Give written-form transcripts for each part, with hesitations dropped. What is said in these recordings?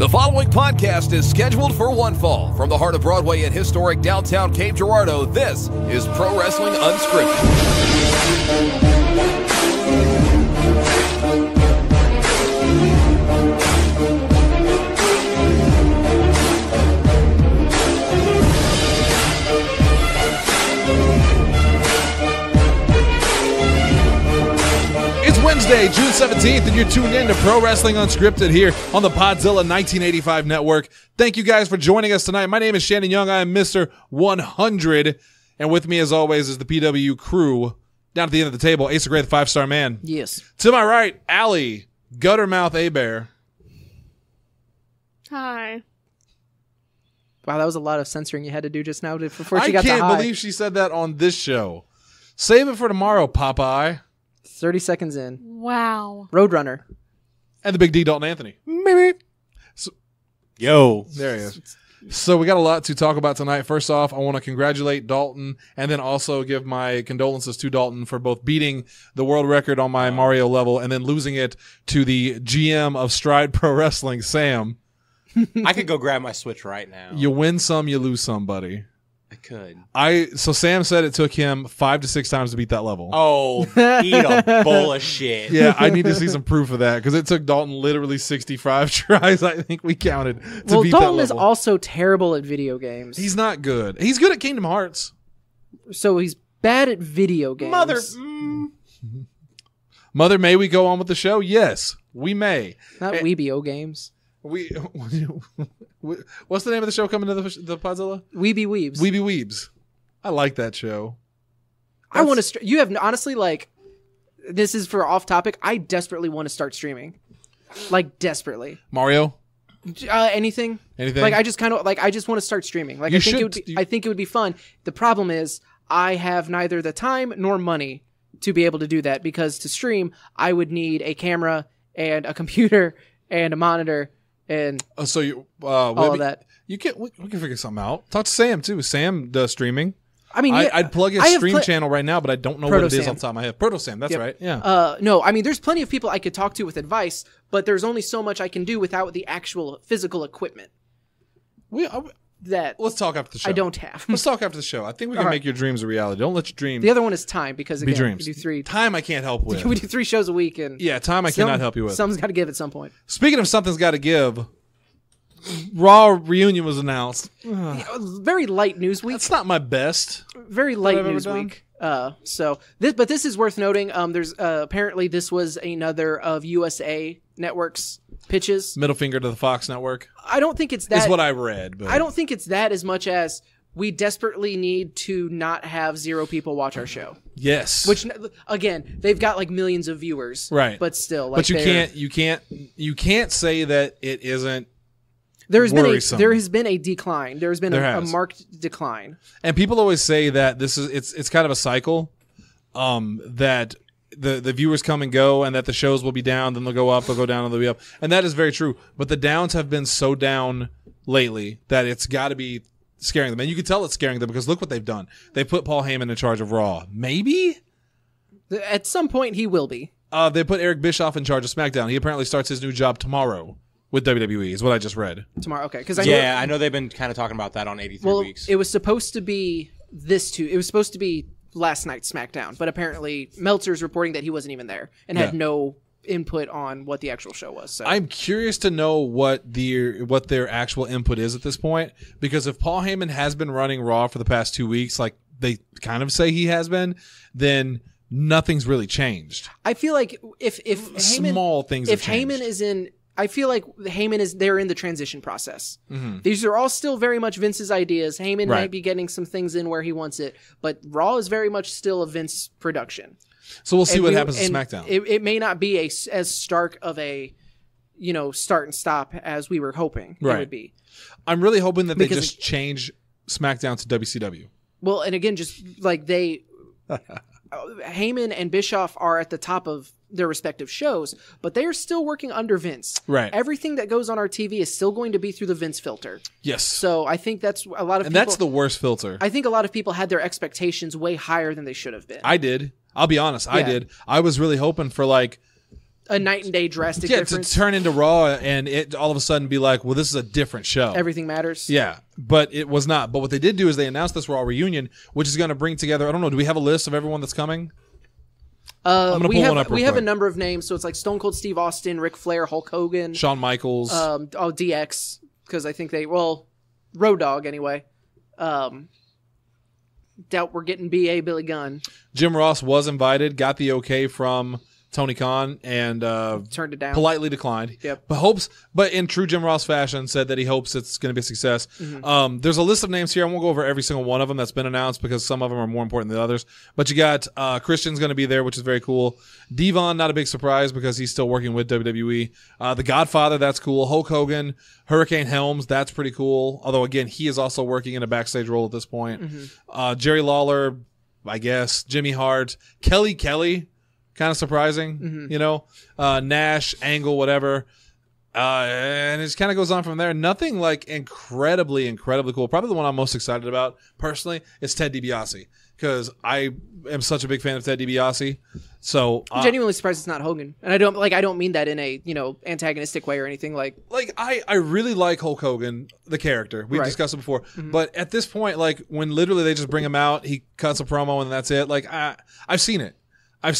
The following podcast is scheduled for one fall. From the heart of Broadway in historic downtown Cape Girardeau, this is Pro Wrestling Unscripted. Wednesday, June 17th, and you're tuned in to Pro Wrestling Unscripted here on the Podzilla 1985 network. Thank you guys for joining us tonight. My name is Shannon Young. I am Mr. 100, and with me, as always, is the PW crew. Down at the end of the table, Ace of Grey, the 5-star man. Yes. To my right, Allie, Guttermouth A-Bear. Hi. Wow, that was a lot of censoring you had to do just now before she got to hi. I can't believe she said that on this show. Save it for tomorrow, Popeye. 30 seconds in. Wow. Roadrunner. And the Big D, Dalton Anthony. Yo. There he is. So we got a lot to talk about tonight. First off, I want to congratulate Dalton and then also give my condolences to Dalton for both beating the world record on my Mario level and then losing it to the GM of Stride Pro Wrestling, Sam. I could go grab my Switch right now. You win some, you lose some, buddy. I could. So Sam said it took him 5 to 6 times to beat that level. Oh, eat a bowl of shit. Yeah, I need to see some proof of that because it took Dalton literally 65 tries, I think we counted, to beat Dalton that level. is also terrible at video games. He's not good. He's good at Kingdom Hearts. So he's bad at video games. Mother, may we go on with the show? Yes, we may. Not Weebio games. What's the name of the show coming to the Podzilla? Weeby Weebs. Weeby Weebs. I like that show. I want to. You have honestly, like, this is for off topic. I desperately want to start streaming, like desperately. Mario. Anything. Like I just want to start streaming. Like I think it would be fun. The problem is I have neither the time nor money to be able to do that because to stream I would need a camera and a computer and a monitor. And all of that. We can figure something out. Talk to Sam too. Sam does streaming. I mean, I'd plug his stream channel right now, but I don't know what it is off the top of my head. Proto Sam, that's right. Yeah. No, I mean, there's plenty of people I could talk to with advice, but there's only so much I can do without the actual physical equipment. Let's talk after the show. I don't have. Let's talk after the show. I think we can make your dreams a reality. Don't let your dreams. The other one is time because again, dreams. We do 3. Time I can't help with. We do 3 shows a week and time I cannot help you with. Something's got to give at some point. Speaking of something's got to give, Raw reunion was announced. Very light news week. That's not my best. Very light news week. But this is worth noting. There's apparently this was another of USA Network's pitches. Middle finger to the Fox Network. I don't think it's that. Is what I read. But I don't think it's that as much as we desperately need to not have 0 people watch our show. Yes. Which again, they've got like millions of viewers. Right. But still, but you can't say that it isn't. There has been a decline. There's been a marked decline. And people always say that it's kind of a cycle, that the viewers come and go, and that the shows will be down, then they'll go up, they'll go down, and they'll be up, and that is very true. But the downs have been so down lately that it's got to be scaring them, and you can tell it's scaring them because look what they've done. They put Paul Heyman in charge of Raw. Maybe at some point he will be. They put Eric Bischoff in charge of SmackDown. He apparently starts his new job tomorrow. With WWE is what I just read. Tomorrow, okay. I know they've been kind of talking about that on 83 Weeks. It was supposed to be it was supposed to be last night's SmackDown, but apparently Meltzer's reporting that he wasn't even there and had no input on what the actual show was. So I'm curious to know what their actual input is at this point, because if Paul Heyman has been running Raw for the past 2 weeks, like they kind of say he has been, then nothing's really changed. I feel like if small things have changed. Heyman is in. I feel like they're in the transition process. Mm-hmm. These are all still very much Vince's ideas. Heyman might be getting some things in where he wants it, but Raw is very much still a Vince production. So we'll see what happens to SmackDown. It may not be as stark of a, start and stop as we were hoping it would be. I'm really hoping that they just change SmackDown to WCW. Well, and again, just like Heyman and Bischoff are at the top of their respective shows, but they are still working under Vince. Right. Everything that goes on our TV is still going to be through the Vince filter. Yes. So I think that's a lot of people. And that's the worst filter. I think a lot of people had their expectations way higher than they should have been. I did. I'll be honest. I did. I was really hoping for like a night and day drastic difference. To turn into Raw and it all of a sudden be like, well, this is a different show. Everything matters. Yeah, but it was not. But what they did do is they announced this Raw reunion, which is going to bring together, I don't know, do we have a list of everyone that's coming? We have a number of names, so it's like Stone Cold Steve Austin, Ric Flair, Hulk Hogan, Shawn Michaels, DX, because I think Road Dogg anyway. Doubt we're getting BA Billy Gunn. Jim Ross was invited, got the okay from Tony Khan, and turned it down. Politely declined. Yep. But in true Jim Ross fashion, said that he hopes it's going to be a success. Mm-hmm. There's a list of names here. I won't go over every single one of them that's been announced because some of them are more important than others. But you got Christian's going to be there, which is very cool. Devon, not a big surprise because he's still working with WWE. The Godfather, that's cool. Hulk Hogan, Hurricane Helms, that's pretty cool. Although again, he is also working in a backstage role at this point. Mm-hmm. Jerry Lawler, I guess. Jimmy Hart, Kelly. Kind of surprising, Nash, Angle, whatever. And it just kind of goes on from there. Nothing like incredibly cool. Probably the one I'm most excited about personally is Ted DiBiase because I am such a big fan of Ted DiBiase. So I'm genuinely surprised it's not Hogan. And I don't mean that in a, antagonistic way or anything like I really like Hulk Hogan, the character. We've discussed it before. Mm-hmm. But at this point, like when literally they just bring him out, he cuts a promo and that's it. Like I've seen it. I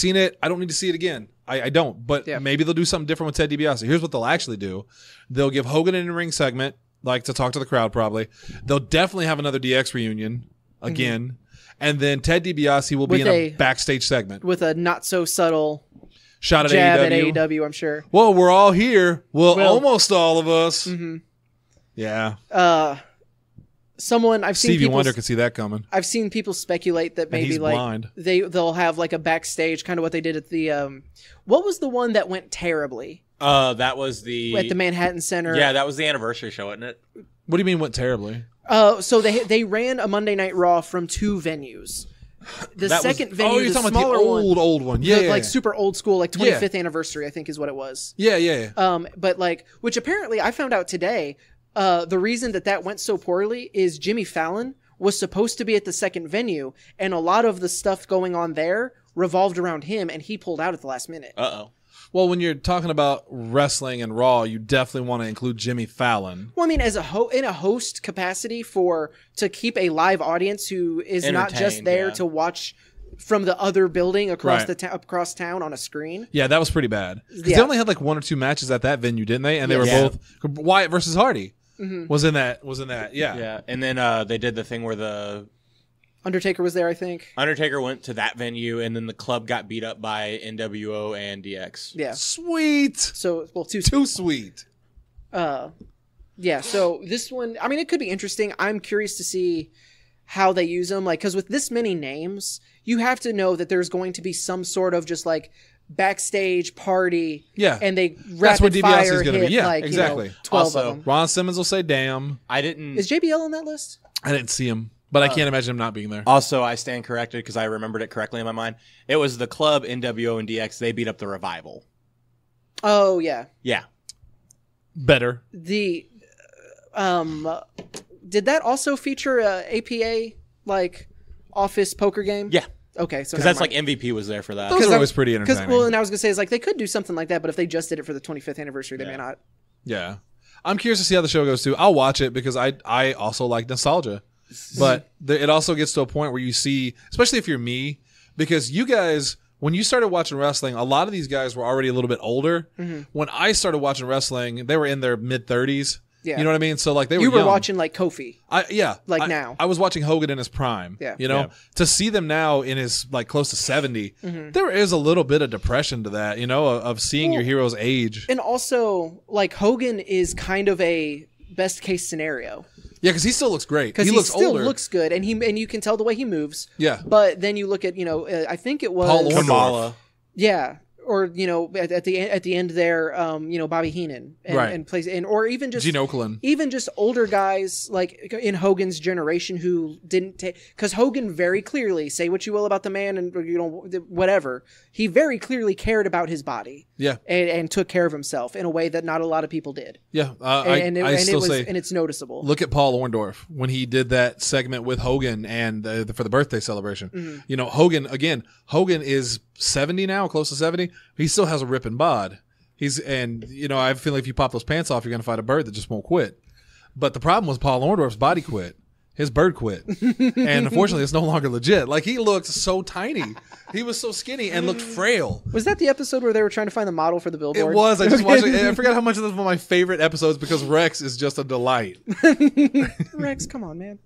don't need to see it again. I don't. But maybe they'll do something different with Ted DiBiase. Here's what they'll actually do. They'll give Hogan an in-ring segment, like to talk to the crowd probably. They'll definitely have another DX reunion again. Mm-hmm. And then Ted DiBiase will be in a backstage segment. With a not-so-subtle shot at jab AEW. at AEW, I'm sure. Well, we're all here. Well, almost all of us. Mm-hmm. Yeah. I've seen Stevie Wonder could see that coming. I've seen people speculate that maybe blind. they'll have like a backstage kind of what they did at the what was the one that went terribly? That was at the Manhattan Center. Yeah, that was the anniversary show, wasn't it? What do you mean went terribly? So they ran a Monday Night Raw from 2 venues. The second venue, you're the talking smaller about the old one. Yeah, like super old school, like 25th anniversary, I think is what it was. Yeah. But like, which apparently I found out today. The reason that went so poorly is Jimmy Fallon was supposed to be at the second venue, and a lot of the stuff going on there revolved around him, and he pulled out at the last minute. Uh-oh. Well, when you're talking about wrestling and Raw, you definitely want to include Jimmy Fallon. Well, I mean, as in a host capacity to keep a live audience who is not just there to watch from the other building across across town on a screen. Yeah, that was pretty bad. Because they only had like 1 or 2 matches at that venue, didn't they? And they were both Wyatt versus Hardy. Mm-hmm. Was in that. Yeah. And then they did the thing where the Undertaker was there, I think. Undertaker went to that venue, and then the club got beat up by NWO and DX. Yeah. Sweet. So, too sweet. Yeah, so this one, I mean, it could be interesting. I'm curious to see how they use them. Like, because with this many names, you have to know that there's going to be some sort of just like backstage party. Yeah. And they that's what DiBiase is going to be. Yeah, like, exactly. 12 also, of them. Ron Simmons will say damn. Is JBL on that list? I didn't see him. But I can't imagine him not being there. Also, I stand corrected because I remembered it correctly in my mind. It was the club, NWO and DX. They beat up the Revival. Oh, yeah. Yeah. Better. Did that also feature a APA, like, office poker game? Yeah. Okay, so because that's like MVP was there for that. Those are always pretty entertaining. Well, and I was going to say, is like, they could do something like that, but if they just did it for the 25th anniversary, they may not. Yeah. I'm curious to see how the show goes, too. I'll watch it because I also like nostalgia. But it also gets to a point where you see, especially if you're me, because you guys, when you started watching wrestling, a lot of these guys were already a little bit older. Mm-hmm. When I started watching wrestling, they were in their mid-30s. Yeah. You know what I mean? So like they were young. You were watching like Kofi. Now. I was watching Hogan in his prime. Yeah. You know? Yeah. To see them now in his like close to 70, there is a little bit of depression to that, you know, of seeing your heroes age. And also, like Hogan is kind of a best case scenario. Yeah, because he still looks great. Because he looks still older. Looks good, and you can tell the way he moves. Yeah. But then you look at, I think it was Paul Kamala. Yeah. Or, at the end there, Bobby Heenan and plays or even just Gene Okerlund. Even just older guys like in Hogan's generation who didn't take, because Hogan very clearly, say what you will about the man and whatever, he very clearly cared about his body. Yeah. And took care of himself in a way that not a lot of people did. Yeah. And it's noticeable. Look at Paul Orndorff when he did that segment with Hogan and for the birthday celebration. Mm-hmm. Hogan is 70 now, close to 70. He still has a ripping bod. I feel like if you pop those pants off, you're going to fight a bird that just won't quit. But the problem was Paul Orndorff's body quit. His bird quit. And unfortunately, it's no longer legit. Like, he looked so tiny. He was so skinny and looked frail. Was that the episode where they were trying to find the model for the billboard? It was. I just watched it. I forgot how much of this was one of my favorite episodes because Rex is just a delight. Rex, come on, man.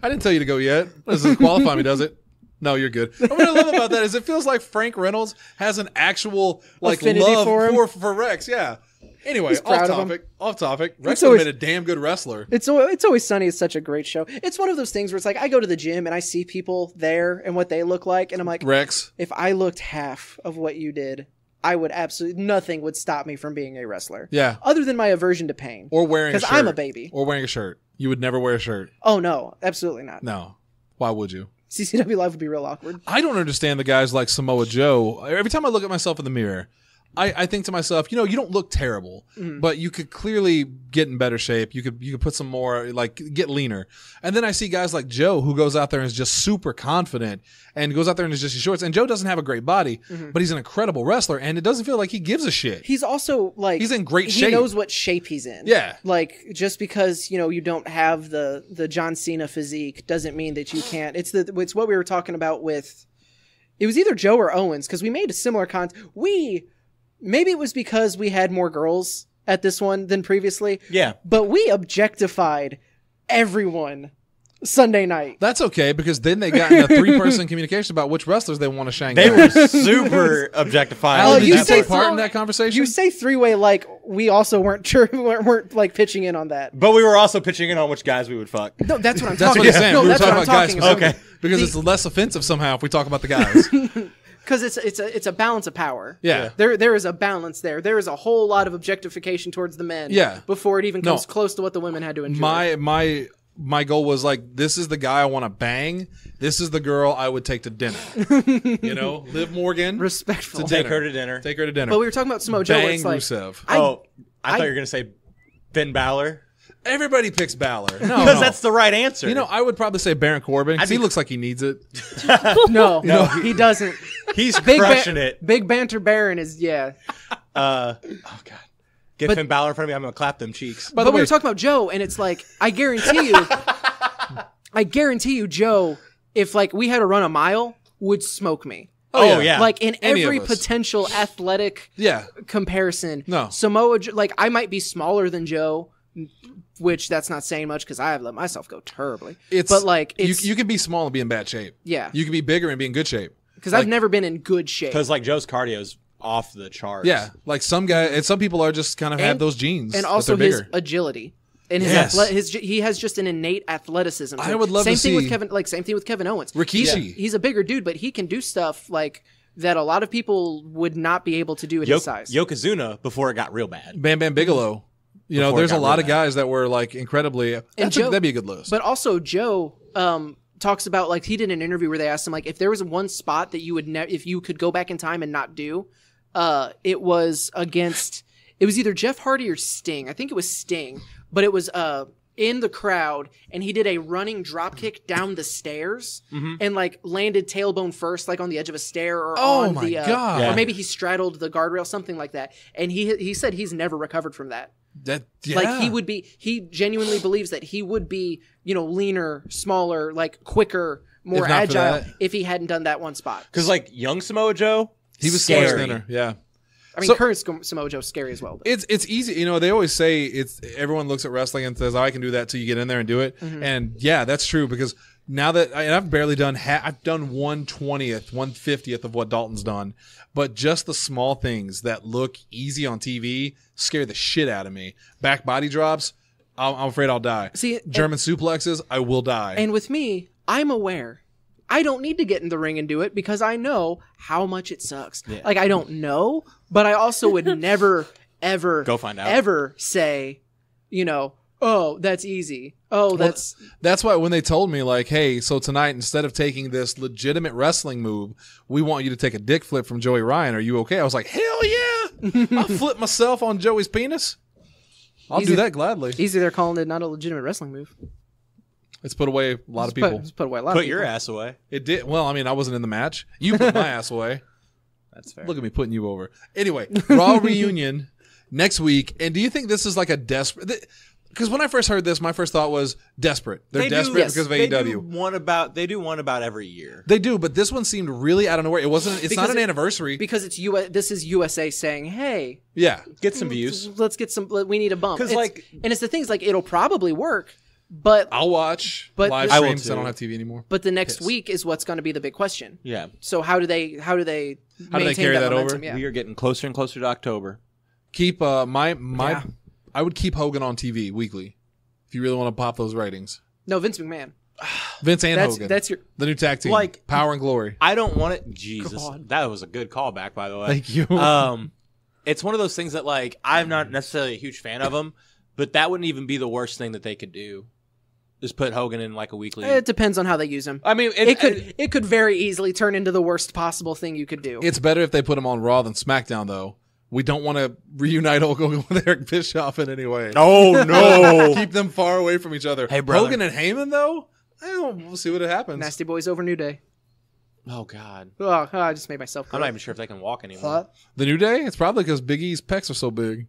I didn't tell you to go yet. This doesn't qualify me, does it? No, you're good. What I love about that is it feels like Frank Reynolds has an actual affinity love for Rex. Yeah. Anyway, off topic. Rex made a damn good wrestler. It's Always Sunny is such a great show. It's one of those things where it's like I go to the gym and I see people there and what they look like, and I'm like, Rex, if I looked half of what you did, I would nothing would stop me from being a wrestler. Yeah. Other than my aversion to pain. Or wearing a shirt. Because I'm a baby. Or wearing a shirt. You would never wear a shirt. Oh, no. Absolutely not. No. Why would you? CCW Live would be real awkward. I don't understand the guys like Samoa Joe. Every time I look at myself in the mirror, I think to myself, you don't look terrible, but you could clearly get in better shape. You could put some more, like, get leaner. And then I see guys like Joe who goes out there and is just super confident and goes out there and is just in shorts. And Joe doesn't have a great body, but he's an incredible wrestler, and it doesn't feel like he gives a shit. He's also like he's in great shape. He knows what shape he's in. Yeah, like just because you don't have the John Cena physique doesn't mean that you can't. It's what we were talking about with. It was either Joe or Owens because we made a similar Maybe it was because we had more girls at this one than previously. Yeah. But we objectified everyone Sunday night. That's okay, because then they got in a 3-person communication about which wrestlers they want to shank. They were super objectifying. Alan, did you take part in that conversation? You say 3-way like we also weren't sure, weren't like pitching in on that. But we were also pitching in on which guys we would fuck. No, that's what I'm that's talking what he's saying. No, we were that's talking what about I'm guys. talking Okay. Because it's less offensive somehow if we talk about the guys. Because it's a balance of power. Yeah. There is a balance there. There is a whole lot of objectification towards the men. Yeah. Before it even comes close to what the women had to endure. My goal was like, this is the guy I want to bang. This is the girl I would take to dinner. Liv Morgan. Respectful. Take her to dinner. Take her to dinner. But we were talking about Samoa Joe. Bang Rusev. I thought you were going to say Finn Balor. Everybody picks Balor. No, because that's the right answer. I would probably say Baron Corbin because he looks like he needs it. No, he doesn't. He's crushing it. Big Banter Baron is, yeah. Oh, God. Get Finn Balor in front of me, I'm going to clap them cheeks. But we were talking about Joe, and it's like, I guarantee you, Joe, if like we had to run a mile, would smoke me. Oh yeah. Like in every potential athletic comparison. No. Samoa, like I might be smaller than Joe, which that's not saying much because I have let myself go terribly. But like you can be small and be in bad shape. Yeah. You can be bigger and be in good shape. Because I've never been in good shape. Because like Joe's cardio is off the charts. Yeah. Like some people are just kind of have those genes. And also his agility. And he has just an innate athleticism. I would love to see. Same thing with Kevin Owens. Rikishi. He's a bigger dude, but he can do stuff like that a lot of people would not be able to do at his size. Yokozuna before it got real bad. Bam Bam Bigelow. There's a lot of guys that were like incredibly. That'd be a good list. But also Joe talks about like he did an interview where they asked him like if there was one spot that you would if you could go back in time and not do, it was either Jeff Hardy or Sting. I think it was Sting, but it was in the crowd, and he did a running drop kick down the stairs and like landed tailbone first, like on the edge of a stair or God. Or maybe he straddled the guardrail, something like that. And he said he's never recovered from that. Like he genuinely believes that he would be, leaner, smaller, like quicker, more agile if he hadn't done that one spot. Because like young Samoa Joe, he was scary. Thinner. Yeah. I mean, current Samoa Joe's scary as well. But. It's easy. They always say everyone looks at wrestling and says, "Oh, I can do that," till you get in there and do it. Mm-hmm. And yeah, that's true because now that I've barely done I've done 1/20th, 1/50th of what Dalton's done, but just the small things that look easy on TV scare the shit out of me. Back body drops, I'm afraid I'll die. See, German suplexes, I will die. And with me, I'm aware. I don't need to get in the ring and do it because I know how much it sucks. Yeah. Like, I don't know, but I also would never, ever, go find out. Ever say, oh, that's easy. Oh, that's why when they told me, like, hey, so tonight, instead of taking this legitimate wrestling move, we want you to take a dick flip from Joey Ryan. Are you okay? I was like, hell yeah. I'll flip myself on Joey's penis. I'll do that gladly. Easy, they're calling it not a legitimate wrestling move. It's put away a lot of people. Put away a lot of people. Put your ass away. It did. Well, I mean, I wasn't in the match. You put my ass away. That's fair. Look at me putting you over. Anyway, Raw reunion next week. And do you think this is like a desperate? Because when I first heard this, my first thought was desperate. They're desperate because of AEW. They do one about every year. They do, but this one seemed really out of nowhere. It wasn't. It's not an anniversary because it's This is USA saying, "Hey, get some views. Let's get some. We need a bump." Because and it's the things like it'll probably work, but I'll watch live streams. I don't have TV anymore. But the next week is what's going to be the big question. Yeah. So how do they carry that over? Yeah. We are getting closer and closer to October. Keep I would keep Hogan on TV weekly if you really want to pop those ratings. No, Vince McMahon. Vince and Hogan. That's the new tag team. Power and Glory. I don't want it. Jesus. God. That was a good callback, by the way. Thank you. It's one of those things that, I'm not necessarily a huge fan of them, but that wouldn't even be the worst thing that they could do. Is put Hogan in a weekly. It depends on how they use him. I mean, it could very easily turn into the worst possible thing you could do. It's better if they put him on Raw than SmackDown, though. We don't want to reunite Hulk Hogan with Eric Bischoff in any way. Oh, no. Keep them far away from each other. Hey, brother. Hogan and Heyman, though? We'll see what happens. Nasty Boys over New Day. Oh, God. Oh, I just made myself cry. I'm not even sure if they can walk anymore. The New Day? It's probably because Big E's pecs are so big.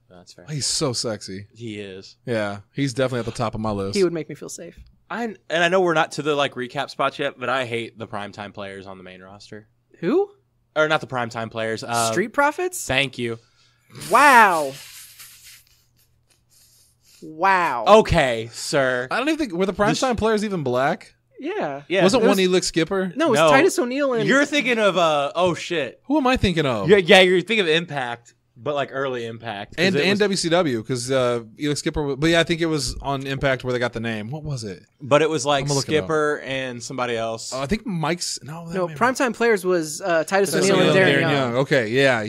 That's fair. He's so sexy. He is. Yeah, he's definitely at the top of my list. He would make me feel safe. And I know we're not to the recap spots yet, but I hate the primetime players on the main roster. Who? Or not the primetime players. Street Profits? Thank you. Wow. Okay, sir. I don't even think... Were the primetime players even black? Yeah. Wasn't one Elix Skipper? No, it was Titus O'Neil and... You're thinking of... oh, shit. Who am I thinking of? Yeah, you're thinking of Impact. But early Impact. And WCW, because Elix Skipper... But yeah, I think it was on Impact where they got the name. What was it? But it was Skipper and somebody else. I think Mike's... No, Primetime Players was Titus O'Neil and Darren Young. Okay, yeah.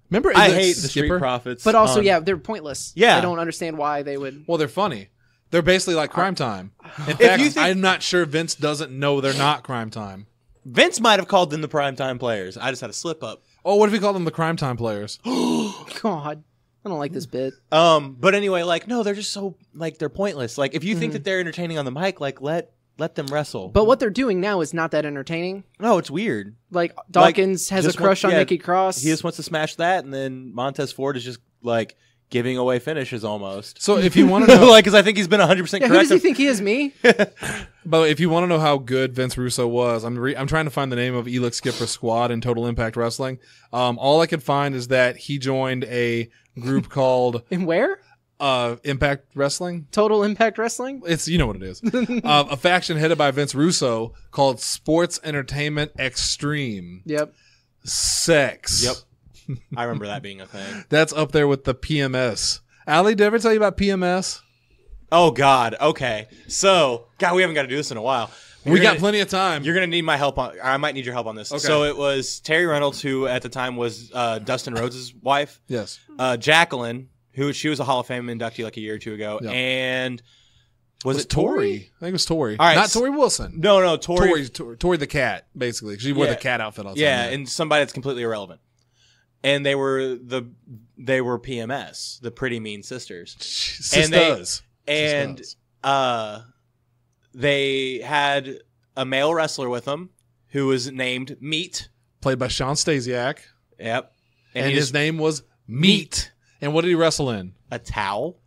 Remember, I hate the Street Profits. But also, they're pointless. Yeah. I don't understand why they would... Well, they're funny. They're basically like Crime Time. In fact, I'm not sure Vince doesn't know they're not Crime Time. Vince might have called them the Primetime Players. I just had a slip up. Oh, what if we called them the Crime Time Players? God, I don't like this bit. But anyway, no, they're just so they're pointless. If you think that they're entertaining on the mic, let them wrestle. But what they're doing now is not that entertaining. No, it's weird. Dawkins has a crush on Nikki Cross. He just wants to smash that, and then Montez Ford is just giving away finishes almost. So if you want to know, because I think he's been 100% correct. Who does he think he is? Me? But if you want to know how good Vince Russo was, I'm trying to find the name of Elix Skipper's squad in Total Impact Wrestling. All I could find is that he joined a group called in where? Impact Wrestling. Total Impact Wrestling. It's what it is. A faction headed by Vince Russo called Sports Entertainment Extreme. Yep. Sex. Yep. I remember that being a thing. That's up there with the PMS. Allie, did I ever tell you about PMS? Oh, God. Okay. So, God, we haven't got to do this in a while. We got plenty of time. You're going to need my help I might need your help on this. Okay. So it was Terry Reynolds, who at the time was Dustin Rhodes' wife. Yes. Jacqueline, she was a Hall of Fame inductee a year or two ago. Yep. And was it Tori? I think it was Tori. All right. Not Tori Wilson. No, Tori. Tori the cat, basically. She wore the cat outfit all the time. Yeah, and somebody that's completely irrelevant. And they were PMS, the Pretty Mean Sisters. They had a male wrestler with them who was named Meat, played by Sean Stasiak. Yep, and his name was Meat. And what did he wrestle in? A towel,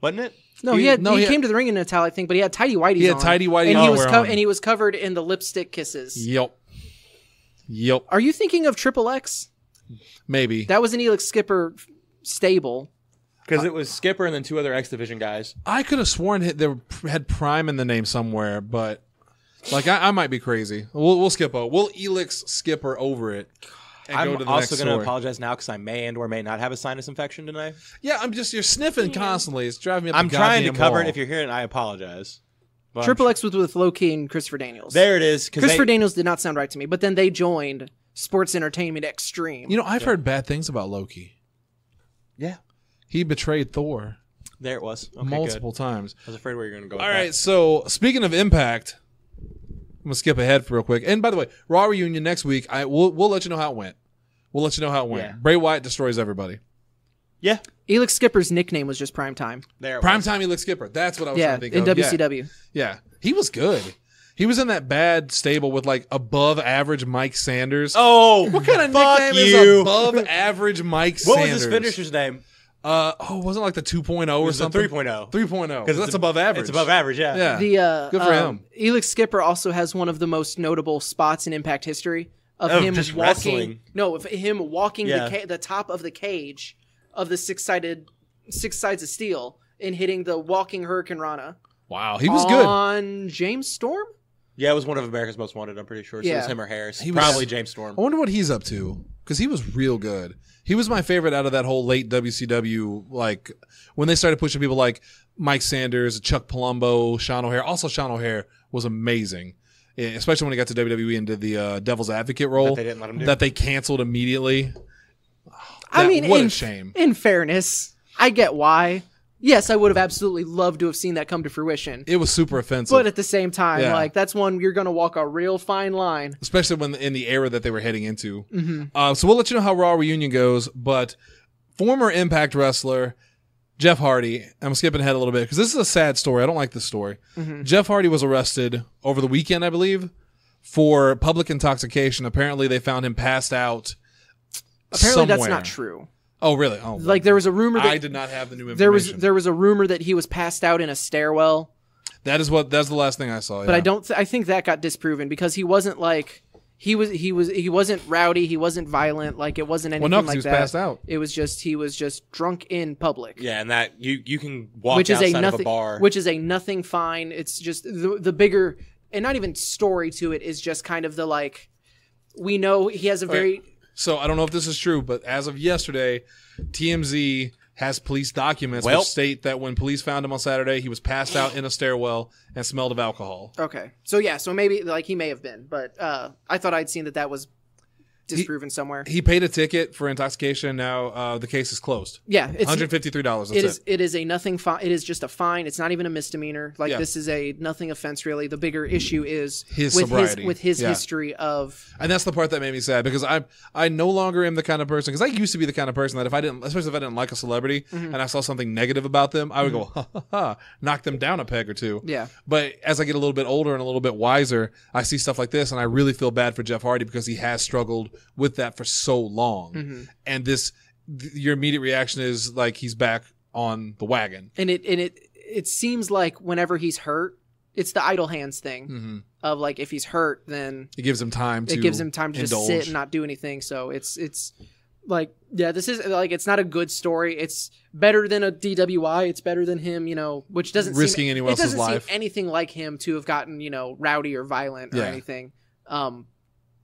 wasn't it? No, he came to the ring in a towel, I think, but he had tidy whities on. He had tidy whities on. And he was covered in the lipstick kisses. Yep. Are you thinking of Triple X? Maybe. That was an Elix Skipper stable. Because it was Skipper and then two other X Division guys. I could have sworn they had Prime in the name somewhere, but I might be crazy. We'll skip over. We'll Elix Skipper over it. And I'm go to the also going to apologize now because I may and or may not have a sinus infection tonight. Yeah, you're sniffing constantly. It's driving me up I'm the trying to cover wall. it. If you're hearing it, I apologize. But Triple X was with Loki and Christopher Daniels. There it is. Christopher Daniels did not sound right to me, but then they joined Sports Entertainment Extreme. I've heard bad things about Loki. Yeah. He betrayed Thor. There it was. Okay, multiple times. I was afraid where you were going to go with All right, so speaking of Impact, I'm going to skip ahead real quick. And by the way, Raw reunion next week, we'll let you know how it went. We'll let you know how it went. Yeah. Bray Wyatt destroys everybody. Yeah. Elix Skipper's nickname was just Primetime. Primetime Elix Skipper. That's what I was trying to think of. In WCW. Yeah. He was good. He was in that bad stable with like above average Mike Sanders. Oh, what kind of nickname is above average Mike Sanders? What was his finisher's name? Wasn't it like the 2.0 or something? 3.0. 3.0. Because that's above average. It's above average, yeah. Yeah. Good for him. Elix Skipper also has one of the most notable spots in Impact history of him just walking. wrestling. No, of him walking the top of the cage of the six sides of steel and hitting the walking Hurricane Rana. Wow, he was good on James Storm. Yeah, it was one of America's Most Wanted. I'm pretty sure. So it was him or Harris. Probably James Storm. I wonder what he's up to because he was real good. He was my favorite out of that whole late WCW, like when they started pushing people like Mike Sanders, Chuck Palumbo, Sean O'Haire. Also, Sean O'Haire was amazing, especially when he got to WWE and did the Devil's Advocate role that they didn't let him do. That they canceled immediately. What a shame. In fairness, I get why. Yes, I would have absolutely loved to have seen that come to fruition. It was super offensive. But at the same time, like that's one you're going to walk a real fine line. Especially when in the era that they were heading into. Mm-hmm. So we'll let you know how Raw Reunion goes. But former Impact wrestler Jeff Hardy, I'm skipping ahead a little bit because this is a sad story. I don't like this story. Mm-hmm. Jeff Hardy was arrested over the weekend, I believe, for public intoxication. Apparently, they found him passed out somewhere. That's not true. Oh, really? Oh, like there was a rumor that I did not have the new information. There was a rumor that he was passed out in a stairwell. That's the last thing I saw. But I think that got disproven because he wasn't like he wasn't rowdy, he wasn't violent, like it wasn't anything like that. He was passed out. It was just he was just drunk in public. Yeah, and that you can walk outside of a bar, which is a nothing fine. It's just the bigger and not even story to it is just kind of the like we know he has a very. So I don't know if this is true, but as of yesterday, TMZ has police documents which state that when police found him on Saturday, he was passed out in a stairwell and smelled of alcohol. Okay. So maybe like he may have been, but I thought I'd seen that was disproven somewhere. He paid a ticket for intoxication. Now the case is closed. Yeah, it's $153. It is a nothing fine. It is just a fine. It's not even a misdemeanor. Like this is a nothing offense. Really, the bigger issue is his sobriety with his history of. And that's the part that made me sad because I no longer am the kind of person because I used to be the kind of person that especially if I didn't like a celebrity and I saw something negative about them, I would go ha ha ha, knock them down a peg or two. Yeah. But as I get a little bit older and a little bit wiser, I see stuff like this and I really feel bad for Jeff Hardy because he has struggled with that for so long, and your immediate reaction is like he's back on the wagon, and it seems like whenever he's hurt, it's the idle hands thing of like if he's hurt, then it gives him time to just sit and not do anything. So it's like this is like it's not a good story. It's better than a DWI. It's better than him, which doesn't risking anyone else's life. It doesn't seem anything like him to have gotten rowdy or violent or anything.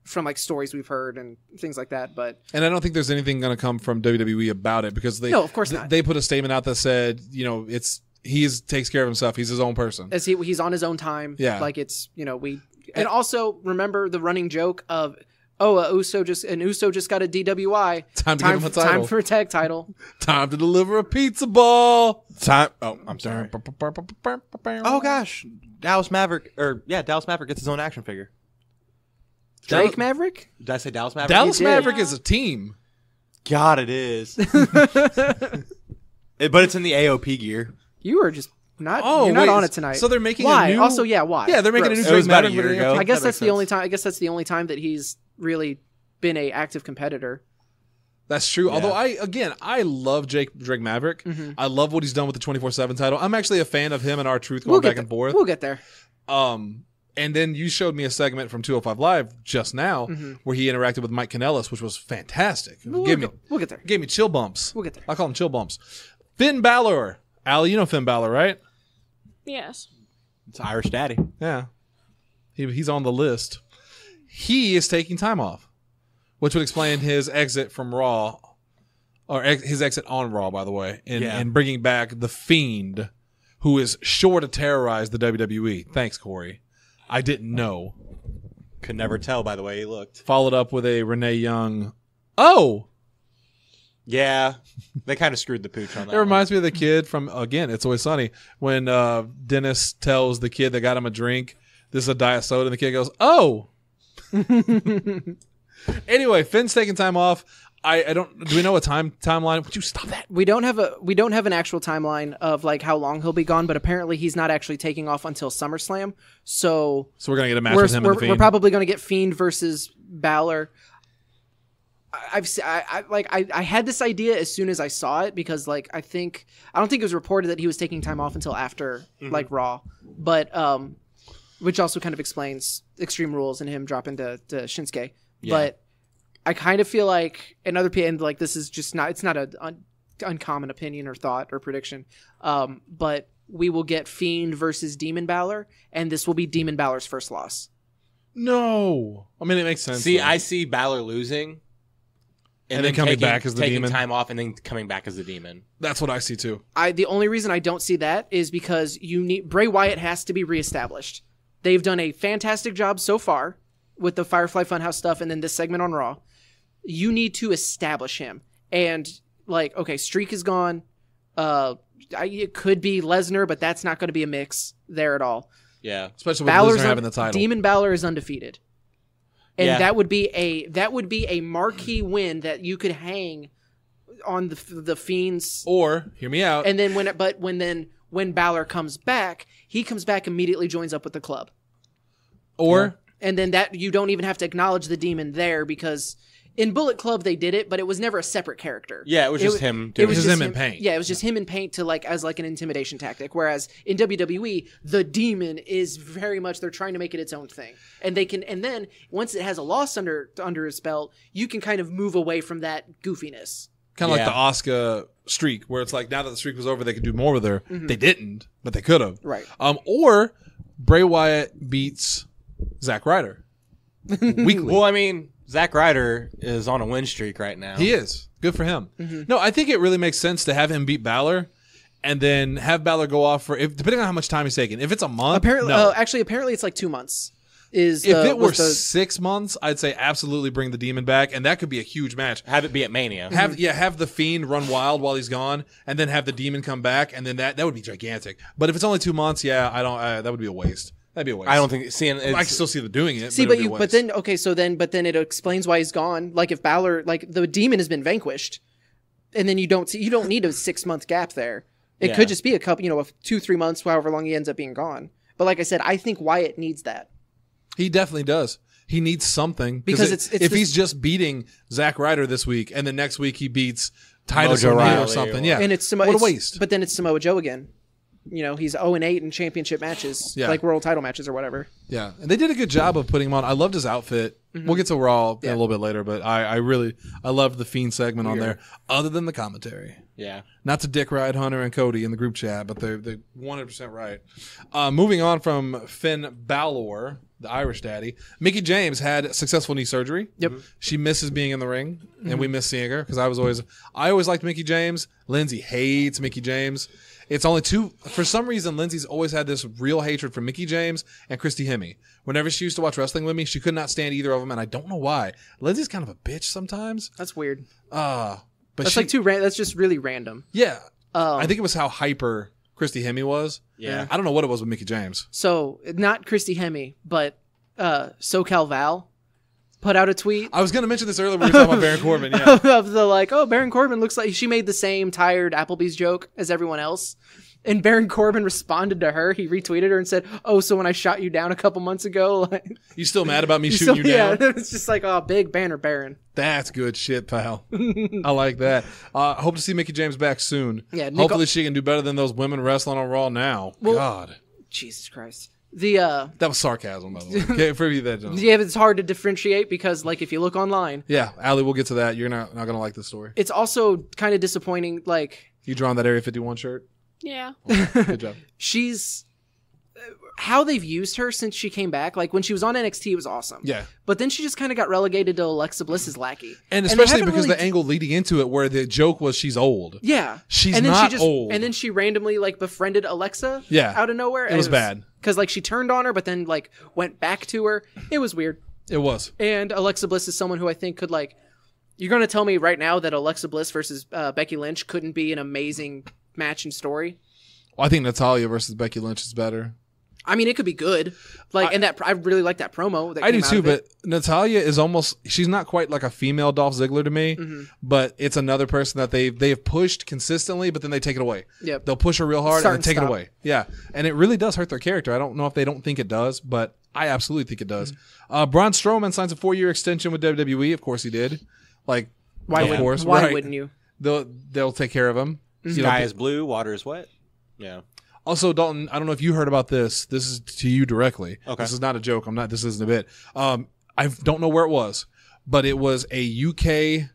From like stories we've heard and things like that, and I don't think there's anything going to come from WWE about it because no, of course not. They put a statement out that said, he takes care of himself. He's his own person. As he's on his own time. Yeah, like it's and also remember the running joke of Uso just got a DWI. Time to give him a title. Time for a tag title. Time to deliver a pizza ball. Time. Oh, I'm sorry. Oh gosh, Dallas Maverick gets his own action figure. Drake Maverick? Did I say Dallas Maverick? Dallas Maverick is a team. God, it is. But it's in the AOP gear. You are just not. You're not on it tonight. So they're making why? a new. Also, why? Yeah, they're making a new Drake Maverick about a year ago. I guess that's the only time. I guess that's the only time that he's really been a active competitor. That's true. Yeah. Although I love Drake Maverick. Mm-hmm. I love what he's done with the 24/7 title. I'm actually a fan of him and R-Truth going back and forth. We'll get there. And then you showed me a segment from 205 Live just now where he interacted with Mike Kanellis, which was fantastic. We'll get there. Gave me chill bumps. We'll get there. I call them chill bumps. Finn Balor. Allie, you know Finn Balor, right? Yes. It's Irish Daddy. Yeah. He's on the list. He is taking time off, which would explain his exit from Raw, or his exit on Raw, by the way, and bringing back The Fiend, who is sure to terrorize the WWE. Thanks, Corey. I didn't know. Could never tell by the way he looked. Followed up with a Renee Young. Oh! Yeah. They kind of screwed the pooch on that. It reminds me of the kid from, again, It's Always Sunny, when Dennis tells the kid that got him a drink, this is a diet soda, and the kid goes, oh! Anyway, Finn's taking time off. I don't. Do we know a timeline? Would you stop that? We don't have an actual timeline of like how long he'll be gone, but apparently he's not actually taking off until SummerSlam. So we're gonna get a match with him and the Fiend. We're probably gonna get Fiend versus Balor. I had this idea as soon as I saw it because like I don't think it was reported that he was taking time off until after like Raw, but which also kind of explains Extreme Rules and him dropping to Shinsuke, but. I kind of feel like another and like this is just not it's not an uncommon opinion or thought or prediction, but we will get Fiend versus Demon Balor, and this will be Demon Balor's first loss. No, I mean it makes sense. See, I see Balor losing, and then coming back as the taking Demon, time off, and then coming back as the Demon. That's what I see too. The only reason I don't see that is because Bray Wyatt has to be reestablished. They've done a fantastic job so far with the Firefly Funhouse stuff, and then this segment on Raw. You need to establish him. And, like, okay, Streak is gone. It could be Lesnar, but that's not going to be a mix there at all. Yeah. Especially with Lesnar having the title. Demon Balor is undefeated. And that would be a marquee win that you could hang on the Fiend's. Or, hear me out. And then when Balor comes back, he comes back immediately joins up with the club. Or. And then that you don't even have to acknowledge the Demon there because... In Bullet Club, they did it, but it was never a separate character. Yeah, it was just him. It was just him in paint. Yeah, it was just him in paint as like an intimidation tactic. Whereas in WWE, the Demon is very much they're trying to make it its own thing, and then once it has a loss under his belt, you can kind of move away from that goofiness. Kind of like the Asuka streak, where it's like now that the streak was over, they could do more with her. Mm-hmm. They didn't, but they could have. Right. Or Bray Wyatt beats Zack Ryder weekly. Well, I mean. Zack Ryder is on a win streak right now. He is. Good for him. Mm-hmm. No, I think it really makes sense to have him beat Balor and then have Balor go off depending on how much time he's taking. If it's a month, apparently it's like 2 months. If it were 6 months, I'd say absolutely bring the Demon back, and that could be a huge match. Have it be at Mania. Have the Fiend run wild while he's gone, and then have the Demon come back, and then that would be gigantic. But if it's only 2 months, I don't. That would be a waste. That'd be a waste. I don't think I can still see them doing it. But then it explains why he's gone. Like if Balor, like the Demon has been vanquished, and then you don't need a 6 month gap there. It could just be a couple, 2-3 months, however long he ends up being gone. But like I said, I think Wyatt needs that. He definitely does. He needs something because if he's just beating Zack Ryder this week, and the next week he beats Titus O'Neil or something, and what a waste. But then it's Samoa Joe again. He's 0-8 in championship matches, like world title matches or whatever. Yeah, and they did a good job of putting him on. I loved his outfit. Mm-hmm. We'll get to Raw a little bit later, but I loved the Fiend segment on there, other than the commentary. Yeah. Not to dick ride Hunter and Cody in the group chat, but they're 100% right. Moving on from Finn Balor, the Irish daddy, Mickie James had successful knee surgery. Yep. She misses being in the ring, and we miss seeing her because I always liked Mickie James. Lindsay hates Mickie James. It's only two. For some reason, Lindsay's always had this real hatred for Mickie James and Christy Hemme. Whenever she used to watch wrestling with me, she could not stand either of them, and I don't know why. Lindsay's kind of a bitch sometimes. That's weird. But that's that's just really random. Yeah. I think it was how hyper Christy Hemme was. Yeah. I don't know what it was with Mickie James. So, not Christy Hemme, but SoCal Val put out a tweet. I was going to mention this earlier when we were talking about Baron Corbin. Yeah. Of the Baron Corbin looks like she made the same tired Applebee's joke as everyone else. And Baron Corbin responded to her. He retweeted her and said, "Oh, so when I shot you down a couple months ago, you still mad about me shooting you down?" Yeah, it's just like, oh, big banner Baron. That's good shit, pal. I like that. Hope to see Mickie James back soon. Yeah, hopefully she can do better than those women wrestling on Raw now. Well, God, Jesus Christ. That was sarcasm, by the way. Okay, forgive that, John. Yeah, it's hard to differentiate because, if you look online. Yeah, Allie, we'll get to that. You're not gonna like this story. It's also kind of disappointing. You drawing that Area 51 shirt? Yeah. Okay, good job. She's how they've used her since she came back. When she was on NXT, it was awesome. Yeah. But then she just kind of got relegated to Alexa Bliss's lackey. And especially because the angle leading into it where the joke was she's old. Yeah. She's not old. And then she randomly befriended Alexa out of nowhere. It was bad. Because she turned on her, but then went back to her. It was weird. It was. And Alexa Bliss is someone who I think could you're going to tell me right now that Alexa Bliss versus Becky Lynch couldn't be an amazing match and story? Well, I think Natalya versus Becky Lynch is better. I mean, it could be good. And I really like that promo. I do too, but Natalya is she's not quite like a female Dolph Ziggler to me, but it's another person that they've pushed consistently, but then they take it away. Yep. They'll push her real hard and then take it away. Yeah. And it really does hurt their character. I don't know if they don't think it does, but I absolutely think it does. Braun Strowman signs a 4-year extension with WWE. Of course he did. Why wouldn't you? They'll take care of him. Sky is blue, water is wet. Yeah. Also, Dalton, I don't know if you heard about this. This is to you directly. Okay. This is not a joke. This isn't a bit. I don't know where it was, but it was a UK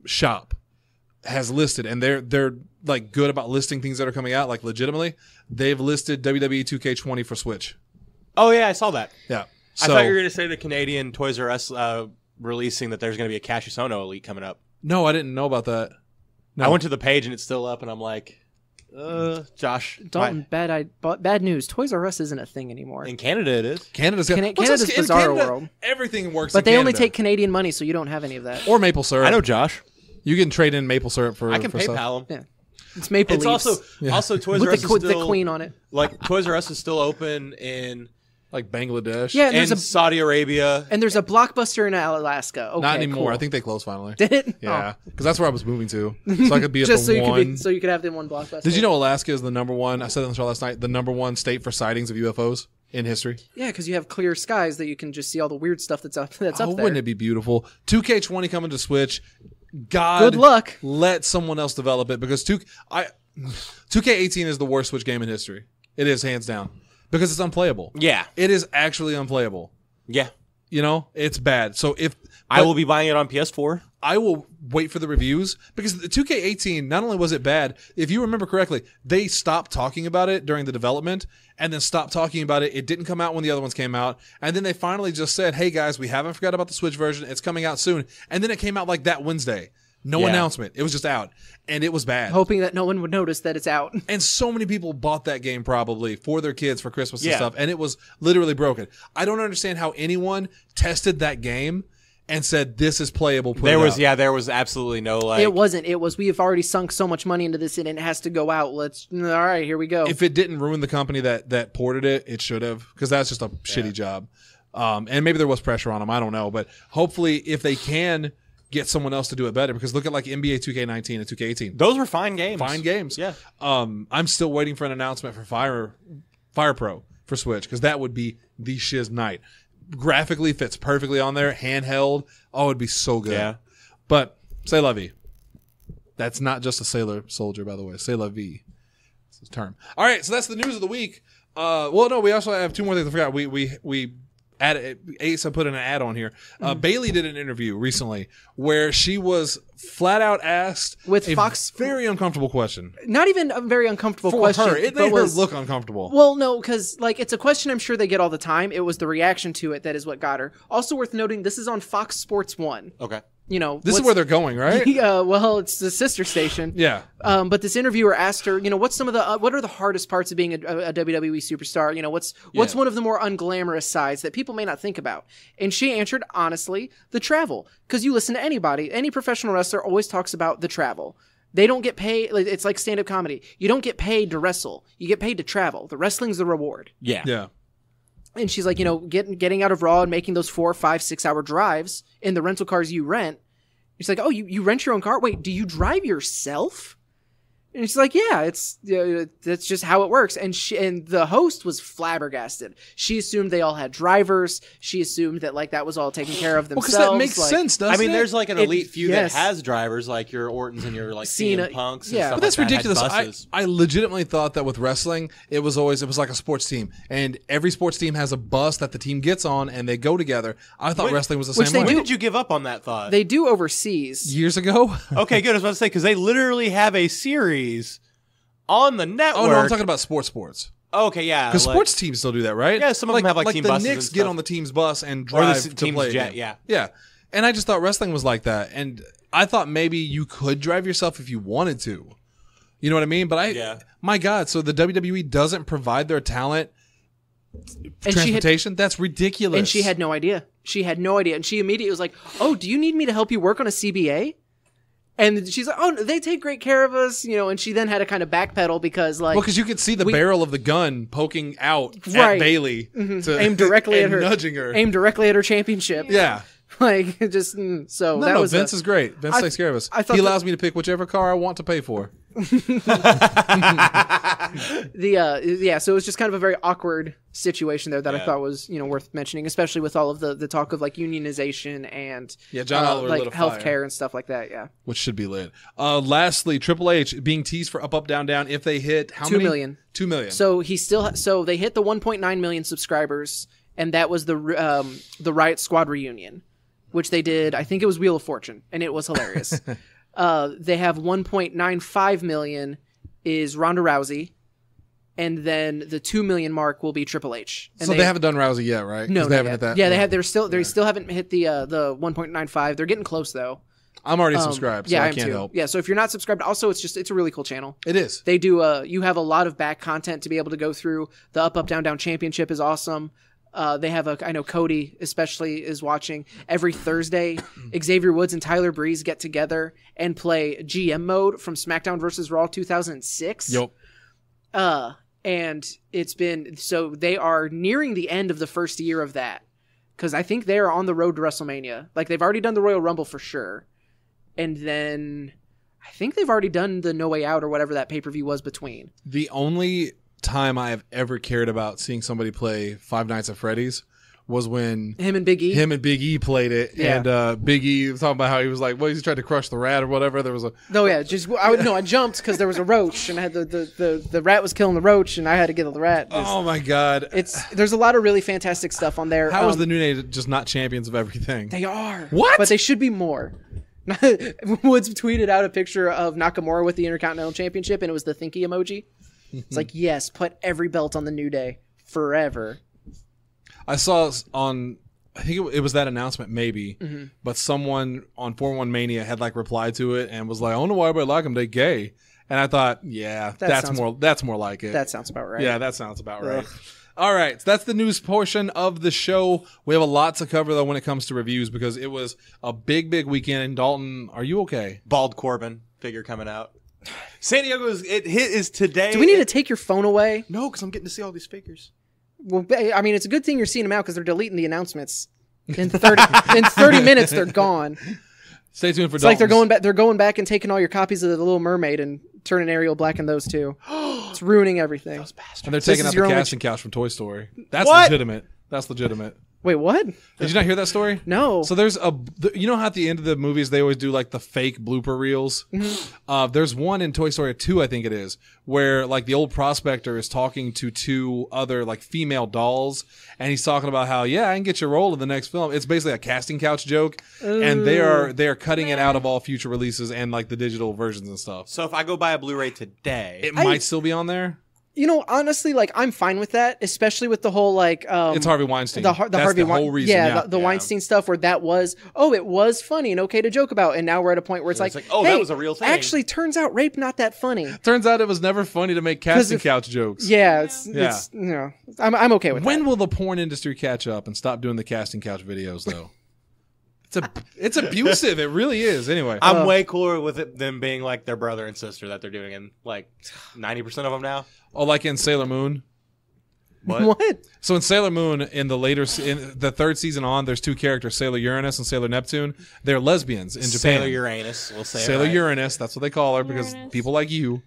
shop has listed, and they're like good about listing things that are coming out, like legitimately. They've listed WWE 2K20 for Switch. Oh yeah, I saw that. Yeah. I thought you were going to say the Canadian Toys R Us releasing that there's going to be a Cassius Ohno Elite coming up. No, I didn't know about that. No. I went to the page and it's still up, and I'm like, Josh. Dalton, bad news. Toys R Us isn't a thing anymore. In Canada, it is. Canada's Bizarro World. Everything works but in they Canada. only take Canadian money, so you don't have any of that. Or maple syrup. I know, Josh. You can trade in maple syrup for I can for PayPal stuff. them. Yeah. It's Maple Leafs. Also Toys R with Us is still... the queen on it. Like, Toys R Us is still open in... Like Bangladesh. Yeah, and Saudi Arabia. And there's a Blockbuster in Alaska. Okay, not anymore. cool. I think they closed finally. Did it? Yeah, because that's where I was moving to, so I could be at Just the one. so you could have the one Blockbuster. Did you know Alaska is the number one? I said on the show last night. The number one state for sightings of UFOs in history. Yeah, because you have clear skies that you can just see all the weird stuff that's up there. Wouldn't it be beautiful? 2K20 coming to Switch. God, good luck. Let someone else develop it because 2K18 is the worst Switch game in history. It is hands down. Because it's unplayable. Yeah. It is actually unplayable. Yeah. It's bad. So I will be buying it on PS4. I will wait for the reviews because the 2K18, not only was it bad, if you remember correctly, they stopped talking about it during the development and then stopped talking about it. It didn't come out when the other ones came out. And then they finally just said, hey guys, we haven't forgot about the Switch version. It's coming out soon. And then it came out like that Wednesday. No announcement. It was just out. And it was bad. Hoping that no one would notice that it's out. And so many people bought that game probably for their kids for Christmas and stuff. And it was literally broken. I don't understand how anyone tested that game and said, this is playable. There was absolutely no like. It wasn't. It was, we have already sunk so much money into this and it has to go out. All right, here we go. If it didn't ruin the company that ported it, it should have. Because that's just a shitty job. And maybe there was pressure on them. I don't know. But hopefully if they can get someone else to do it better, because look at like NBA 2K19 and 2K18. Those were fine games. Fine games. Yeah. I'm still waiting for an announcement for Fire Pro for Switch, because that would be the shiz night. Graphically fits perfectly on there, handheld. Oh, it'd be so good. Yeah. But c'est la vie. That's not just a sailor soldier, by the way. C'est la vie. It's a term. All right, so that's the news of the week. We also have two more things I forgot. We Ace, I put an ad on here. Bailey did an interview recently where she was flat out asked with a Fox, very uncomfortable question. Not even a very uncomfortable question. For her, it made her look uncomfortable. Well, no, because it's a question I'm sure they get all the time. It was the reaction to it that is what got her. Also worth noting, this is on Fox Sports 1. Okay. This is where they're going, right? Well, it's the sister station. Yeah. But this interviewer asked her, what's some of the what are the hardest parts of being a WWE superstar? What's one of the more unglamorous sides that people may not think about? And she answered honestly, the travel. Because you listen to anybody, any professional wrestler always talks about the travel. They don't get paid. It's like stand-up comedy. You don't get paid to wrestle. You get paid to travel. The wrestling's the reward. Yeah. Yeah. And she's like, getting out of Raw and making those 4, 5, 6 hour drives in the rental cars you rent. She's like, oh, you rent your own car? Wait, do you drive yourself? And she's like, yeah, that's just how it works. And the host was flabbergasted. She assumed they all had drivers. She assumed that that was all taken care of themselves. Because that makes sense, doesn't it? I mean, there's an elite few that has drivers, like your Ortons and your CM Punks. And stuff but that's like ridiculous. That I legitimately thought that with wrestling, it was like a sports team, and every sports team has a bus that the team gets on, and they go together. I thought wrestling was the same way. When did you give up on that thought? They do overseas. Years ago. Okay, good. I was about to say, because they literally have a series on the network. Oh no, I'm talking about sports. Okay, yeah. Because sports teams still do that, right? Yeah, some of them have team buses. The Knicks get on the team's bus and drive to play. Jet, yeah. Yeah. And I just thought wrestling was like that. And I thought maybe you could drive yourself if you wanted to. You know what I mean? But my God, so the WWE doesn't provide their talent transportation? That's ridiculous. And she had no idea. And she immediately was like, oh, do you need me to help you work on a CBA? And she's like, oh, they take great care of us, you know, and she then had to kind of backpedal because, like... Well, because you could see the barrel of the gun poking out at Bailey. To aim directly at her. Nudging her. Aim directly at her championship. Yeah. Like, just... So that was... Vince is great. Vince takes care of us. He allows me to pick whichever car I want to pay for. Yeah, so it was just kind of a very awkward situation there that I thought was, you know, worth mentioning, especially with all of the talk of like unionization and John Oliver like healthcare and stuff like that. Yeah, which should be lit. Lastly, Triple H being teased for Up Down Down if they hit how 2 many? million. 2 million. So they hit the 1.9 million subscribers, and that was the Riot Squad reunion, which they did. I think it was Wheel of Fortune, and it was hilarious. They have 1.95 million is Ronda Rousey, and then the 2 million mark will be Triple H. And so they haven't done Rousey yet, right? No, they haven't hit that. Yeah, they still haven't hit the 1.95. They're getting close though. I'm already subscribed, so I can't help. Yeah, so if you're not subscribed, also it's a really cool channel. It is. They do you have a lot of back content to be able to go through. The Up Down Down Championship is awesome. They have I know Cody especially is watching every Thursday. Xavier Woods and Tyler Breeze get together and play GM mode from SmackDown vs. Raw 2006. Yep. And it's been, so they are nearing the end of the first year of that. Cause I think they're on the road to WrestleMania. Like they've already done the Royal Rumble for sure. And then I think they've already done the No Way Out or whatever that pay-per-view was between. The only time I have ever cared about seeing somebody play Five Nights at Freddy's was when him and Big E played it, and Big E was talking about how he was like, well, he's trying to crush the rat or whatever. There was a I jumped because there was a roach and I had the rat was killing the roach and I had to get the rat. Oh my god! There's a lot of really fantastic stuff on there. How is the New Day just not champions of everything? They are. What? But they should be more. Woods tweeted out a picture of Nakamura with the Intercontinental Championship and it was the thinky emoji. It's like, yes, put every belt on the New Day forever. I saw on, I think it was that announcement maybe, but someone on 4-1 Mania had like replied to it and was like, I don't know why everybody like them, they gay. And I thought, yeah, that's more like it. That sounds about right. Yeah, that sounds about right. All right, so that's the news portion of the show. We have a lot to cover though when it comes to reviews because it was a big weekend. Dalton, are you okay? Bald Corbin figure coming out. San Diego's is today. Do we need to take your phone away? No, because I'm getting to see all these figures. Well, I mean, it's a good thing you're seeing them out because they're deleting the announcements. In 30 minutes, they're gone. Stay tuned for. It's like they're going back and taking all your copies of The Little Mermaid and turning Ariel black in those too. It's ruining everything. Those bastards. And they're taking out the casting couch from Toy Story. That's legitimate. That's legitimate. Wait, what? Did you not hear that story? No. So there's you know how at the end of the movies they always do like the fake blooper reels? Mm-hmm. There's one in Toy Story 2, I think it is, where like the old prospector is talking to two other like female dolls and he's talking about how, yeah, I can get your role in the next film. It's basically a casting couch joke. Ooh. And they are cutting it out of all future releases and like the digital versions and stuff. So if I go buy a Blu-ray today, it might still be on there. You know, honestly, like I'm fine with that, especially with the whole like it's Harvey Weinstein. That's Harvey the whole reason. Yeah, the Weinstein stuff where that was it was funny and okay to joke about, and now we're at a point where it's like hey, that was a real thing. Actually, turns out rape not that funny. Turns out it was never funny to make casting couch jokes. Yeah, it's you know, I'm okay with that. When will the porn industry catch up and stop doing the casting couch videos though? It's abusive. It really is. Anyway, I'm way cooler with it them being like their brother and sister that they're doing in like 90% of them now. Oh, like in Sailor Moon. What? So in Sailor Moon, in the third season on, there's two characters, Sailor Uranus and Sailor Neptune. They're lesbians in Japan. Sailor Uranus, we'll say. Sailor Uranus, that's what they call her because people like you.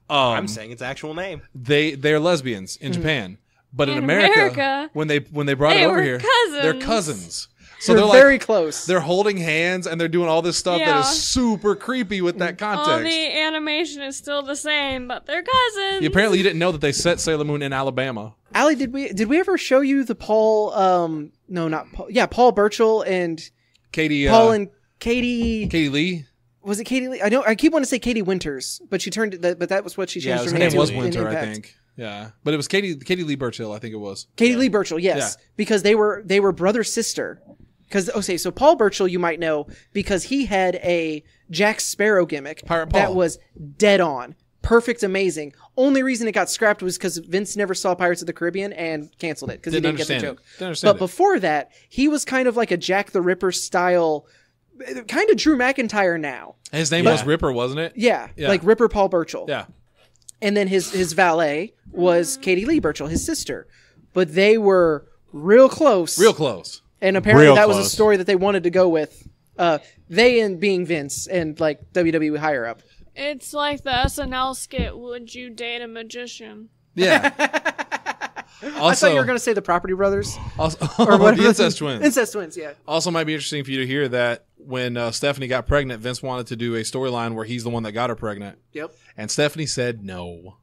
I'm saying its actual name. They're lesbians in Japan, but in America, when they brought it over here, they're cousins. So they're very close. They're holding hands and they're doing all this stuff that is super creepy with that context. All the animation is still the same, but they're cousins. Apparently, you didn't know that they set Sailor Moon in Alabama. Allie, did we ever show you the Paul? No, not Paul. Yeah, Paul Burchill and Katie. Paul and Katie. Katie Lee. Was it Katie Lee? I keep wanting to say Katie Winters, but she turned. But that was what she changed her name to. Her name was Winter, I think. Yeah, but it was Katie Lee Burchill. I think it was Katie Lee Burchill. Yes, because they were brother sister. Because so Paul Burchill you might know because he had a Jack Sparrow gimmick that was dead on, perfect, amazing. Only reason it got scrapped was because Vince never saw Pirates of the Caribbean and canceled it because he didn't get the joke. But before that, he was kind of like a Jack the Ripper style kind of Drew McIntyre now. His name was Ripper, wasn't it? Yeah, like Ripper Paul Burchill. Yeah. And then his valet was Katie Lee Burchill, his sister. But they were real close. Real close. And apparently that was a story that they wanted to go with. They and being Vince and like WWE higher up. It's like the SNL skit, Would You Date a Magician? Yeah. Also, I thought you were going to say the Property Brothers. Also, or the Incest Twins. Incest Twins, yeah. Also might be interesting for you to hear that when Stephanie got pregnant, Vince wanted to do a storyline where he's the one that got her pregnant. Yep. And Stephanie said no.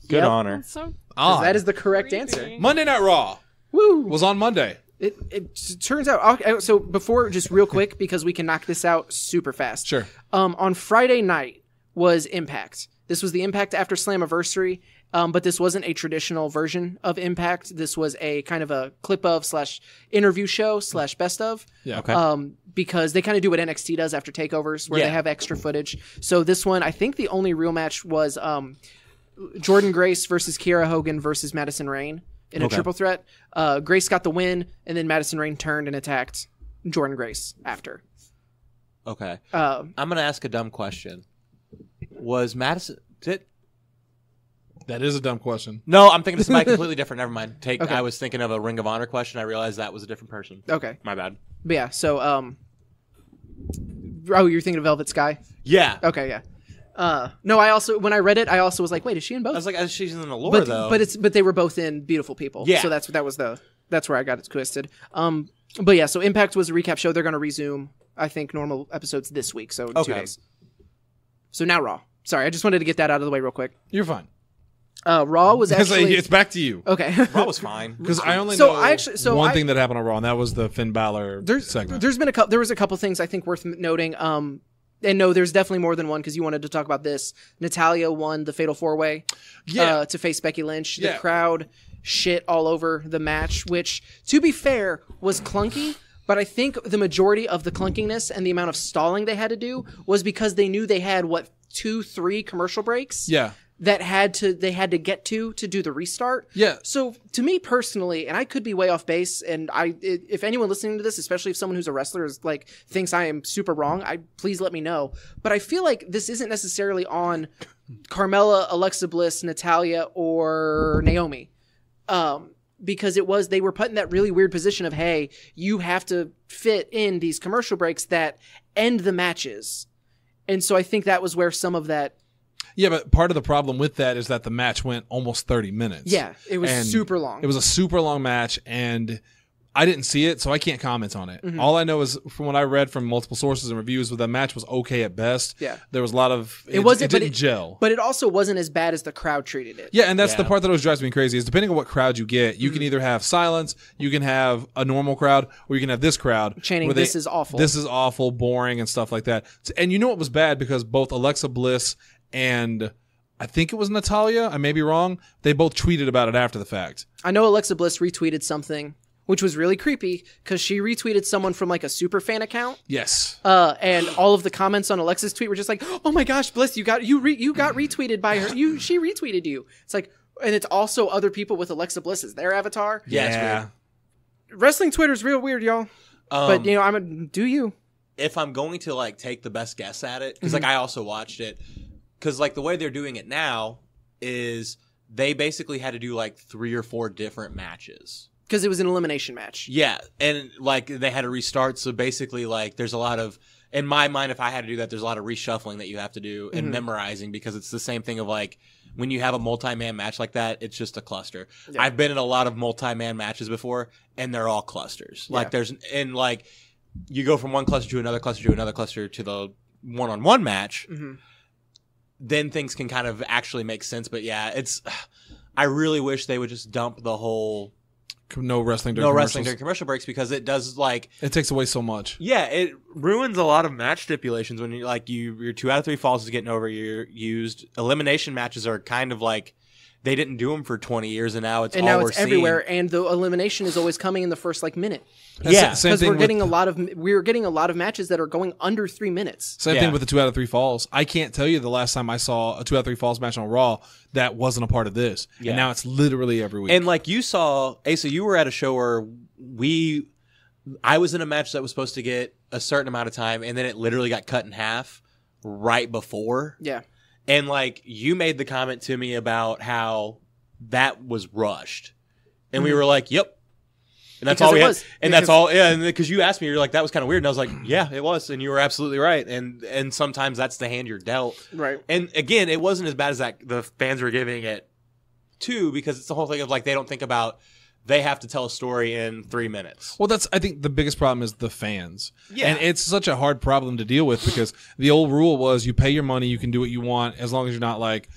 Good on her. So that is the correct answer. Monday Night Raw was on Monday. It turns out, so before, just real quick, because we can knock this out super fast. Sure. On Friday night was Impact. This was the Impact After Slammiversary, but this wasn't a traditional version of Impact. This was a kind of a clip of / interview show / best of. Yeah. Okay. Because they kind of do what NXT does after takeovers, where they have extra footage. So this one, I think the only real match was Jordan Grace versus Kiera Hogan versus Madison Rayne in a triple threat. Grace got the win, and then Madison Rayne turned and attacked Jordan Grace after. Okay. I'm going to ask a dumb question. Was Madison... That is a dumb question. No, I'm thinking of somebody completely different. Never mind. I was thinking of a Ring of Honor question. I realized that was a different person. Okay. My bad. But yeah, so... you're thinking of Velvet Sky? Yeah. Okay, yeah. No, I also, when I read it, I also was like, wait, is she in both? I was like, she's in the lore, though. But they were both in Beautiful People. Yeah. So that's where I got it twisted. But yeah, so Impact was a recap show. They're going to resume, I think, normal episodes this week. So 2 days. So now Raw. Sorry, I just wanted to get that out of the way real quick. You're fine. Raw was actually... It's back to you. Okay. Raw was fine. Because I only know one thing that happened on Raw, and that was the Finn Balor segment. There was a couple things I think worth noting. And no, there's definitely more than one because you wanted to talk about this. Natalya won the Fatal 4-Way to face Becky Lynch. The crowd shit all over the match, which, to be fair, was clunky. But I think the majority of the clunkiness and the amount of stalling they had to do was because they knew they had, 2-3 commercial breaks? Yeah. That they had to get to do the restart. Yeah. So to me personally, and I could be way off base, and if anyone listening to this, especially if someone who's a wrestler is thinks I am super wrong, please let me know. But I feel like this isn't necessarily on Carmella, Alexa Bliss, Natalya, or Naomi. Because they were put in that really weird position of, hey, you have to fit in these commercial breaks that end the matches. And so I think that was where some of that... Yeah, but part of the problem with that is that the match went almost 30 minutes. Yeah, it was super long. It was a super long match, and I didn't see it, so I can't comment on it. Mm-hmm. All I know is from what I read from multiple sources and reviews, the match was okay at best. Yeah. There was a lot of... It didn't gel. But it also wasn't as bad as the crowd treated it. Yeah, and that's the part that always drives me crazy, is depending on what crowd you get, you can either have silence, you can have a normal crowd, or you can have this crowd. Chanting, this is awful. This is awful, boring, and stuff like that. And you know what was bad? Because both Alexa Bliss and... I think it was Natalya. I may be wrong. They both tweeted about it after the fact. I know Alexa Bliss retweeted something, which was really creepy because she retweeted someone from a super fan account. Yes. And all of the comments on Alexa's tweet were just like, "Oh my gosh, Bliss, you got retweeted by her. She retweeted you." It's like, and it's also other people with Alexa Bliss as their avatar. Yeah. It's weird. Wrestling Twitter's real weird, y'all. But do you? If I'm going to take the best guess at it, because I also watched it. Because, the way they're doing it now is they basically had to do, 3 or 4 different matches. Because it was an elimination match. Yeah. And, they had to restart. So, basically, there's a lot of... In my mind, if I had to do that, there's a lot of reshuffling that you have to do and memorizing. Because it's the same thing of, when you have a multi-man match like that, it's just a cluster. Yeah. I've been in a lot of multi-man matches before, and they're all clusters. Yeah. You go from one cluster to another cluster to another cluster to the one-on-one match. Mm-hmm. Then things can kind of actually make sense. But yeah, I really wish they would just dump the whole no wrestling during commercial breaks, because it does it takes away so much. Yeah, it ruins a lot of match stipulations when you're your 2 out of 3 falls is getting over. You're used. Elimination matches are kind of they didn't do them for 20 years, and now it's everywhere. And the elimination is always coming in the first minute. Yeah, because we're getting a lot of matches that are going under 3 minutes. Same thing with the 2 out of 3 falls. I can't tell you the last time I saw a 2 out of 3 falls match on Raw that wasn't a part of this. Yeah. And now it's literally every week. And you saw, Asa, you were at a show where I was in a match that was supposed to get a certain amount of time, and then it literally got cut in half right before. Yeah. And like you made the comment to me about how that was rushed, and we were like, "Yep," and that's Because all we it had. was. And that's all. Yeah, and because you asked me, you're like, "That was kind of weird," and I was like, "Yeah, it was," and you were absolutely right. And sometimes that's the hand you're dealt. Right. And again, it wasn't as bad as that the fans were giving it to, because it's the whole thing of like they don't think about. They have to tell a story in 3 minutes. Well, I think the biggest problem is the fans. Yeah. And it's such a hard problem to deal with because the old rule was you pay your money, you can do what you want as long as you're not like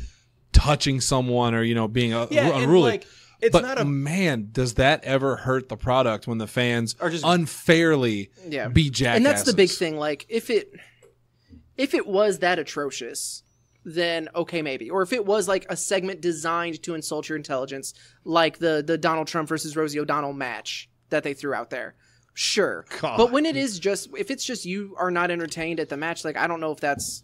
touching someone or, being unruly. Like, it's but not a man, does that ever hurt the product when the fans Or just- unfairly be jackasses? And that's the big thing. Like if it was that atrocious, then okay, maybe. Or if it was like a segment designed to insult your intelligence, like the Donald Trump versus Rosie O'Donnell match that they threw out there, sure. God. But when if it's just you are not entertained at the match, like I don't know if that's.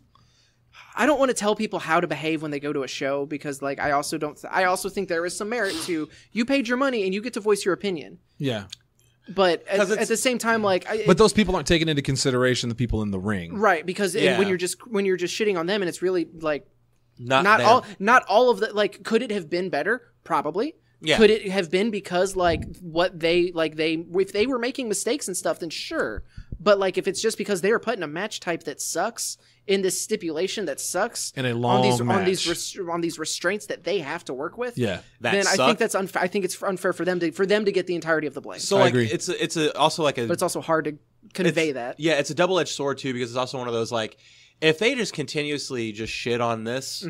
I don't want to tell people how to behave when they go to a show because, like, I also think there is some merit to you paid your money and you get to voice your opinion. Yeah. But at the same time, like, but those people aren't taking into consideration the people in the ring, right? Because when you're just shitting on them, and it's really like not all of the like. Could it have been better? Probably. Yeah. Could it have been because like if they were making mistakes and stuff, then sure. But like if it's just because they are putting a match type that sucks in this stipulation that sucks in a long match on these restraints that they have to work with, yeah, then I think that's unfair. I think it's unfair for them to get the entirety of the blame. So I like agree. it's also like a, but it's also hard to convey that. Yeah, it's a double-edged sword too, because it's also one of those like if they just continuously just shit on this,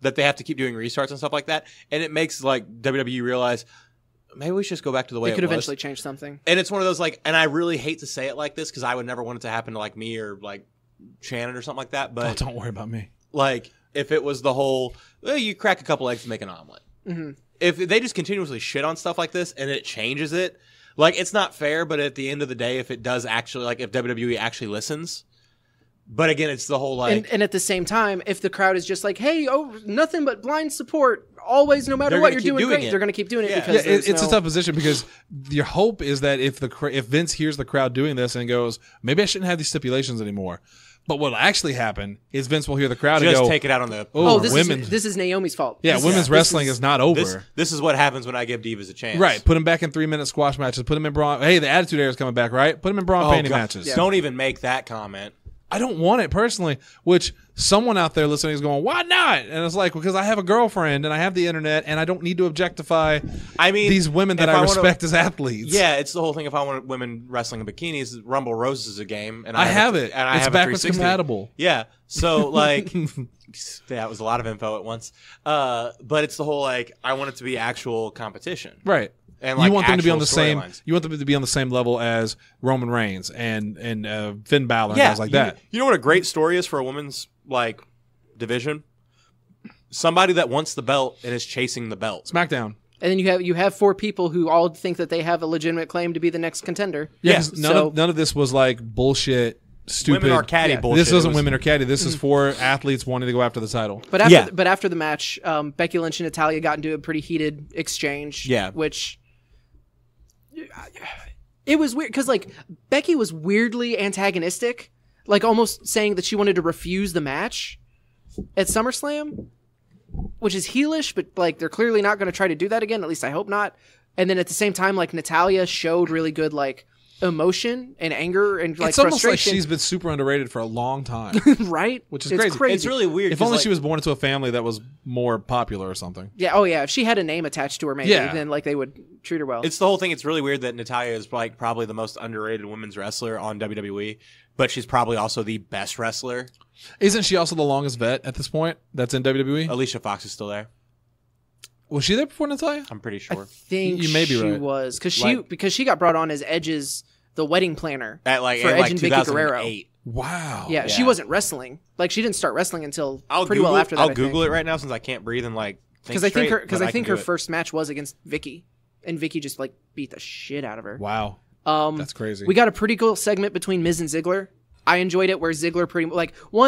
that they have to keep doing restarts and stuff like that, and it makes like WWE realize maybe we should just go back to the way it could was. Eventually change something. And it's one of those like, and I really hate to say it like this because I would never want it to happen to like me or like Shannon or something like that. But don't worry about me. Like if it was the whole, well, you crack a couple eggs to make an omelet. If they just continuously shit on stuff like this and it changes it, like it's not fair. But at the end of the day, if it does actually, like if WWE actually listens. But again, it's the whole like, and at the same time, if the crowd is just like, "Hey, nothing but blind support, always, no matter what you're doing, great," they're going to keep doing it because it's a tough position because your hope is that if Vince hears the crowd doing this and goes, "Maybe I shouldn't have these stipulations anymore," but what'll actually happen is Vince will hear the crowd just and go, take it out on the. This is Naomi's fault. Yeah, women's wrestling is not over. This is what happens when I give divas a chance. Right, put them back in 3-minute squash matches. Put them in brawn. Hey, the Attitude Era is coming back, right? Put them in brawn painting matches. Yeah. Don't even make that comment. I don't want it personally, which someone out there listening is going, why not? And it's like, because I have a girlfriend and I have the internet and I don't need to objectify these women that I respect as athletes. Yeah, it's the whole thing. If I want women wrestling in bikinis, Rumble Roses is a game. And I have it. And it's backwards compatible. Yeah. So, like, that was a lot of info at once. But it's the whole, like, I want it to be actual competition. Right. And like you want them to be on the same. Lines. You want them to be on the same level as Roman Reigns and Finn Balor and guys like that. You know what a great story is for a women's like division? Somebody that wants the belt and is chasing the belt. Smackdown. And then you have 4 people who all think that they have a legitimate claim to be the next contender. Yeah, none of this was like bullshit. Stupid. Women are caddy bullshit. This wasn't women are caddy. This is 4 athletes wanting to go after the title. But after the match, Becky Lynch and Natalya got into a pretty heated exchange. Yeah. Which it was weird because like Becky was weirdly antagonistic, like almost saying that she wanted to refuse the match at SummerSlam, which is heelish, but like they're clearly not going to try to do that again. At least I hope not. And then at the same time, like Natalya showed really good like emotion and anger and like it's almost frustration. like she's been super underrated for a long time. Right? Which is crazy. It's really weird. If only she was born into a family that was more popular or something. Yeah. Oh yeah. If she had a name attached to her, maybe then like they would treat her well. It's the whole thing. It's really weird that Natalya is like probably the most underrated women's wrestler on WWE, but she's probably also the best wrestler. Isn't she also the longest vet at this point that's in WWE? Alicia Fox is still there. Was she there before Natalya? I'm pretty sure. I think you may be she right. was because she got brought on as Edge's the wedding planner at like for Edge and Vicky Guerrero. 2008. Wow. Yeah, she wasn't wrestling. Like she didn't start wrestling until pretty well after that. I'll Google it right now since I can't breathe and like because I think her first match was against Vicky, and Vicky just like beat the shit out of her. Wow. That's crazy. We got a pretty cool segment between Miz and Ziggler. I enjoyed it where Ziggler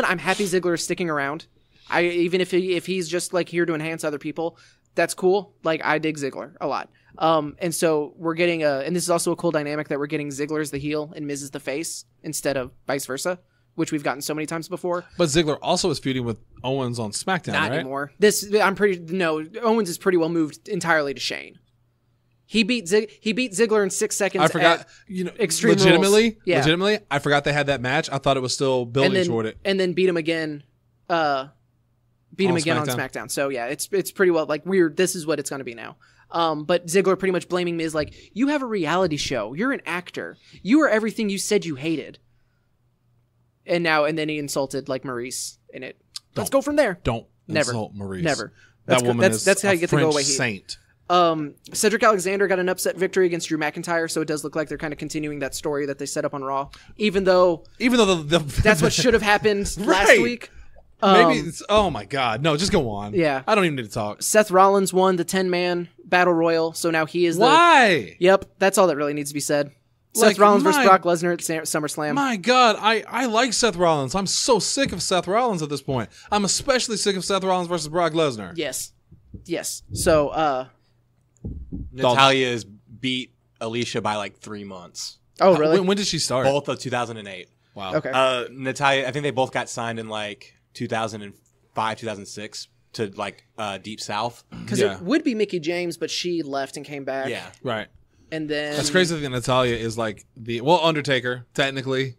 I'm happy Ziggler is sticking around. Even if he's just like here to enhance other people, that's cool. Like I dig Ziggler a lot. And so we're getting and this is also a cool dynamic that we're getting Ziggler as the heel and Miz as the face instead of vice versa, which we've gotten so many times before. But Ziggler also is feuding with Owens on SmackDown, Not right? anymore. Owens is pretty well moved entirely to Shane. He beat Ziggler in 6 seconds. I forgot. Extreme legitimately, Rules. Yeah. legitimately, I forgot they had that match. I thought it was still building toward it, and then beat him again. On SmackDown. So yeah, it's pretty well like weird. This is what it's going to be now. But Ziggler pretty much blaming Miz like, you have a reality show. You're an actor. You are everything you said you hated. And then he insulted like Maurice in it. Let's go from there. Don't Never insult Maurice. Never. That woman is that's how you get French to go away. Saint. Cedric Alexander got an upset victory against Drew McIntyre, so it does look like they're kind of continuing that story that they set up on Raw. Even though that's what should have happened last week. Maybe it's, oh my God. No, just go on. Yeah. I don't even need to talk. Seth Rollins won the 10-man Battle Royal, so now he is Why? Yep, that's all that really needs to be said. Seth Rollins versus Brock Lesnar at SummerSlam. My God, I like Seth Rollins. I'm so sick of Seth Rollins at this point. I'm especially sick of Seth Rollins versus Brock Lesnar. Yes. So, Natalya has beat Alicia by like 3 months. Oh, really? When did she start? Both of 2008. Wow. Okay. Natalya, I think they both got signed in like 2005, 2006 to like Deep South. Because it would be Mickie James, but she left and came back. Yeah. Right. And then that's crazy that Natalya is like Undertaker, technically.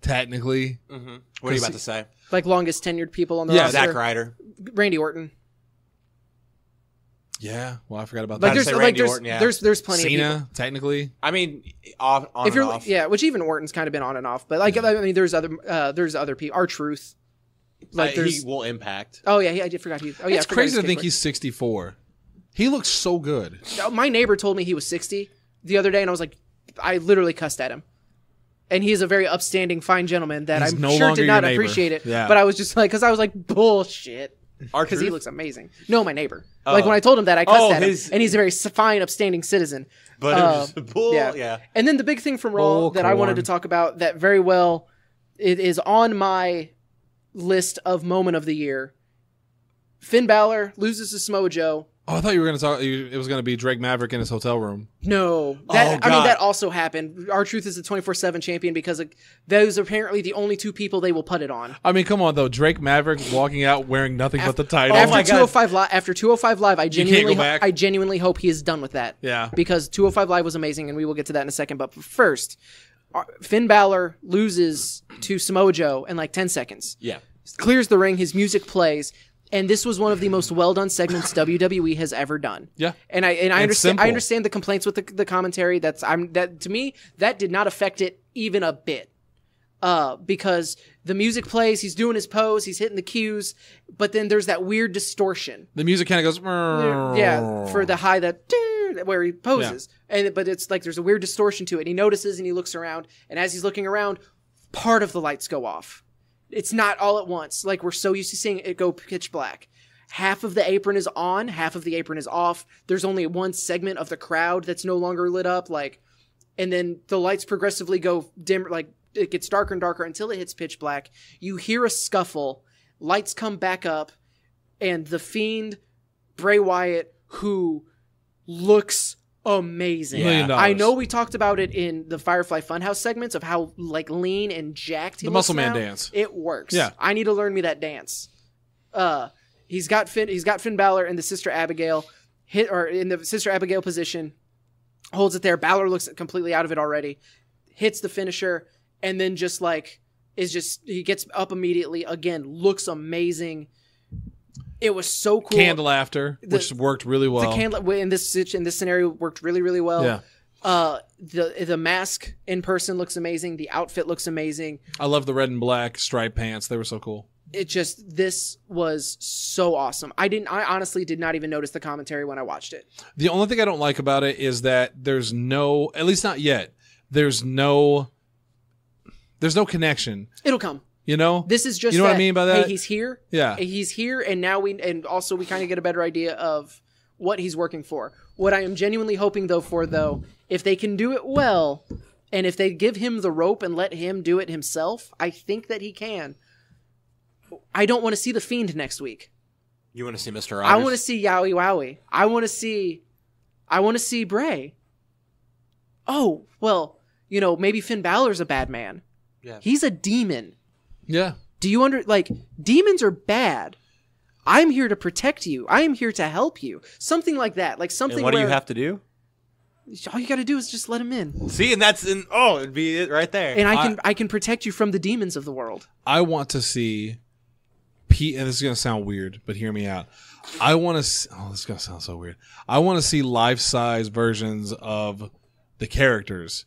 Mm-hmm. What are you about to say? Like longest tenured people on the roster. Zack Ryder. Randy Orton. Yeah, well, I forgot about like that. There's plenty Cena, of people. technically. I mean, on and off. Yeah, which even Orton's kind of been on and off. But like, I mean, there's other people. R-Truth. Like he will Impact. Oh yeah, I forgot he. Oh yeah, it's crazy to think he's 64. He looks so good. My neighbor told me he was 60 the other day, and I was like, I literally cussed at him. And he is a very upstanding, fine gentleman that I'm sure did not appreciate it. Yeah. But I was just like, because I was like, bullshit. Because he looks amazing. No, my neighbor. Like when I told him that, I cussed at him, and he's a very fine, upstanding citizen. But it was bull. Yeah. And then the big thing from Raw that I wanted to talk about that very well, it is on my list of moment of the year. Finn Balor loses to Samoa Joe. Oh, I thought you were going to talk. It was going to be Drake Maverick in his hotel room. No, I mean that also happened. R-Truth is the 24/7 champion because those are apparently the only two people they will put it on. I mean, come on though, Drake Maverick walking out wearing nothing but the title. After 205 Live, I genuinely hope he is done with that. Yeah, because 205 Live was amazing, and we will get to that in a second. But first, Finn Balor loses to Samoa Joe in like 10 seconds. Yeah, clears the ring. His music plays. And this was one of the most well-done segments WWE has ever done. Yeah, and I understand. I understand the complaints with the commentary. That to me that did not affect it even a bit, because the music plays. He's doing his pose. He's hitting the cues, but then there's that weird distortion. The music kind of goes. Yeah, for the high where he poses, but it's like there's a weird distortion to it. He notices and he looks around, and as he's looking around, part of the lights go off. It's not all at once. Like we're so used to seeing it go pitch black. Half of the apron is on, half of the apron is off. There's only one segment of the crowd that's no longer lit up. And then the lights progressively go dim. Like it gets darker and darker until it hits pitch black. You hear a scuffle. Lights come back up, and the Fiend, Bray Wyatt, who looks amazing. $1 million. I know we talked about it in the Firefly Funhouse segments of how like lean and jacked he looks. The Muscle Man dance. It works. Yeah. I need to learn me that dance. He's got Finn Balor in the Sister Abigail in the Sister Abigail position. Holds it there. Balor looks completely out of it already. Hits the finisher and then he gets up immediately again. Looks amazing. It was so cool. Candle after, which worked really well. The candle in this scenario worked really, really well. Yeah. The mask in person looks amazing. The outfit looks amazing. I love the red and black striped pants. They were so cool. This was so awesome. I honestly did not even notice the commentary when I watched it. The only thing I don't like about it is that there's no, at least not yet, there's no connection. It'll come. You know, this is just what I mean by that. Hey, he's here. Yeah, he's here, and now we kind of get a better idea of what he's working for. What I am genuinely hoping though, if they can do it well, and if they give him the rope and let him do it himself, I think that he can. I don't want to see the Fiend next week. You want to see Mr. Rogers? I want to see Yowie Wowie. I want to see Bray. Oh, well, maybe Finn Balor's a bad man. Yeah. He's a demon. Yeah. Do you demons are bad. I'm here to protect you. I am here to help you. Something like that. Like something. And what do you have to do? All you got to do is just let him in. See, and it'd be it right there. And I can protect you from the demons of the world. I want to see Pete, and this is going to sound weird, but hear me out. I want to see, this is going to sound so weird. I want to see life-size versions of the characters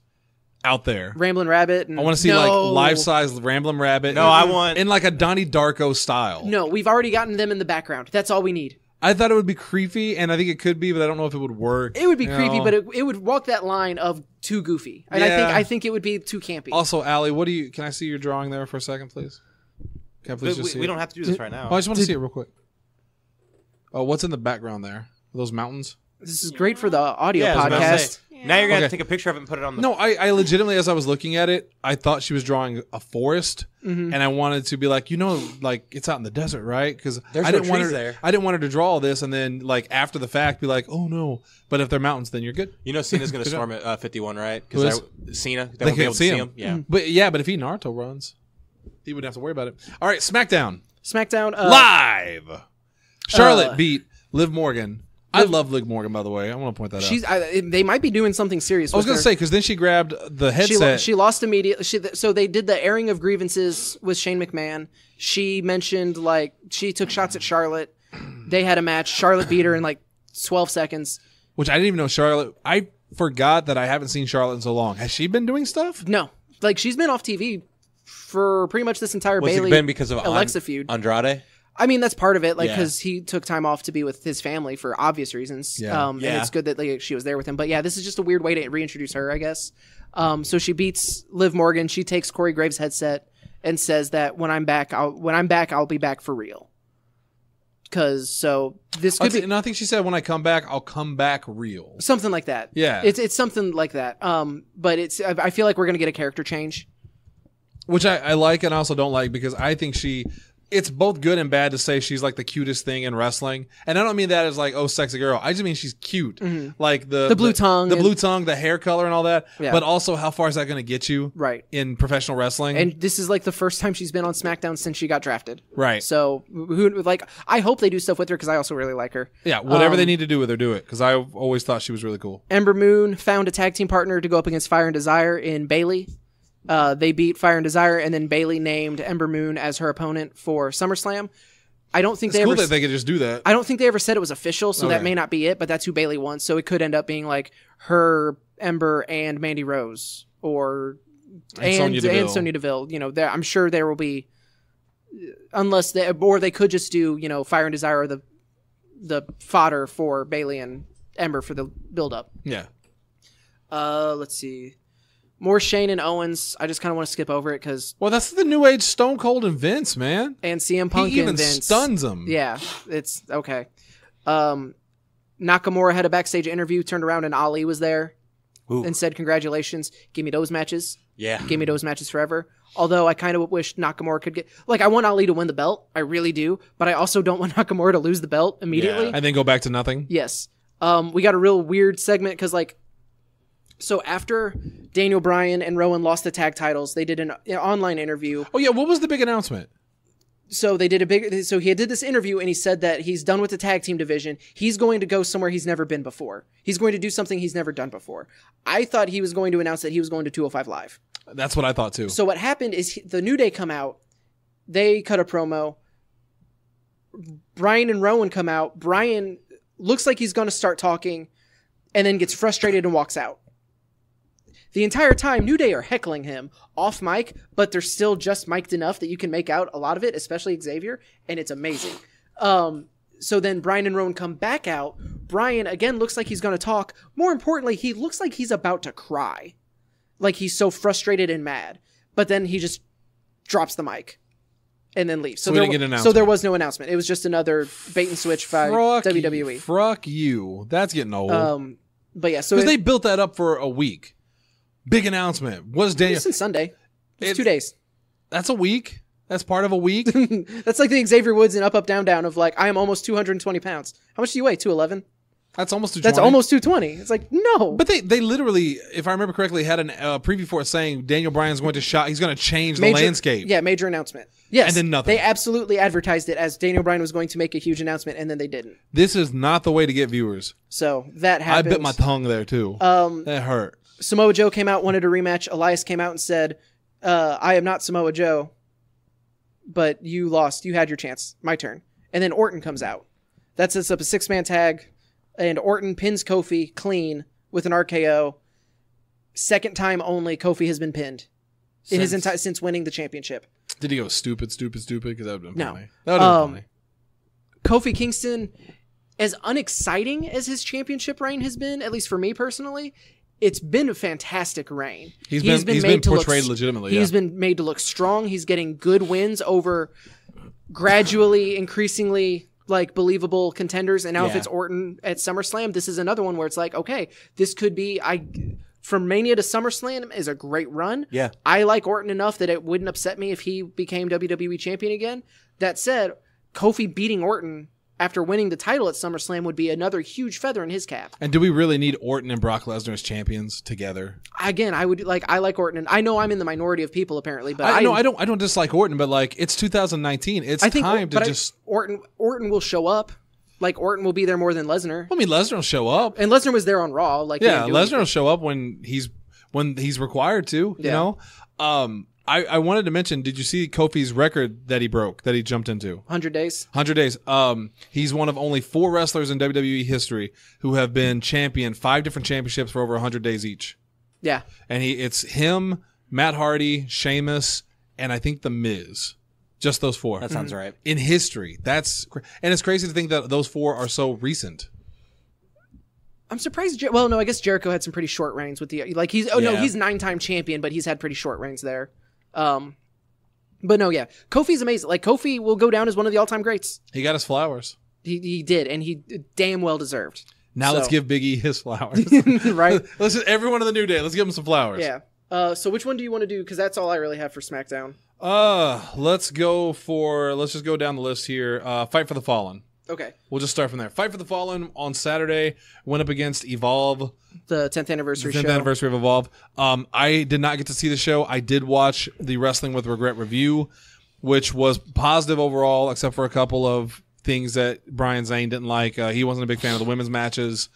out there. Ramblin' Rabbit. I want to see life-size Ramblin' Rabbit. No, I want in like a Donnie Darko style. No, we've already gotten them in the background. That's all we need. I thought it would be creepy, and I think it could be, but I don't know if it would work. It would be creepy, but it would walk that line of too goofy, and I think it would be too campy. Also, Allie, can I see your drawing there for a second, please? Can I please just see we don't have to do this right now. I just want to see it real quick. Oh, what's in the background there? Are those mountains? This is great for the audio podcast. Now you're going to take a picture of it and put it on the... No, I legitimately, as I was looking at it, I thought she was drawing a forest, and I wanted to be like, it's out in the desert, right? Because I didn't want her there. I didn't want her to draw all this, and then after the fact, be like, oh no. But if they're mountains, then you're good. Cena's going to storm at 51, right? Who is? Cena. They can't see him. Yeah. But if he Naruto runs, he wouldn't have to worry about it. All right, Smackdown. Live. Charlotte beat Liv Morgan. I love Liv Morgan, by the way. I want to point that out. They might be doing something serious. I was going to say, because then she grabbed the headset. She lost immediately. So they did the airing of grievances with Shane McMahon. She mentioned she took shots at Charlotte. They had a match. Charlotte beat her in 12 seconds. Which I didn't even know Charlotte. I forgot that I haven't seen Charlotte in so long. Has she been doing stuff? No. She's been off TV for pretty much this entire Was Bayley it been because of Alexa feud. Andrade? I mean, that's part of it, because he took time off to be with his family for obvious reasons. Yeah. And it's good that she was there with him. But yeah, this is just a weird way to reintroduce her, I guess. So she beats Liv Morgan. She takes Corey Graves' headset and says that when I'm back, I'll be back for real. This could be. And I think she said, when I come back, I'll come back real. Something like that. Yeah. It's something like that. But I feel like we're gonna get a character change, which I like and also don't like, because I think it's both good and bad to say she's the cutest thing in wrestling. And I don't mean that as sexy girl. I just mean she's cute. Mm-hmm. The blue tongue. The blue tongue, the hair color and all that. Yeah. But also, how far is that going to get you in professional wrestling? And this is the first time she's been on SmackDown since she got drafted. Right. So I hope they do stuff with her, because I also really like her. Yeah, whatever they need to do with her, do it. Because I always thought she was really cool. Ember Moon found a tag team partner to go up against Fire and Desire in Bayley. They beat Fire and Desire, and then Bayley named Ember Moon as her opponent for SummerSlam. I don't think it's cool that they could just do that. I don't think they ever said it was official, so that may not be it, but that's who Bayley wants. So it could end up being her, Ember, and Mandy Rose, and Sonya Deville. I'm sure there will be, or they could just do Fire and Desire, or the fodder for Bayley and Ember for the build up. Yeah. Let's see. More Shane and Owens. I just kind of want to skip over it because... Well, that's the new age Stone Cold and Vince, man. And CM Punk he even and Vince. Stuns them. Yeah, it's okay. Nakamura had a backstage interview, turned around, and Ali was there and said, congratulations. Give me those matches. Yeah. Give me those matches forever. Although I kind of wish Nakamura could get... I want Ali to win the belt. I really do. But I also don't want Nakamura to lose the belt immediately. Yeah. And then go back to nothing? Yes. We got a real weird segment because, so after Daniel Bryan and Rowan lost the tag titles, they did an online interview. Oh, yeah. What was the big announcement? So he did this interview, and he said that he's done with the tag team division. He's going to go somewhere he's never been before. He's going to do something he's never done before. I thought he was going to announce that he was going to 205 Live. That's what I thought too. So what happened is the New Day come out. They cut a promo. Bryan and Rowan come out. Bryan looks like he's going to start talking, and then gets frustrated and walks out. The entire time, New Day are heckling him off mic, but they're still just mic'd enough that you can make out a lot of it, especially Xavier, and it's amazing. So then Bryan and Rowan come back out. Bryan, again, looks like he's going to talk. More importantly, he looks like he's about to cry. Like he's so frustrated and mad. But then he just drops the mic and then leaves. So there was no announcement. It was just another bait and switch by WWE. Fuck you. That's getting old. But yeah, so because they built that up for a week. Big announcement. What is Daniel? Since Sunday. It's 2 days. That's a week. That's part of a week. That's like the Xavier Woods in Up, Up, Down, Down of like, I am almost 220 pounds. How much do you weigh? 211? That's almost 220. That's almost 220. It's like, no. But they literally, if I remember correctly, had a preview for it saying Daniel Bryan's going to he's going to change the landscape. Yeah, major announcement. Yes. And then nothing. They absolutely advertised it as Daniel Bryan was going to make a huge announcement, and then they didn't. This is not the way to get viewers. So that happened. I bit my tongue there, too. That hurt. Samoa Joe came out, wanted a rematch. Elias came out and said, I am not Samoa Joe, but you lost. You had your chance. My turn. And then Orton comes out. That sets up a 6-man tag. And Orton pins Kofi clean with an RKO. Second time only Kofi has been pinned in his entire since winning the championship. Did he go stupid? Because that would have been no. funny. That would have been funny. Kofi Kingston, as unexciting as his championship reign has been, at least for me personally, it's been a fantastic reign. He's been portrayed legitimately. He's been made to look strong. He's getting good wins over gradually, increasingly like believable contenders. And now if it's Orton at SummerSlam, this is another one where it's like, okay, this could be from Mania to SummerSlam is a great run. Yeah. I like Orton enough that it wouldn't upset me if he became WWE champion again. That said, Kofi beating Orton after winning the title at SummerSlam would be another huge feather in his cap. And do we really need Orton and Brock Lesnar as champions together? Again, I like Orton, and I know I'm in the minority of people apparently, but I don't dislike Orton, but like it's 2019, Orton will show up. Like Orton will be there more than Lesnar. I mean, Lesnar will show up, and Lesnar was there on Raw. Like Lesnar will show up when he's required to. You know, I wanted to mention, did you see Kofi's record that he broke, that he jumped into? 100 days. 100 days. He's one of only 4 wrestlers in WWE history who have been champion 5 different championships for over 100 days each. Yeah. And it's him, Matt Hardy, Sheamus, and I think The Miz. Just those 4. That sounds right. In history. And it's crazy to think that those 4 are so recent. I'm surprised. Well, no, I guess Jericho had some pretty short reigns with the he's 9-time champion, but he's had pretty short reigns there. But no, yeah, Kofi's amazing. Like Kofi will go down as one of the all-time greats. He got his flowers. He did, and he damn well deserved. Now let's give Big E his flowers. Right? Let's just, everyone of the New Day, let's give him some flowers. Yeah. So which one do you want to do? Because that's all I really have for SmackDown. Let's just go down the list here. Fight for the Fallen. Okay. We'll just start from there. Fight for the Fallen on Saturday went up against Evolve. The 10th anniversary show. 10th anniversary of Evolve. I did not get to see the show. I did watch the Wrestling with Regret review, which was positive overall, except for a couple of things that Brian Zane didn't like. He wasn't a big fan of the women's matches,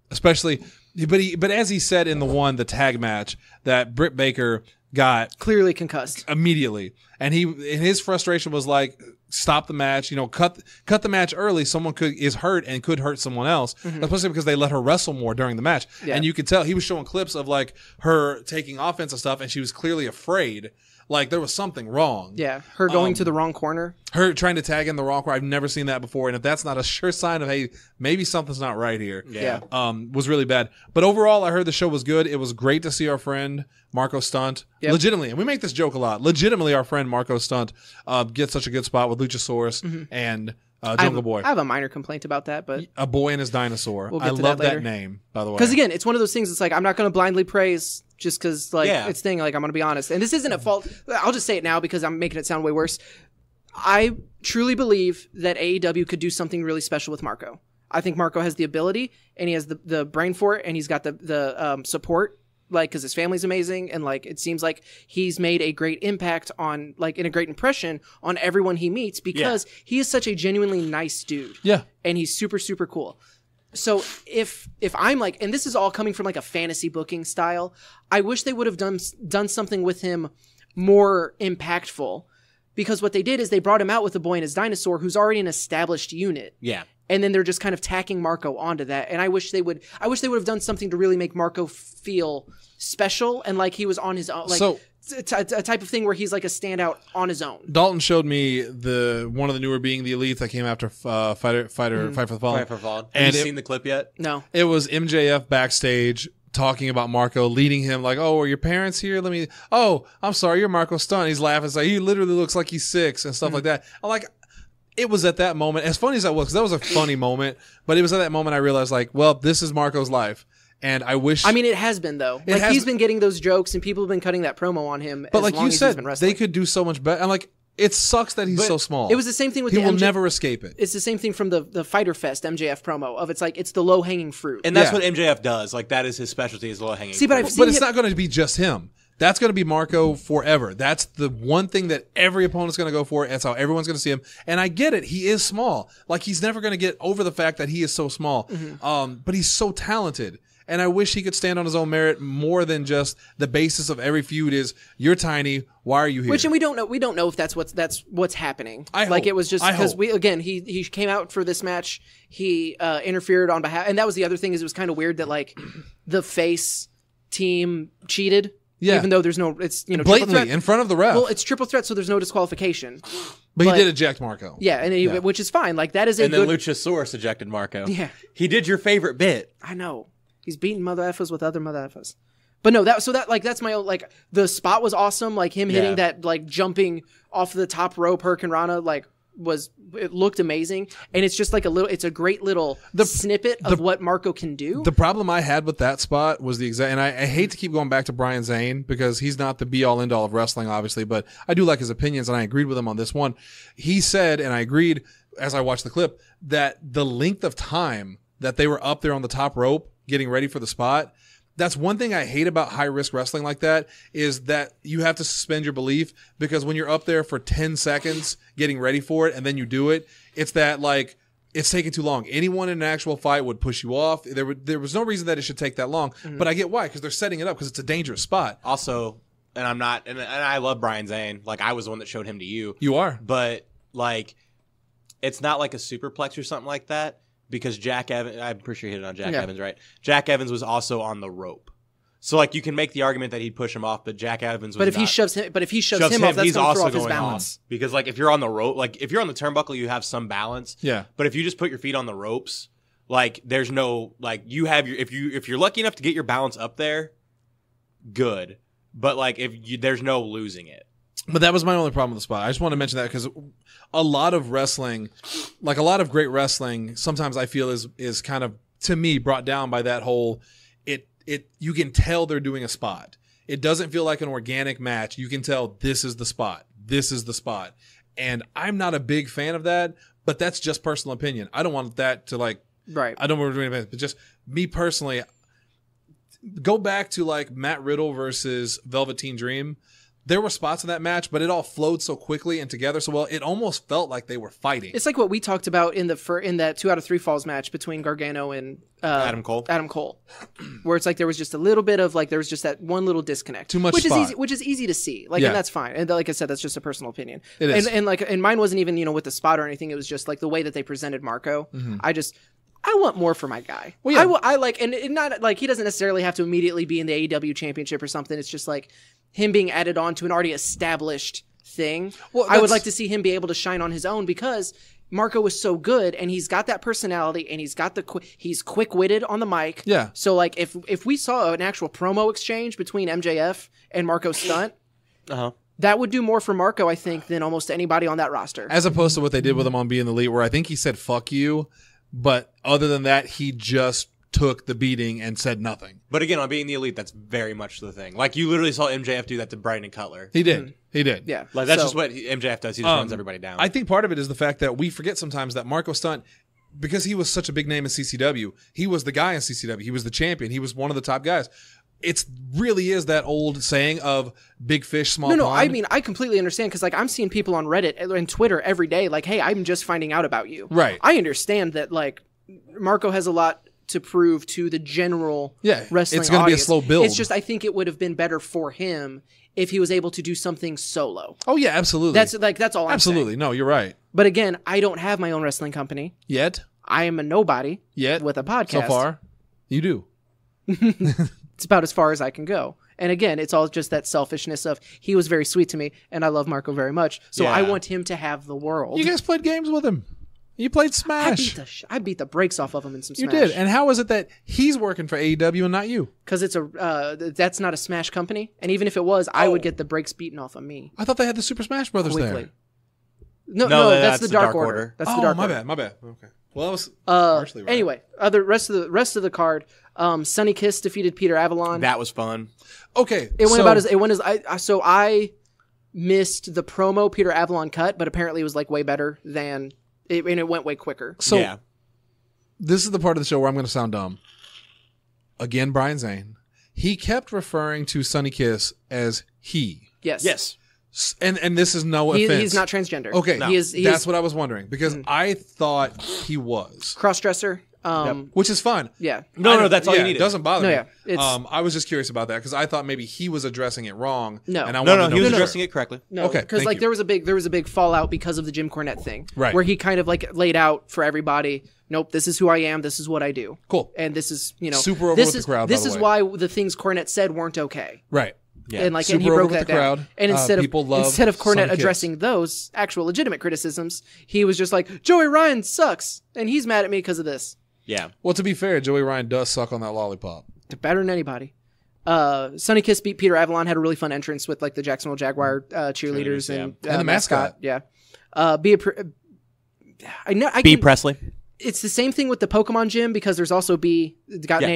especially. But as he said in the tag match, that Britt Baker got clearly concussed immediately, and his frustration was like, stop the match, cut the match early. Someone is hurt and could hurt someone else, especially because they let her wrestle more during the match. Yeah. And you could tell he was showing clips of like her taking offensive stuff, and she was clearly afraid. Like there was something wrong. Yeah, her going to the wrong corner. Her trying to tag in the wrong corner. I've never seen that before, and if that's not a sure sign of, hey, maybe something's not right here. Yeah. Was really bad. But overall, I heard the show was good. It was great to see our friend Marco Stunt. Yep. Legitimately, and we make this joke a lot. Legitimately, our friend Marco Stunt get such a good spot with Luchasaurus and Jungle Boy. I have a minor complaint about that, but a boy and his dinosaur. We'll get I love that name, by the way. Because again, it's one of those things. It's like I'm not going to blindly praise just because it's thing. Like I'm going to be honest, and this isn't a fault. I'll just say it now because I'm making it sound way worse. I truly believe that AEW could do something really special with Marco. I think Marco has the ability, and he has the brain for it, and he's got the support. Like, because his family's amazing, and like it seems like he's made a great impact on, like, in a great impression on everyone he meets because he is such a genuinely nice dude. Yeah, and he's super super cool. So if I'm like, and this is all coming from like a fantasy booking style, I wish they would have done something with him more impactful, because what they did is they brought him out with the boy and his dinosaur, who's already an established unit. Yeah. And then they're just kind of tacking Marco onto that. And I wish they would have done something to really make Marco feel special and like he was on his own. Like a type of thing where he's like a standout on his own. Dalton showed me one of the newer Being the Elite that came after Fight for the Fallen. Have you seen the clip yet? No. It was MJF backstage talking about Marco, leading him like, "Oh, are your parents here? I'm sorry, you're Marco Stunt." He's laughing. It's like, he literally looks like he's 6 and stuff like that. I'm like, it was at that moment, as funny as that was, because that was a funny moment, but it was at that moment I realized, like, well, this is Marco's life. And I wish. I mean, it has been though. Like he's been getting those jokes, and people have been cutting that promo on him. But like you said, they could do so much better. And like, it sucks that he's so small. It was the same thing with he will never escape it. It's the same thing from the Fyter Fest MJF promo of it's the low hanging fruit, and that's what MJF does. Like that is his specialty, is low hanging. See, fruit. but it's not going to be just him. That's going to be Marco forever. That's the one thing that every opponent's going to go for. That's how everyone's going to see him. And I get it. He is small. Like he's never going to get over the fact that he is so small. But he's so talented. And I wish he could stand on his own merit more than just the basis of every feud is you're tiny. Why are you here? And we don't know if that's what's happening. It was just because he came out for this match. He interfered on behalf, and that was the other thing is it was kind of weird that like the face team cheated. Yeah. Even though there's no, it's blatantly in front of the ref. Well, it's triple threat, so there's no disqualification. But he did eject Marco. Yeah, and which is fine. Like that is and then Luchasaurus ejected Marco. Yeah, he did your favorite bit. I know. He's beating mother effers with other mother effers. But no, that's my own, like the spot was awesome. Like him hitting that, like jumping off the top rope Hurricane Rana, like it looked amazing. And it's just like it's a great little snippet of what Marco can do. The problem I had with that spot was and I hate to keep going back to Brian Zane because he's not the be all end all of wrestling, obviously, but I do like his opinions and I agreed with him on this one. He said, and I agreed as I watched the clip, that the length of time that they were up there on the top rope getting ready for the spot. That's one thing I hate about high risk wrestling like that is that you have to suspend your belief because when you're up there for 10 seconds getting ready for it and then you do it, it's that like it's taking too long. Anyone in an actual fight would push you off. There was no reason that it should take that long, but I get why because they're setting it up because it's a dangerous spot. Also, and I'm not, and I love Brian Zane. Like I was the one that showed him to you. You are, but like it's not like a superplex or something like that. Because Jack Evans, I'm pretty sure you hit it on Jack Evans, right? Jack Evans was also on the rope, so like you can make the argument that he'd push him off, but Jack Evans was. But if he shoves him off, that's he's going to also throw off his going balance. off. Because like if you're on the rope, like if you're on the turnbuckle, you have some balance. Yeah. But if you just put your feet on the ropes, like there's no like you have your if you're lucky enough to get your balance up there, good. But like there's no losing it. But that was my only problem with the spot. I just want to mention that because a lot of wrestling, like a lot of great wrestling, sometimes I feel is kind of, to me, brought down by that whole, you can tell they're doing a spot. It doesn't feel like an organic match. You can tell this is the spot. This is the spot. And I'm not a big fan of that, but that's just personal opinion. I don't want that to like, right. I don't want to do anything, but just me personally, go back to like Matt Riddle versus Velveteen Dream. There were spots in that match, but it all flowed so quickly and together so well, it almost felt like they were fighting. It's like what we talked about in that 2 out of 3 falls match between Gargano and Adam Cole, where it's like there was just a little bit of like there was just that one little disconnect, too much, which is easy to see. Like, and that's fine. And like I said, that's just a personal opinion. It is. And mine wasn't even with the spot or anything. It was just like the way that they presented Marco. Mm-hmm. I want more for my guy. Well, yeah. I like, and not like he doesn't necessarily have to immediately be in the AEW championship or something. It's just like him being added on to an already established thing. Well, I would like to see him be able to shine on his own because Marco is so good and he's got that personality and he's quick-witted on the mic. Yeah. So like if we saw an actual promo exchange between MJF and Marco Stunt, that would do more for Marco, I think, than almost anybody on that roster. As opposed to what they did with him on Being the Elite, where I think he said "fuck you," but other than that, he just took the beating and said nothing. But again, on Being the Elite, that's very much the thing. Like, you literally saw MJF do that to Bryan and Cutler. He did. Mm-hmm. He did. Yeah. Like, that's just what MJF does. He just runs everybody down. I think part of it is the fact that we forget sometimes that Marco Stunt, because he was such a big name in CCW, he was the guy in CCW. He was the champion. He was one of the top guys. It really is that old saying of big fish, small pond. No, I mean, I completely understand because, like, I'm seeing people on Reddit and Twitter every day, like, hey, I'm just finding out about you. Right. I understand that, like, Marco has a lot to prove to the general wrestling it's going to be a slow build. It's just, I think it would have been better for him if he was able to do something solo. Oh, yeah, absolutely. That's all I'm saying. Absolutely. No, you're right. But again, I don't have my own wrestling company. Yet. I am a nobody. Yet. With a podcast. So far, you do. It's about as far as I can go. And again, it's all just that selfishness of he was very sweet to me and I love Marco very much. So I want him to have the world. You guys played games with him. You played Smash. I beat the brakes off of him in some Smash. You did. And how is it that he's working for AEW and not you? Because that's not a Smash company. And even if it was, I would get the brakes beaten off of me. I thought they had the Super Smash Brothers quickly. there. No, that's the Dark Order. That's the Dark Order. My bad. Okay. Well, that was partially right. Anyway, rest of the card. Sonny Kiss defeated Peter Avalon. That was fun. Okay, so I missed the promo Peter Avalon cut, but apparently it was like way better than it, and it went way quicker. So yeah. This is the part of the show where I'm going to sound dumb. Again, Brian Zane. He kept referring to Sonny Kiss as he. Yes. And this is no offense. He's not transgender. Okay, no. That's what I was wondering because I thought he was crossdresser. Which is fine. Yeah. No, that's all you need. It doesn't bother me. Yeah. I was just curious about that because I thought maybe he was addressing it wrong. No, and I he was addressing it correctly. No, okay, because like there was a big fallout because of the Jim Cornette thing, right? Where he kind of like laid out for everybody. Nope, this is who I am. This is what I do. Cool. And this is super over with the crowd. This is why the things Cornette said weren't okay. Right. Yeah. And he broke that down. Crowd. And instead of Cornette addressing those actual legitimate criticisms, he was just like, Joey Ryan sucks, and he's mad at me because of this. Yeah. Well, to be fair, Joey Ryan does suck on that lollipop. They're better than anybody. Sonny Kiss beat Peter Avalon, had a really fun entrance with like the Jacksonville Jaguar cheerleaders and the mascot. Yeah. Presley. It's the same thing with the Pokemon gym because there's also named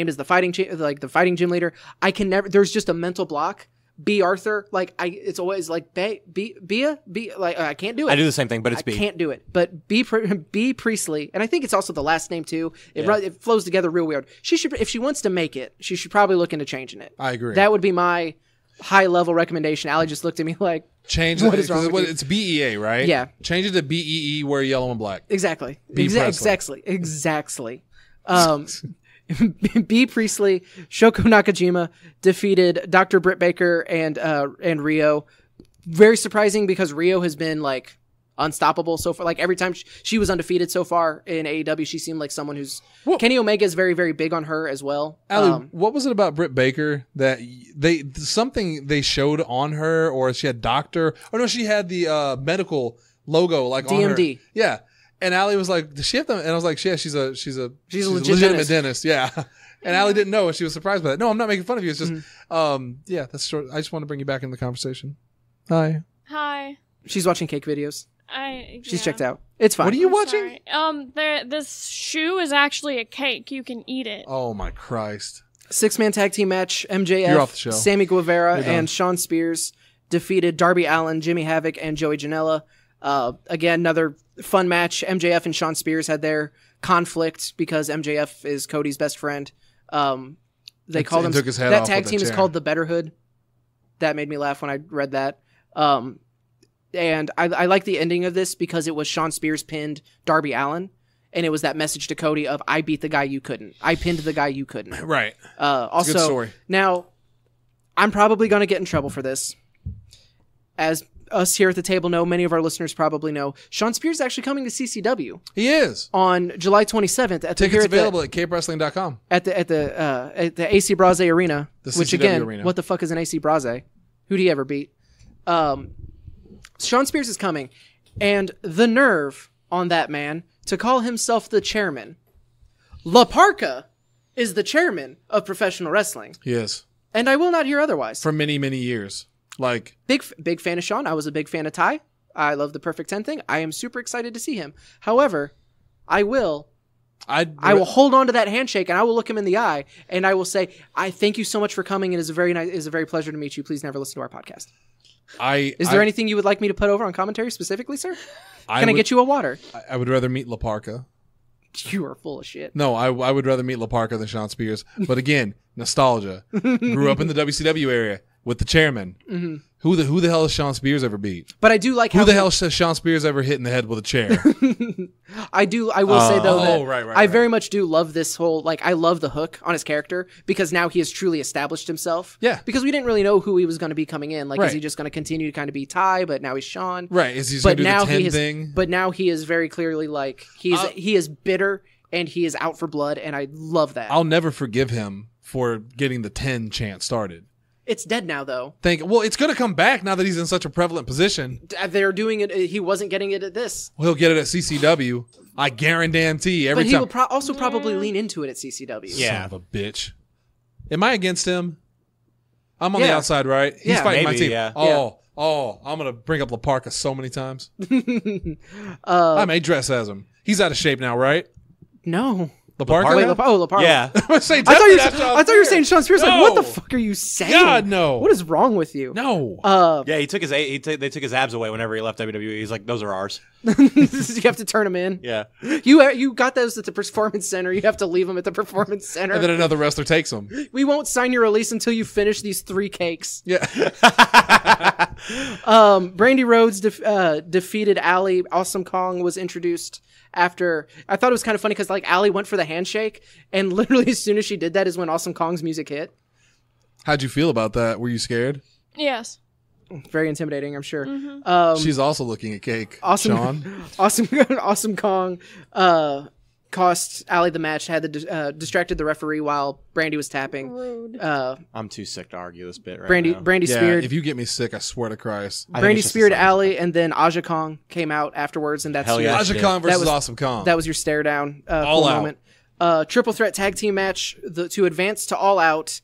as the fighting gym leader. I can never. There's just a mental block. B Arthur, it's always like Bia, like I can't do it. I do the same thing, but it's B. I can't do it. But B Priestley, and I think it's also the last name too. It flows together real weird. She should, if she wants to make it, she should probably look into changing it. I agree. That would be my high level recommendation. Allie just looked at me like, change it because it's BEA, right? Yeah. Change it to BEE, wear yellow and black. Exactly. Exactly. B Priestley, Shoko Nakajima defeated Dr. Britt Baker and Rio. Very surprising because Rio has been like unstoppable so far. Like every time she was undefeated so far in AEW, she seemed like someone who's Kenny Omega is very, very big on her as well. Allie, what was it about Britt Baker that something they showed on her, or she had doctor? Oh no, she had the medical logo like DMD. On her. Yeah. And Allie was like, "Does she have them?" And I was like, "Yeah, she's a legitimate dentist." Yeah. And Allie didn't know, and she was surprised by that. No, I'm not making fun of you. It's just, yeah, that's short. I just want to bring you back in the conversation. Hi. She's watching cake videos. She's checked out. It's fine. What are you watching? This shoe is actually a cake. You can eat it. Oh my Christ! 6-man tag team match. MJF, You're off the show. Sammy Guevara, and Sean Spears defeated Darby Allin, Jimmy Havoc, and Joey Janela. Again, another fun match. MJF and Sean Spears had their conflict because MJF is Cody's best friend. They called him that tag team is called the Betterhood. That made me laugh when I read that. And I like the ending of this because it was Sean Spears pinned Darby Allin, and it was that message to Cody of I beat the guy you couldn't. I pinned the guy you couldn't. Right. Also, good story. Now, I'm probably going to get in trouble for this. As us here at the table know, many of our listeners probably know, Sean Spears is actually coming to CCW. He is. On July 27th. Tickets available at capewrestling.com. At the AC Braze Arena. The which CCW again, arena. What the fuck is an AC Braze? Who'd he ever beat? Sean Spears is coming. And the nerve on that man to call himself the chairman. La Parka is the chairman of professional wrestling. He is. And I will not hear otherwise. For many, many years. Like big fan of Sean. I was a big fan of Ty. I love the Perfect 10 thing. I am super excited to see him. However, I will hold on to that handshake and I will look him in the eye and I will say, I thank you so much for coming. It is a very pleasure to meet you. Please never listen to our podcast. Is there anything you would like me to put over on commentary specifically, sir? Can I get you a water? I would rather meet La Parka. You are full of shit. No, I would rather meet La Parka than Sean Spears. But again, nostalgia. Grew up in the WCW area with the chairman. Mm-hmm. Who the hell has Sean Spears ever beat? But I do like who the hell has Sean Spears ever hit in the head with a chair? I will say though that right, I very much do love this whole I love the hook on his character because now he has truly established himself. Yeah. Because we didn't really know who he was going to be coming in. Is he just going to continue to kind of be Ty, but now he's Sean? Right. Is he going to do the 10 thing? But now he is very clearly he is bitter and he is out for blood, and I love that. I'll never forgive him for getting the 10 chant started. It's dead now, though. Well, it's going to come back now that he's in such a prevalent position. They're doing it. He wasn't getting it at this. Well, he'll get it at CCW. I guarantee every time. But he will also probably lean into it at CCW. Yeah. Son of a bitch. Am I against him? I'm on the outside, right? He's fighting my team. Yeah. Oh, Oh, I'm gonna bring up La Parka so many times. I may dress as him. He's out of shape now, right? No. La Parka? Wait, La Parka. Yeah. I thought you were saying Sean Spears. No. Like, what the fuck are you saying? God, no. What is wrong with you? No. Yeah, they took his abs away whenever he left WWE. He's like, those are ours. You have to turn them in. Yeah. You got those at the Performance Center. You have to leave them at the Performance Center. And then another wrestler takes them. We won't sign your release until you finish these 3 cakes. Yeah. Brandy Rhodes defeated Allie. Awesome Kong was introduced after. I thought it was kind of funny because like Allie went for the handshake, and literally as soon as she did that is when Awesome Kong's music hit. How'd you feel about that? Were you scared? Yes. Very intimidating, I'm sure. Mm-hmm. She's also looking at cake. Sean. Awesome Kong cost Allie the match, had the distracted the referee while Brandy was tapping. Rude. I'm too sick to argue this bit right now. Brandy speared. If you get me sick, I swear to Christ. Brandy speared Allie, and then Aja Kong came out afterwards, and that's Hell yeah. Aja Kong versus Awesome Kong. That was your stare down All cool Out. moment. Triple threat tag team match to advance to All Out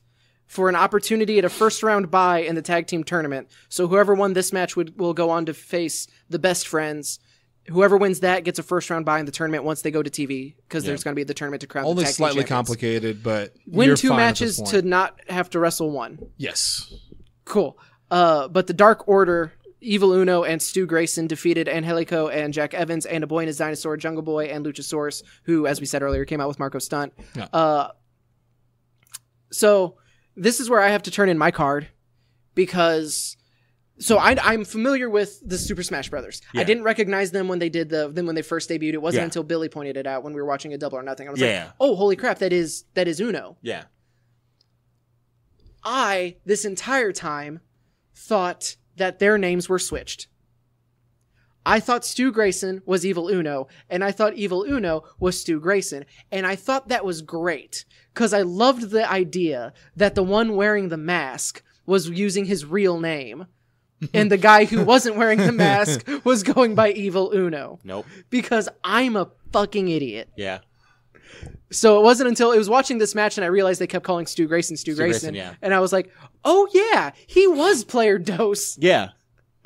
for an opportunity at a first round bye in the tag team tournament. So whoever won this match will go on to face the Best Friends. Whoever wins that gets a first round bye in the tournament once they go to TV, because there's going to be the tournament to crown Only the tag team slightly champions. complicated, but Win you're 2 fine at matches this to point. not have to wrestle 1. Yes. Cool. But the Dark Order, Evil Uno and Stu Grayson defeated Angelico and Jack Evans and A Boy and His Dinosaur, Jungle Boy and Luchasaurus, who, as we said earlier, came out with Marco Stunt. Yeah. So this is where I have to turn in my card, because I'm familiar with the Super Smash Brothers. Yeah. I didn't recognize them when they when they first debuted. It wasn't until Billy pointed it out when we were watching a Double or Nothing. I was like, oh, holy crap, that is Uno. Yeah. I, this entire time, thought that their names were switched. I thought Stu Grayson was Evil Uno, and I thought Evil Uno was Stu Grayson. And I thought that was great, because I loved the idea that the one wearing the mask was using his real name, and the guy who wasn't wearing the mask was going by Evil Uno. Nope. Because I'm a fucking idiot. Yeah. So it wasn't until I was watching this match and I realized they kept calling Stu Grayson. Yeah. And I was like, oh yeah, he was Player Dose. Yeah.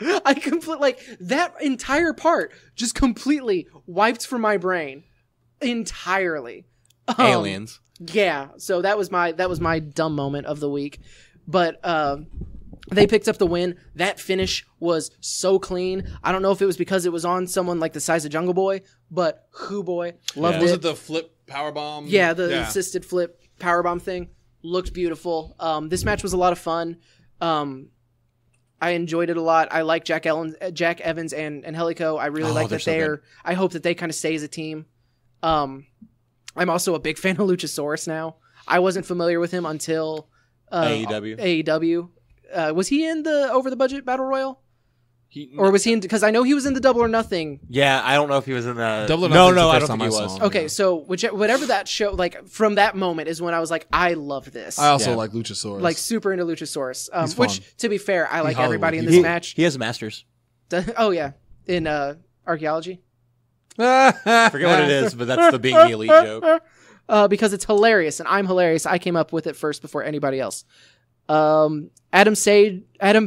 I that entire part just completely wiped from my brain entirely. Aliens. Yeah. So that was my dumb moment of the week. But they picked up the win. That finish was so clean. I don't know if it was because it was on someone like the size of Jungle Boy, but Who Boy loved it. Was it the flip powerbomb? Yeah, the assisted flip powerbomb thing looked beautiful. This match was a lot of fun. I enjoyed it a lot. I like Jack Evans and Angelico. I really like that they're. I hope that they kind of stay as a team. I'm also a big fan of Luchasaurus now. I wasn't familiar with him until AEW. Was he in the Over the Budget Battle Royal? Or was he in? Because I know he was in the Double or Nothing. Yeah, I don't know if he was in the Double or Nothing. No, I don't think he was. Okay, so whatever that show, like from that moment is when I was like, I love this. I also like Luchasaurus. Like super into Luchasaurus. He's which, fun. to be fair, I like everybody in Hollywood. this match. He has masters. Oh yeah, in archaeology. I forget what it is, but that's the being the elite joke. Because it's hilarious, and I'm hilarious. I came up with it first before anybody else. Adam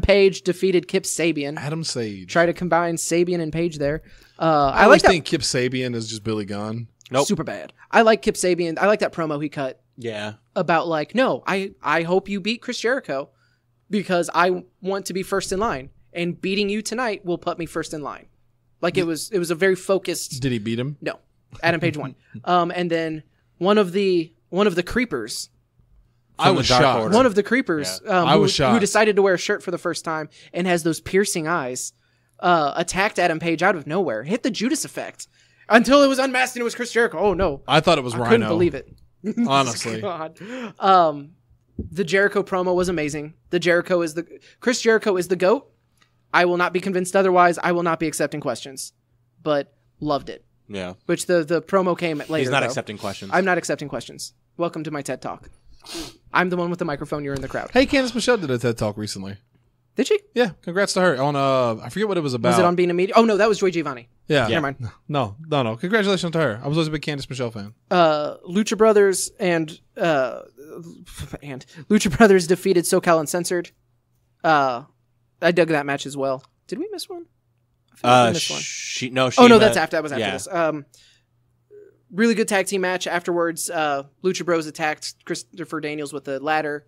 Page defeated Kip Sabian. Adam Sage. Try to combine Sabian and Page there. I always think Kip Sabian is just Billy Gunn. Nope. Super bad. I like Kip Sabian. I like that promo he cut. Yeah. About like, no, I hope you beat Chris Jericho because I want to be first in line, and beating you tonight will put me first in line. Like it was a very focused. Did he beat him? No. Adam Page won. And then one of the creepers. I was shocked. One of the creepers who decided to wear a shirt for the first time and has those piercing eyes attacked Adam Page out of nowhere. Hit the Judas effect until it was unmasked and it was Chris Jericho. Oh, no. I thought it was Rhino. I couldn't believe it. Honestly. God. The Jericho promo was amazing. Chris Jericho is the GOAT. I will not be convinced otherwise. I will not be accepting questions. But loved it. Yeah. Which the promo came later. He's not accepting questions. I'm not accepting questions. Welcome to my TED Talk. I'm the one with the microphone. You're in the crowd. Hey, Candice Michelle did a TED Talk recently. Did she? Yeah. Congrats to her. On I forget what it was about. Was it on Being a Media? Oh, no, that was Joy Giovanni. Yeah. Never mind. No. Congratulations to her. I was always a big Candice Michelle fan. Lucha Brothers and Lucha Brothers defeated SoCal Uncensored. I dug that match as well. Did we miss one? I missed one. That's after. That was after this. Really good tag team match. Afterwards, Lucha Bros attacked Christopher Daniels with a ladder,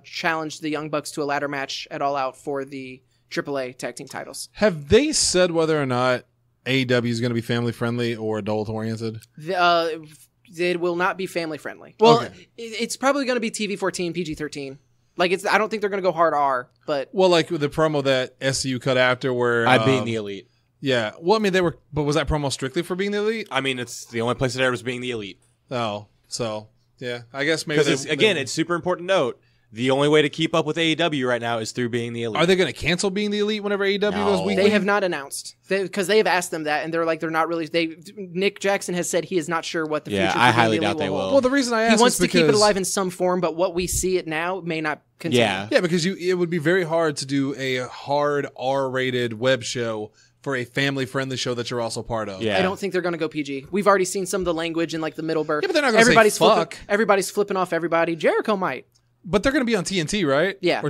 challenged the Young Bucks to a ladder match at All Out for the AAA tag team titles. Have they said whether or not AEW is going to be family friendly or adult oriented? It will not be family friendly. Well, okay. It's probably going to be TV-14, PG-13. Like I don't think they're going to go hard R, but like the promo that SCU cut after where I being the Elite. Yeah. Well, I mean but was that promo strictly for being the Elite? I mean, it's the only place it ever was being the Elite. Oh, so yeah, I guess maybe because it's super important to note. The only way to keep up with AEW right now is through being the Elite. Are they going to cancel being the Elite whenever AEW goes weekly? They have not announced because they have asked them that, and they're like they're not really. Nick Jackson has said he is not sure what the future. I highly doubt they will. Well, the reason I ask he wants is to keep it alive in some form, but what we see it now may not continue. Yeah, because it would be very hard to do a hard R-rated web show for a family-friendly show that you're also part of. Yeah. I don't think they're going to go PG. We've already seen some of the language in like the middle birth. Yeah, but they're not going to say fuck. Everybody's flipping off everybody. Jericho might. But they're going to be on TNT, right? Yeah.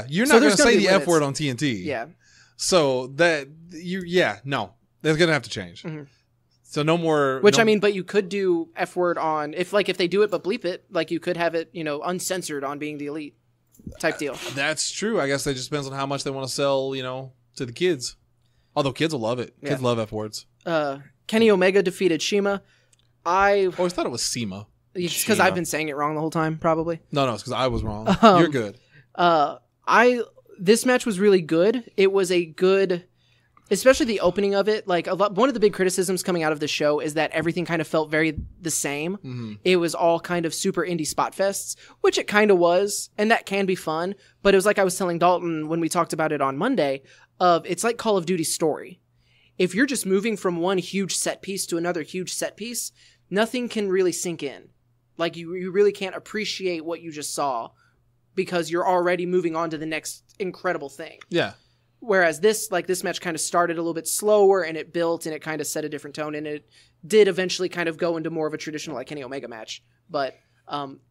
You're not going to say the F word on TNT. Yeah. So no, that's going to have to change. Mm-hmm. So no more. But you could do F word on if they do it but bleep it, like you could have it, uncensored on being the Elite type deal. That's true. I guess it just depends on how much they want to sell, to the kids. Although kids will love it. Kids love F words. Kenny Omega defeated Shima. I always thought it was Sema. It's because I've been saying it wrong the whole time, probably. No, it's because I was wrong. You're good. This match was really good. It was a good, especially the opening of it. Like one of the big criticisms coming out of the show is that everything kind of felt very the same. Mm-hmm. It was all kind of super indie spot fests, which it kind of was, and that can be fun. But it was like I was telling Dalton when we talked about it on Monday. It's like Call of Duty story. If you're just moving from one huge set piece to another huge set piece, nothing can really sink in. Like you really can't appreciate what you just saw because you're already moving on to the next incredible thing. Yeah. Whereas this match kind of started a little bit slower and it built and it kind of set a different tone and it did eventually kind of go into more of a traditional like Kenny Omega match. But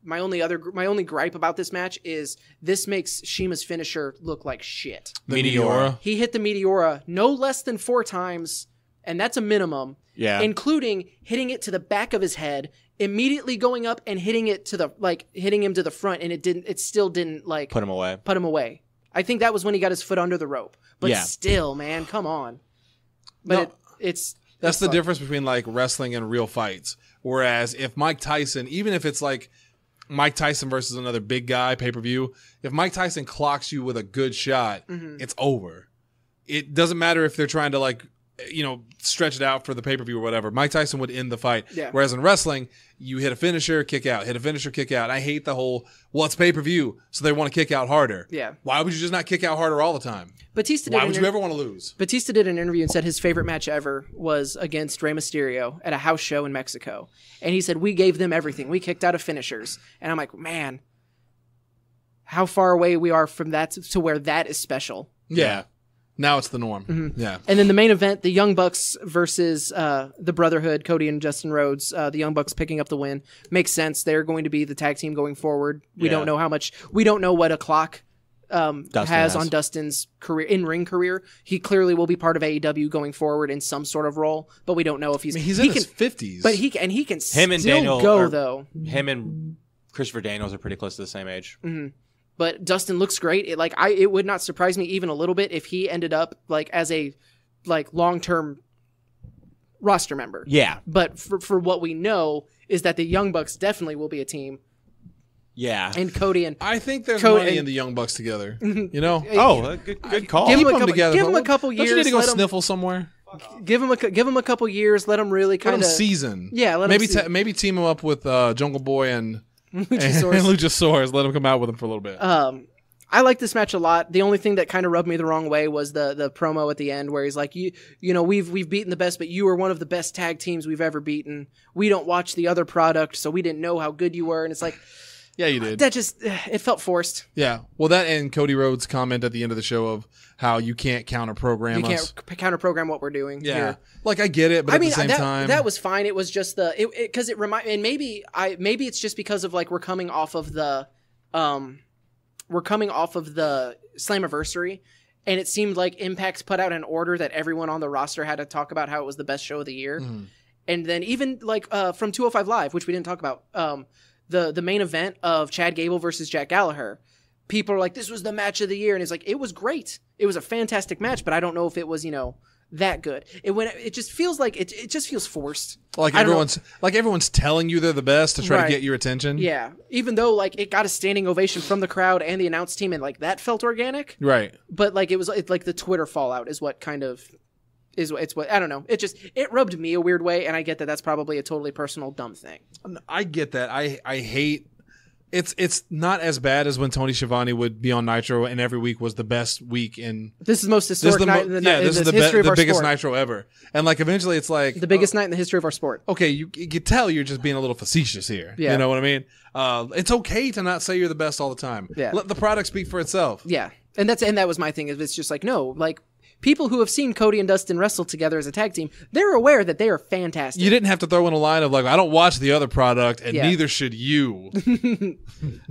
my only gripe about this match is this makes Shima's finisher look like shit. The Meteora. He hit the Meteora no less than 4 times, and that's a minimum. Yeah. Including hitting it to the back of his head, immediately going up and hitting him to the front, and it still didn't put him away. I think that was when he got his foot under the rope. But still, man, come on. But that's the difference between like wrestling and real fights. Whereas if Mike Tyson, even if it's like Mike Tyson versus another big guy pay-per-view, if Mike Tyson clocks you with a good shot, it's over. It doesn't matter if they're trying to stretch it out for the pay-per-view or whatever. Mike Tyson would end the fight. Yeah. Whereas in wrestling, you hit a finisher, kick out, hit a finisher, kick out. I hate the whole, it's pay-per-view, so they want to kick out harder. Yeah. Why would you just not kick out harder all the time? Why would you ever want to lose? Batista did an interview and said his favorite match ever was against Rey Mysterio at a house show in Mexico. And he said, we gave them everything. We kicked out of finishers. And I'm like, man, how far away we are from that to where that is special. Yeah. Now it's the norm. Mm-hmm. Yeah. And then the main event, the Young Bucks versus the Brotherhood, Cody and Justin Rhodes. The Young Bucks picking up the win. Makes sense. They're going to be the tag team going forward. We don't know how much. We don't know what a clock has on Dustin's career, in-ring career. He clearly will be part of AEW going forward in some sort of role, but we don't know if he's in his 50s. But he can though. Him and Christopher Daniels are pretty close to the same age. Mm-hmm. But Dustin looks great. It would not surprise me even a little bit if he ended up as a long-term roster member. Yeah. But for what we know is that the Young Bucks definitely will be a team. Yeah. And Cody and I think there's money in the Young Bucks together. Oh, good call. Give them a couple years. Don't you need to go sniffle somewhere? Give them a couple years. Let them really kind of season. Yeah. Maybe team them up with Jungle Boy and Luchasaurus. Let them come out with them for a little bit. I like this match a lot. The only thing that kind of rubbed me the wrong way was the promo at the end where he's like, we've beaten the best, but you were one of the best tag teams we've ever beaten. We don't watch the other product, so we didn't know how good you were. And it's like, yeah, you did. That just, it felt forced. Yeah. Well, that and Cody Rhodes' comment at the end of the show of how you can't counter-program us. You can't counter-program what we're doing. Yeah. Here. I get it, but at the same time. That was fine. It was just because it reminded, and maybe it's just because of we're coming off of the Slammiversary, and it seemed like Impact's put out an order that everyone on the roster had to talk about how it was the best show of the year. Mm. And then even like from 205 Live, which we didn't talk about, the main event of Chad Gable versus Jack Gallagher, people are like, this was the match of the year. And it's like, it was great. It was a fantastic match, but I don't know if it was, that good. It just feels like it just feels forced. Like everyone's telling you they're the best to try to get your attention. Yeah. Even though like it got a standing ovation from the crowd and the announce team, and like that felt organic. Right. But like it's like the Twitter fallout is what kind of it's what I don't know. It rubbed me a weird way, and I get that that's probably a totally personal dumb thing. I get that. I hate. It's not as bad as when Tony Schiavone would be on Nitro and every week was the best week in. This is the most historic night in the history of our biggest sport. Nitro ever. And like eventually it's like the biggest night in the history of our sport. Okay, you can tell you're just being a little facetious here. Yeah. You know what I mean? It's okay to not say you're the best all the time. Yeah. Let the product speak for itself. Yeah. And that was my thing. It's just like, no, like people who have seen Cody and Dustin wrestle together as a tag team, they're aware that they are fantastic. You didn't have to throw in a line of like, I don't watch the other product, and neither should you.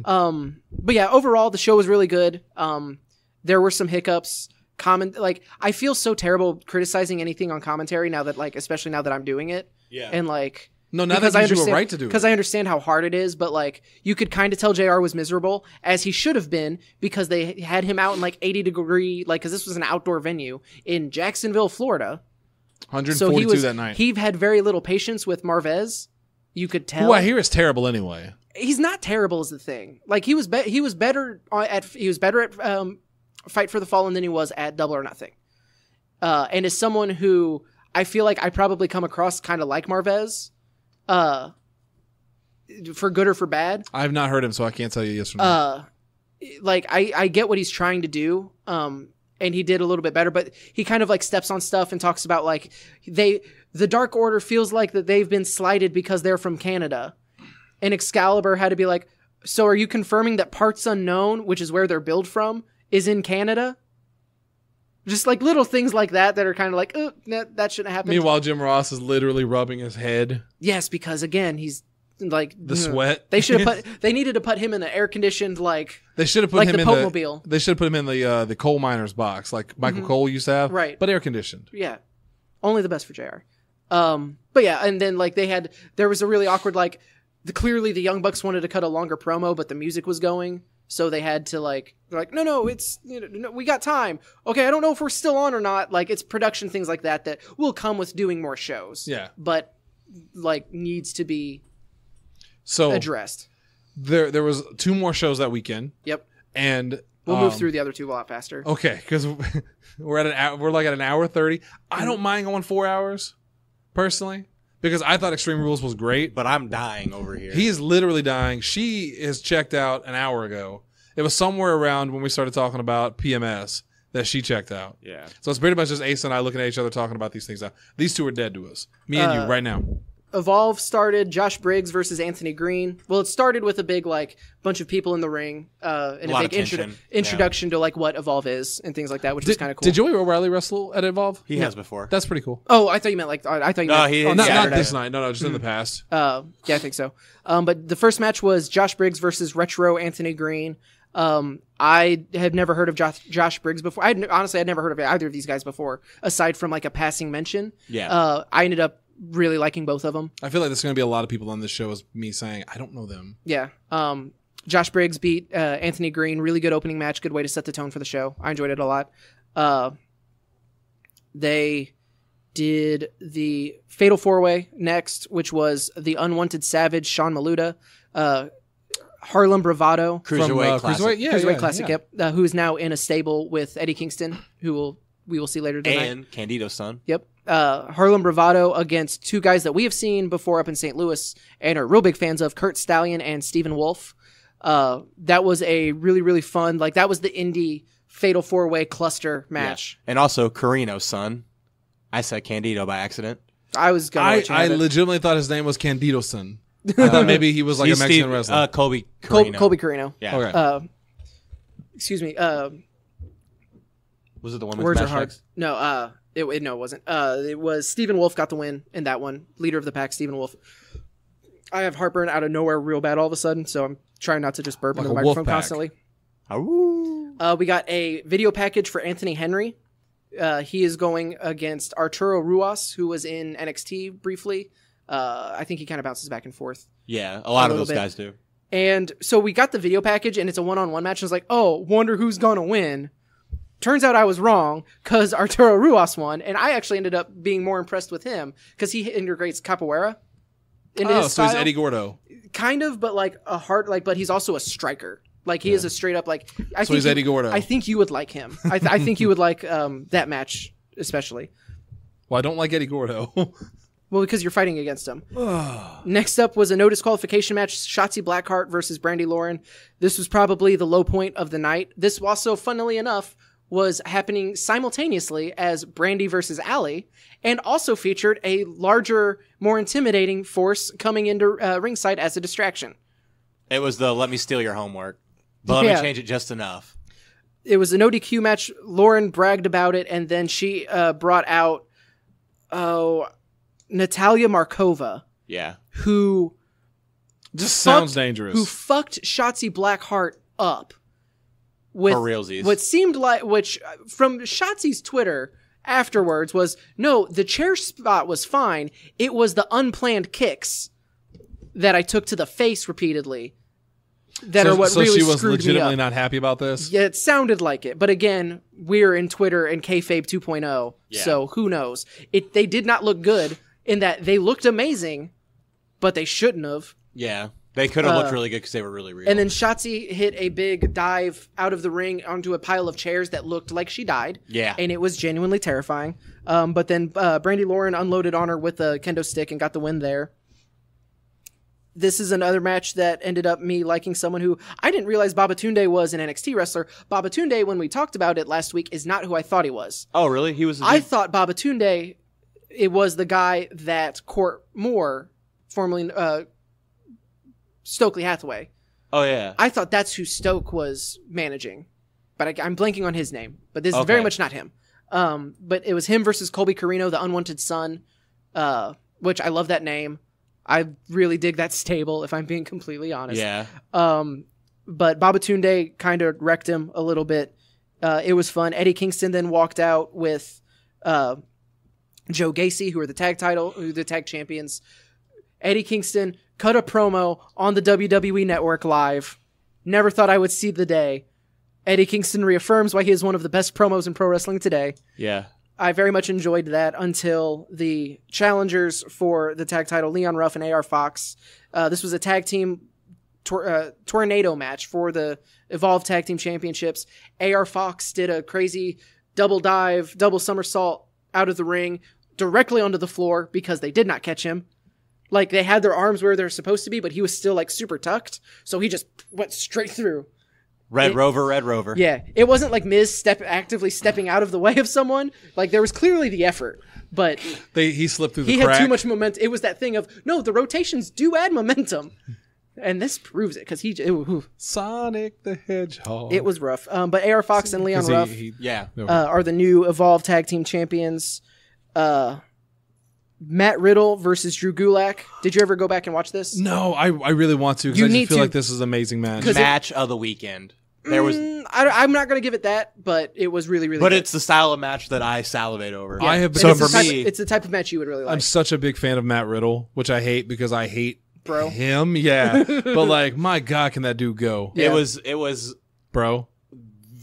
But yeah, overall the show was really good. There were some hiccups. I feel so terrible criticizing anything on commentary now that especially now that I'm doing it. Yeah. And no, now that gives you a right to do it. Because I understand how hard it is, but you could kind of tell JR was miserable, as he should have been, because they had him out in 80-degree, because this was an outdoor venue in Jacksonville, Florida. 142 that night. He had very little patience with Marvez. You could tell. Who I hear is terrible anyway. He's not terrible is the thing. He was better at Fight for the Fallen than he was at Double or Nothing. And as someone who I feel like I probably come across kind of like Marvez, for good or for bad. I've not heard him, so I can't tell you yes or no. I get what he's trying to do, and he did a little bit better, but he kind of steps on stuff and talks about the Dark Order feels like that they've been slighted because they're from Canada, and Excalibur had to be like, so are you confirming that Parts Unknown, which is where they're billed from, is in Canada? Just little things like that are kind of that shouldn't happen. Meanwhile, Jim Ross is literally rubbing his head. Yes, because again, he's the sweat. They needed to put him in an air conditioned They should have put him in Pope-mobile. They should have put him in the coal miner's box like Michael Cole used to have. Right. But air conditioned. Yeah. Only the best for JR. But yeah, and then there was a really awkward clearly the Young Bucks wanted to cut a longer promo, but the music was going. So they had to no, it's we got time. Okay, I don't know if we're still on or not. It's production things like that will come with doing more shows. Yeah, but needs to be addressed. There was 2 more shows that weekend. Yep, and we'll move through the other 2 a lot faster. Okay, because we're at an hour 30. I don't mind going 4 hours, personally. Because I thought Extreme Rules was great. But I'm dying over here. He is literally dying. She is checked out an hour ago. It was somewhere around when we started talking about PMS that she checked out. Yeah. So it's pretty much just Ace and I looking at each other talking about these things now. These 2 are dead to us. Me and you right now. Evolve started Josh Briggs versus Anthony Green. Well, it started with a big bunch of people in the ring and a big introduction to what Evolve is and things like that, which was kind of cool. Did Joey O'Reilly wrestle at Evolve? He has before. That's pretty cool. Oh, I thought you meant I thought you meant not this night. No, just in the past. Yeah, I think so. But the first match was Josh Briggs versus Retro Anthony Green. I had never heard of Josh Briggs before. I'd never heard of either of these guys before, aside from a passing mention. Yeah. I ended up really liking both of them. I feel like there's going to be a lot of people on this show as me saying, I don't know them. Yeah. Josh Briggs beat Anthony Green. Really good opening match. Good way to set the tone for the show. I enjoyed it a lot. They did the Fatal 4-Way next, which was the Unwanted Savage, Sean Maluda, Harlem Bravado. Cruiserweight Classic. Cruiserweight Classic, yep. Who is now in a stable with Eddie Kingston, who we will see later tonight. And Candido's son. Yep. Harlem Bravado against 2 guys that we have seen before up in St. Louis and are real big fans of, Kurt Stallion and Stephen Wolf. That was a really, really fun, that was the indie Fatal 4-Way cluster match. Yeah. And also Carino's son. I said Candido by accident. I was going to I legitimately thought his name was Candido-son. I thought maybe he was a Mexican wrestler. Colby Carino. Colby Carino. Yeah. Okay. Excuse me. Was it the one with Words Smash are hard. Legs? No, it wasn't. It was Stephen Wolf got the win in that one. Leader of the pack, Stephen Wolf. I have heartburn out of nowhere real bad all of a sudden, so I'm trying not to just burp into the microphone constantly. We got a video package for Anthony Henry. He is going against Arturo Ruas, who was in NXT briefly. I think he kind of bounces back and forth. Yeah, a lot of those guys do. And so we got the video package, and it's a one-on-one match. I was like, oh, wonder who's going to win. Turns out I was wrong, because Arturo Ruas won, and I actually ended up being more impressed with him, because he integrates capoeira into his style. So he's Eddie Gordo. Kind of, but like a hard, like, but he's also a striker. Like, he is a straight up, like... So he's Eddie Gordo. I think you would like him. I think you would like that match, especially. Well, I don't like Eddie Gordo. Well, because you're fighting against him. Next up was a no disqualification match, Shotzi Blackheart versus Brandi Lauren. This was probably the low point of the night. This also, funnily enough, was happening simultaneously as Brandi versus Allie, and also featured a larger, more intimidating force coming into ringside as a distraction. It was the let me steal your homework, but let me change it just enough. It was an ODQ match. Lauren bragged about it, and then she brought out... Natalia Markova. Yeah. Who just sounds dangerous. Who fucked Shotzi Blackheart up. With for realsies. What seemed like, which from Shotzi's Twitter afterwards was, no, the chair spot was fine. It was the unplanned kicks that I took to the face repeatedly that are what really screwed me up. So she was legitimately not happy about this? Yeah, it sounded like it. But again, we're in Twitter and kayfabe 2.0, so who knows? They did not look good. In that they looked amazing, but they shouldn't have. Yeah, they could have looked really good because they were really real. And then Shotzi hit a big dive out of the ring onto a pile of chairs that looked like she died. Yeah. And it was genuinely terrifying. But then Brandi Lauren unloaded on her with a kendo stick and got the win there. This is another match that ended up me liking someone who I didn't realize Babatunde was an NXT wrestler. Babatunde, when we talked about it last week, is not who I thought he was. Oh, really? He was. I thought Babatunde... It was the guy that Court Moore, formerly Stokely Hathaway. Oh, yeah. I thought that's who Stoke was managing. But I'm blanking on his name. But this is very much not him. But it was him versus Colby Carino, the unwanted son, which I love that name. I really dig that stable, if I'm being completely honest. Yeah. But Babatunde kind of wrecked him a little bit. It was fun. Eddie Kingston then walked out with... Joe Gacy, who are the tag champions. Eddie Kingston cut a promo on the WWE Network live. Never thought I would see the day. Eddie Kingston reaffirms why he is one of the best promos in pro wrestling today. Yeah. I very much enjoyed that until the challengers for the tag title, Leon Ruff and AR Fox. This was a tag team tornado match for the Evolve Tag Team Championships. AR Fox did a crazy double dive, double somersault out of the ring directly onto the floor because they did not catch him. Like, they had their arms where they're supposed to be, but he was still like super tucked, so he just went straight through. Red Rover. Yeah, it wasn't like Miz actively stepping out of the way of someone. Like, there was clearly the effort, but he slipped through the crack. He had too much momentum. It was that thing of, no, the rotations do add momentum. And this proves it, because Sonic the Hedgehog. It was rough. But AR Fox and Leon Ruff are the new Evolve Tag Team Champions. Matt Riddle versus Drew Gulak. Did you ever go back and watch this? No, I really want to, because I just feel like this is an amazing match. Match of the weekend. There was. I'm not going to give it that, but it was really, really good. But it's the style of match that I salivate over. Yeah. I have been, so for me, it's the type of match you would really like. I'm such a big fan of Matt Riddle, which I hate because I hate him. Yeah. But like, my God, can that dude go? Yeah. It was bro,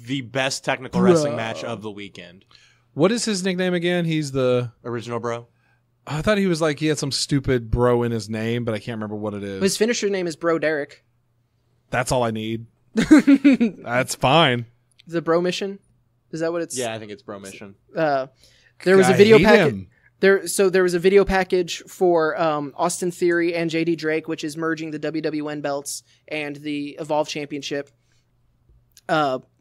the best technical wrestling match of the weekend. What is his nickname again? He's the original bro. I thought he was like, he had some stupid bro in his name, but I can't remember what it is. His finisher name is Bro Derek. That's all I need. That's fine. The Bro Mission? Is that what it's? Yeah, I think it's Bro Mission. There was a video package. There was a video package for Austin Theory and JD Drake, which is merging the WWN belts and the Evolve Championship.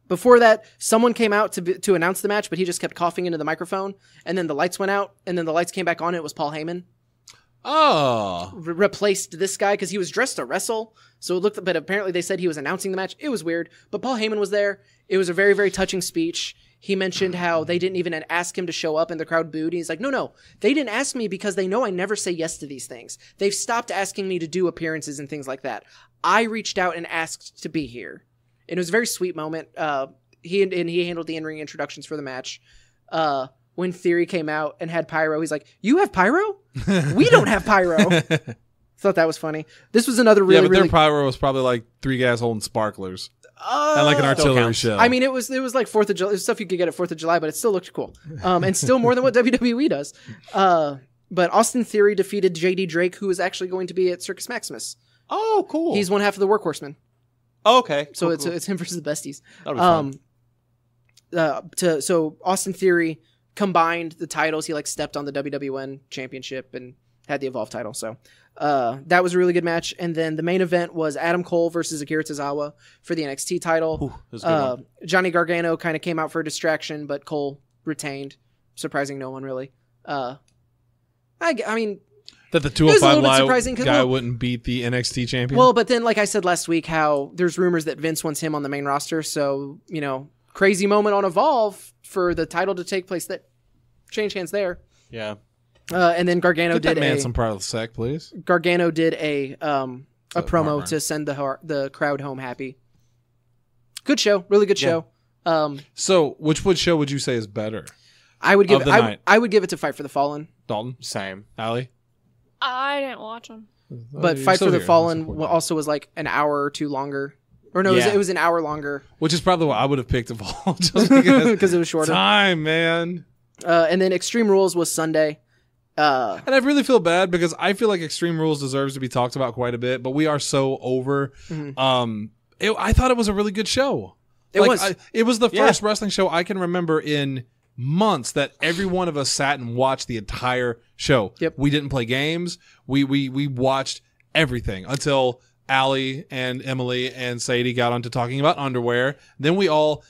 Before that, someone came out to announce the match, but he just kept coughing into the microphone, and then the lights went out, and then the lights came back on, and it was Paul Heyman. Oh. Replaced this guy because he was dressed to wrestle, so it looked, but apparently they said he was announcing the match. It was weird, but Paul Heyman was there. It was a very, very touching speech. He mentioned how they didn't even ask him to show up and the crowd booed. He's like, no, they didn't ask me because they know I never say yes to these things. They've stopped asking me to do appearances and things like that. I reached out and asked to be here. And it was a very sweet moment. He handled the in-ring introductions for the match. When Theory came out and had pyro, he's like, "You have pyro? We don't have pyro." Thought that was funny. This was another really, their pyro was probably like 3 guys holding sparklers and like an artillery shell. I mean, it was like 4th of July. It was stuff you could get at 4th of July, but it still looked cool. And still more than what WWE does. But Austin Theory defeated JD Drake, who is actually going to be at Circus Maximus. Oh, cool. He's one half of the Workhorsemen. Oh, okay. So it's him versus the Besties. That'll be fun. So Austin Theory combined the titles. He like stepped on the WWN championship and had the Evolve title. So that was a really good match. And then the main event was Adam Cole versus Akira Tozawa for the NXT title. Ooh, that was a good one. Johnny Gargano kind of came out for a distraction, but Cole retained, surprising no one really. I mean, that the 205 Live guy wouldn't beat the NXT champion. Well, but then, like I said last week, how there's rumors that Vince wants him on the main roster. So, you know, crazy moment on Evolve for the title to take place. That change hands there. Yeah. And then Gargano Get that man some part of the sec, please. Gargano did a promo to send the crowd home happy. Good show, really good show. So, which show would you say is better? I would give it to Fight for the Fallen. Dalton, same. Allie, I didn't watch them. But Fight for the Fallen also was like an hour or two longer. Or no, it was an hour longer. Which is probably what I would have picked of all, just because it was shorter. Time, man. And then Extreme Rules was Sunday. And I really feel bad because I feel like Extreme Rules deserves to be talked about quite a bit, but we are so over. Mm-hmm. I thought it was a really good show. It was the first wrestling show I can remember in months that every one of us sat and watched the entire show. Yep. We didn't play games. We watched everything until Allie and Emily and Sadie got onto talking about underwear. Then we all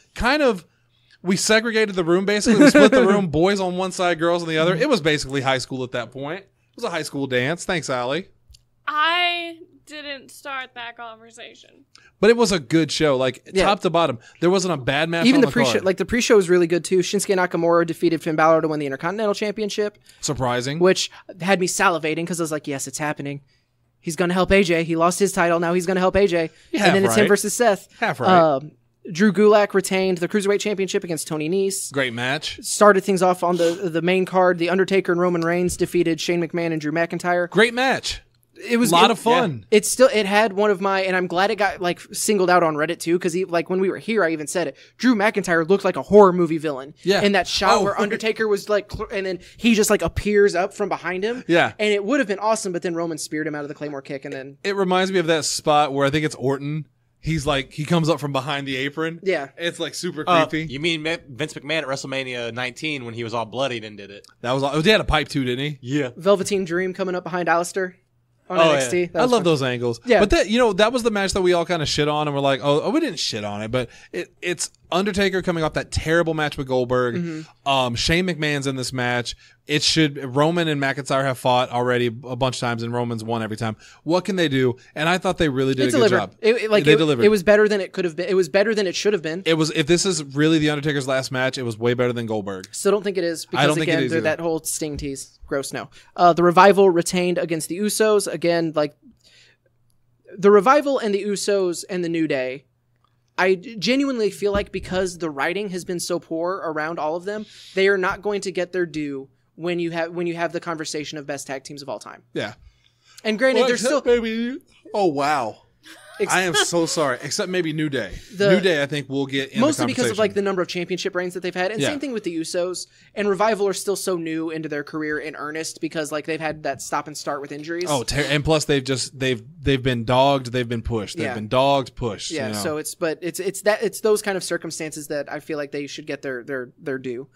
we segregated the room, basically. We split the room, boys on one side, girls on the other. It was basically high school at that point. It was a high school dance. Thanks, Allie. I didn't start that conversation. But it was a good show, like top to bottom. There wasn't a bad match. Even on the pre-show, card. the pre-show was really good too. Shinsuke Nakamura defeated Finn Balor to win the Intercontinental Championship. Surprising. Which had me salivating because I was like, yes, it's happening. He's going to help AJ. He lost his title. Now he's going to help AJ. And then it's him versus Seth. Half right. Drew Gulak retained the Cruiserweight Championship against Tony Nese. Great match. Started things off on the main card. The Undertaker and Roman Reigns defeated Shane McMahon and Drew McIntyre. Great match. It was a lot of fun. Yeah. It had one of my, and I'm glad it got like singled out on Reddit too, because when we were here, I even said it. Drew McIntyre looked like a horror movie villain. Yeah. In that shot where Undertaker was like, and then he just like appears up from behind him. Yeah. And it would have been awesome, but then Roman speared him out of the Claymore kick, and then it reminds me of that spot where I think it's Orton. He's like, he comes up from behind the apron. Yeah. It's like super creepy. You mean Vince McMahon at WrestleMania 19 when he was all bloodied and did it? That was all. He had a pipe too, didn't he? Yeah. Velveteen Dream coming up behind Aleister on NXT. Yeah. I love those angles. Yeah. But that was the match that we all kind of shit on, and we're like, oh, we didn't shit on it, but it's Undertaker coming off that terrible match with Goldberg. Mm-hmm. Shane McMahon's in this match. Roman and McIntyre have fought already a bunch of times, and Roman's won every time. What can they do? And I thought they really did a good job. They delivered. It was better than it could have been. It was better than it should have been. It was. If this is really the Undertaker's last match, it was way better than Goldberg. Still don't think it is, because again, that whole Sting tease. Gross. No. The Revival retained against the Usos. Again, like the Revival and the Usos and the New Day. I genuinely feel like because the writing has been so poor around all of them, they are not going to get their due when you have the conversation of best tag teams of all time. Yeah. And granted, there's still maybe. Oh wow. I am so sorry. Except maybe New Day. New Day, I think, will get in mostly because of like the number of championship reigns that they've had, and same thing with the Usos. And Revival are still so new into their career in earnest because like they've had that stop and start with injuries. Oh, and plus they've been dogged, they've been pushed, they've been dogged, pushed. Yeah. You know? So it's those kind of circumstances that I feel like they should get their due.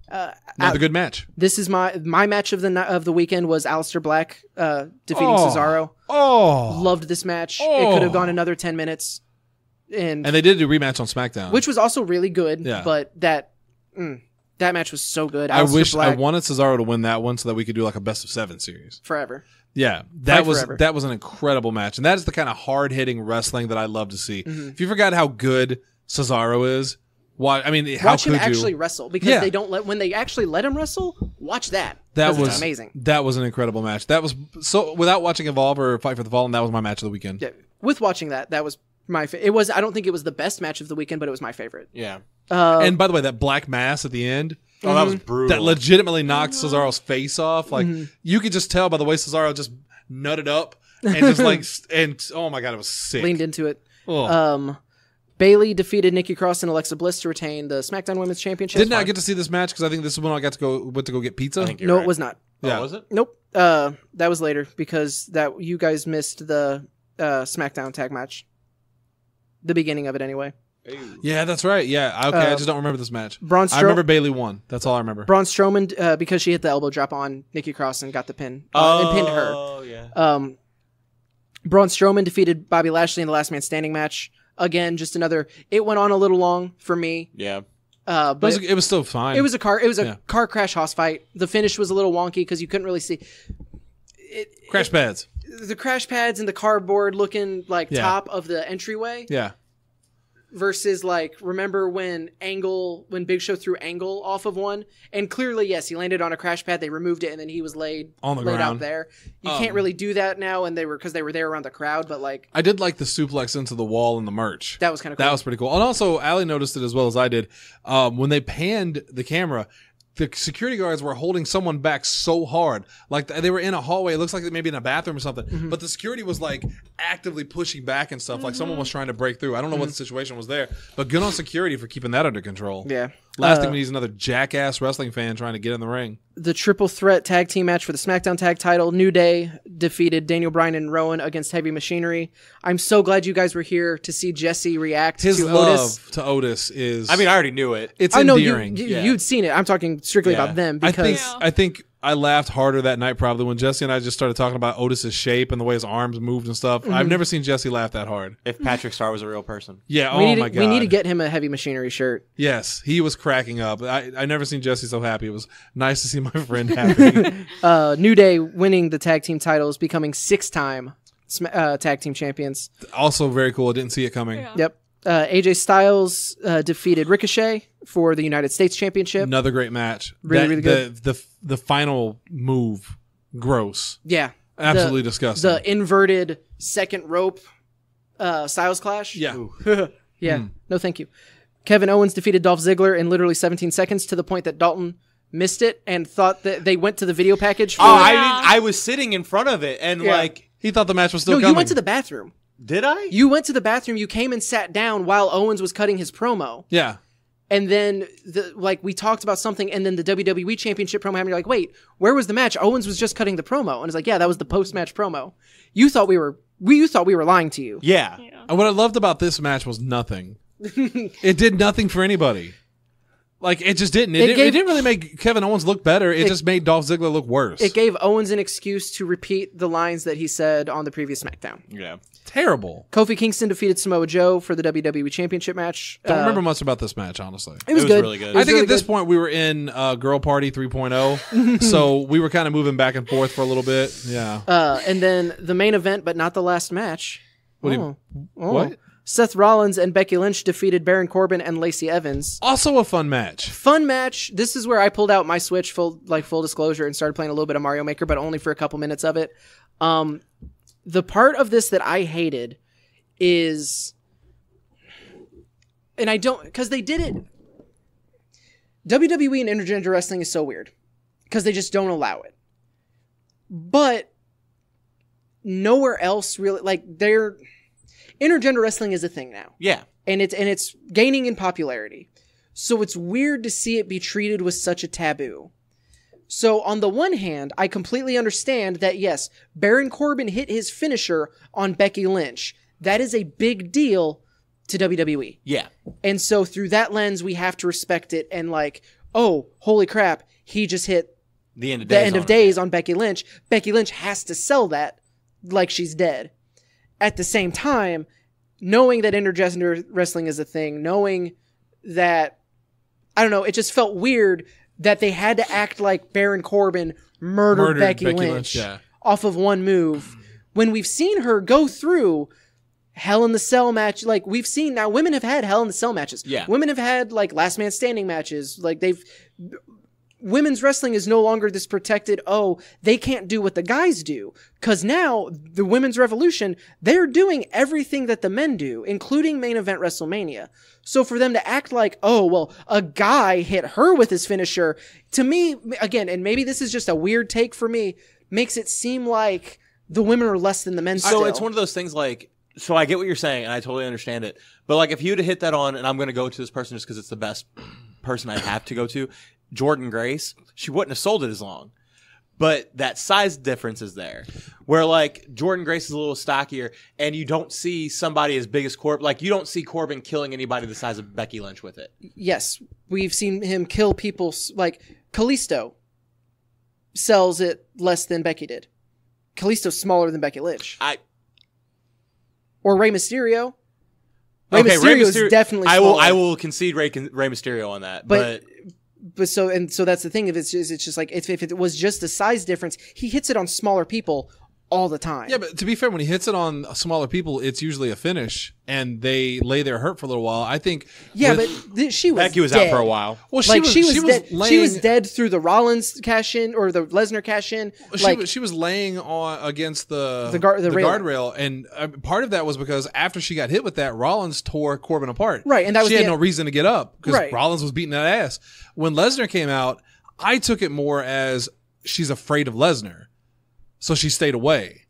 Another good match. This is my match of the weekend was Aleister Black defeating Cesaro. Oh, loved this match. It could have gone another 10 minutes, and they did do a rematch on SmackDown, which was also really good. Yeah. But that match was so good. I wanted Cesaro to win that one so that we could do like a best of 7 series forever. Yeah, that was an incredible match, and that is the kind of hard hitting wrestling that I love to see. Mm-hmm. If you forgot how good Cesaro is. Watch him actually wrestle, because they don't when they actually let him wrestle. Watch that. That was amazing. That was an incredible match. That was so. Without watching Evolve or Fight for the Fallen, that was my match of the weekend. Yeah, with watching that was It was. I don't think it was the best match of the weekend, but it was my favorite. Yeah. And by the way, that black mass at the end. Oh, that was brutal. That legitimately knocked Cesaro's face off. Like you could just tell by the way Cesaro just nutted up and just like oh my god, it was sick. Leaned into it. Oh. Bayley defeated Nikki Cross and Alexa Bliss to retain the SmackDown Women's Championship. Didn't I get to see this match because I think this is when I went to go get pizza. No, it was not. Yeah, was it? Nope. That was later because you guys missed the SmackDown tag match. The beginning of it, anyway. Yeah, that's right. Yeah, okay. I just don't remember this match. I remember Bayley won. That's all I remember. Braun Strowman, because she hit the elbow drop on Nikki Cross and got the pin and pinned her. Oh yeah. Braun Strowman defeated Bobby Lashley in the Last Man Standing match. Again, just another. It went on a little long for me. Yeah. But it was still fine. It was a car crash hoss fight. The finish was a little wonky because you couldn't really see. Crash pads. The crash pads and the cardboard looking like top of the entryway. Yeah. Versus like, remember when Big Show threw Angle off of one? And clearly, yes, he landed on a crash pad. They removed it and then he was laid ground out there. You can't really do that now, and because they were there around the crowd. But like, I did like the suplex into the wall and the merch. That was kind of cool. That was pretty cool. And also, Allie noticed it as well as I did. When they panned the camera, the security guards were holding someone back so hard. Like they were in a hallway. It looks like they may be in a bathroom or something. Mm-hmm. But the security was like actively pushing back and stuff. Like someone was trying to break through. I don't know what the situation was there. But good on security for keeping that under control. Yeah. Last thing we need is another jackass wrestling fan trying to get in the ring. The triple threat tag team match for the SmackDown tag title. New Day defeated Daniel Bryan and Rowan against Heavy Machinery. I'm so glad you guys were here to see Jesse react His to love Otis. to Otis is... I mean, I already knew it. It's I know endearing. you'd seen it. I'm talking strictly about them because... I think I laughed harder that night probably when Jesse and I just started talking about Otis's shape and the way his arms moved and stuff. I've never seen Jesse laugh that hard. If Patrick Star was a real person. Yeah, my God. We need to get him a Heavy Machinery shirt. Yes, he was cracking up. I never seen Jesse so happy. It was nice to see my friend happy. New Day winning the tag team titles, becoming 6-time tag team champions. Also very cool. I didn't see it coming. Yeah. Yep. AJ Styles defeated Ricochet for the United States Championship. Another great match. Really good. The final move, gross. Yeah. Absolutely disgusting. The inverted second rope Styles Clash. Yeah. Yeah. No, thank you. Kevin Owens defeated Dolph Ziggler in literally 17 seconds to the point that Dalton missed it and thought that they went to the video package. I was sitting in front of it and like... He thought the match was still coming. No, you went to the bathroom. Did I? You went to the bathroom. You came and sat down while Owens was cutting his promo. Yeah. And then, we talked about something, and then the WWE Championship promo happened. You're like, wait, where was the match? Owens was just cutting the promo. And it's like, yeah, that was the post-match promo. You thought we were lying to you. Yeah. And what I loved about this match was nothing. It did nothing for anybody. Like, it just didn't. It didn't really make Kevin Owens look better. It just made Dolph Ziggler look worse. It gave Owens an excuse to repeat the lines that he said on the previous SmackDown. Yeah. Terrible. Kofi Kingston defeated Samoa Joe for the WWE Championship match. Don't remember much about this match, honestly. It was good. Really good. I think at this point we were in Girl Party 3.0, so we were kind of moving back and forth for a little bit. Yeah. And then the main event, but not the last match. What? Seth Rollins and Becky Lynch defeated Baron Corbin and Lacey Evans. Also a fun match. Fun match. This is where I pulled out my Switch, full disclosure, and started playing a little bit of Mario Maker, but only for a couple minutes of it. The part of this that I hated is, and I don't, because they did it. WWE and intergender wrestling is so weird because they just don't allow it. But nowhere else really, intergender wrestling is a thing now. Yeah. And it's gaining in popularity. So it's weird to see it be treated with such a taboo. So on the one hand, I completely understand that yes, Baron Corbin hit his finisher on Becky Lynch. That is a big deal to WWE. Yeah. And so through that lens, we have to respect it and oh, holy crap, he just hit the end of days on Becky Lynch. Becky Lynch has to sell that like she's dead. At the same time, knowing that intergender wrestling is a thing, knowing that, I don't know, it just felt weird that they had to act like Baron Corbin murdered Becky Lynch off of one move. When we've seen her go through Hell in the Cell match, we've seen now women have had Hell in the Cell matches. Yeah. Women have had Last Man Standing matches. women's wrestling is no longer this protected, they can't do what the guys do. Because now, the women's revolution, they're doing everything that the men do, including main event WrestleMania. So for them to act like, a guy hit her with his finisher, to me, again, and maybe this is just a weird take for me, makes it seem like the women are less than the men still. So it's one of those things like, so I get what you're saying, and I totally understand it. But like, if you'd have hit that on, and I'm going to go to this person just because it's the best person I have to go to, Jordan Grace, she wouldn't have sold it as long. But that size difference is there. Where like Jordan Grace is a little stockier and you don't see somebody as big as Corbin. Like you don't see Corbin killing anybody the size of Becky Lynch with it. Yes. We've seen him kill people like Kalisto sells it less than Becky did. Kalisto's smaller than Becky Lynch. Or Rey Mysterio. Rey Mysterio is definitely smaller. I will concede Rey Mysterio on that. But so that's the thing. If it's just like if it was just a size difference, he hits it on smaller people all the time. Yeah, but to be fair, when he hits it on smaller people, it's usually a finish, and they lay there hurt for a little while. I think. Yeah, but she was Becky was dead. out for a while. Well, she was dead. She was dead through the Rollins cash in or the Lesnar cash in. She was laying on against the guardrail, and part of that was because after she got hit with that, Rollins tore Corbin apart. Right, and that was she had no reason to get up because right. Rollins was beating that ass. When Lesnar came out, I took it more as she's afraid of Lesnar, so she stayed away.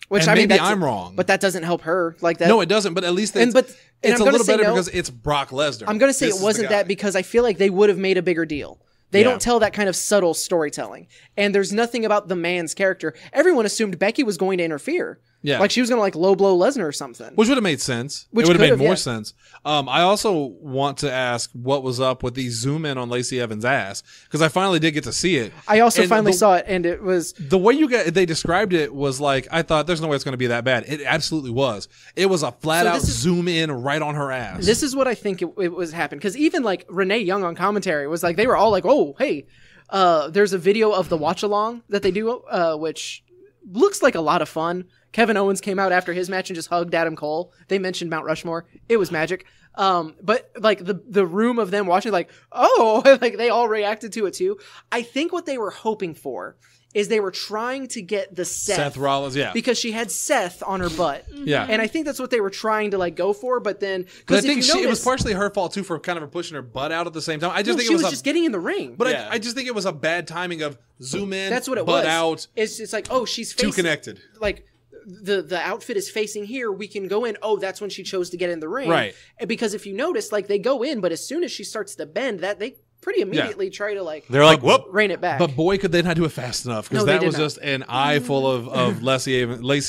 Which and maybe I'm wrong, but that doesn't help her like that. No, it doesn't. But at least it's a little better because it's Brock Lesnar. I'm going to say it wasn't that because I feel like they would have made a bigger deal. They don't tell that kind of subtle storytelling, and there's nothing about the man's character. Everyone assumed Becky was going to interfere. Yeah, like she was going to low blow Lesnar or something, which would have made sense. It would have made more sense. I also want to ask what was up with the zoom in on Lacey Evans' ass because I finally did get to see it. I also finally saw it, and it was the way they described it was like I thought there's no way it's going to be that bad. It absolutely was. It was a flat out zoom in right on her ass. This is what I think it was happened because even like Renee Young on commentary was like they were all like, oh hey, there's a video of the watch along that they do, which looks like a lot of fun. Kevin Owens came out after his match and just hugged Adam Cole. They mentioned Mount Rushmore. It was magic. But like the room of them watching, like, like they all reacted to it too. I think what they were hoping for is they were trying to get the Seth Rollins, because she had Seth on her butt. Yeah. And I think that's what they were trying to go for, but then I think it was partially her fault too for kind of pushing her butt out at the same time. I just think she was just getting in the ring. But I just think it was a bad timing of zoom in, that's what it butt was. Out. It's like, she's facing, too connected. Like the outfit is facing here, we can go in. That's when she chose to get in the ring. Right. Because if you notice, they go in, but as soon as she starts to bend, that they pretty immediately try to they're like, whoop, rein it back. But boy, could they not do it fast enough because that was just an eye full of Lacey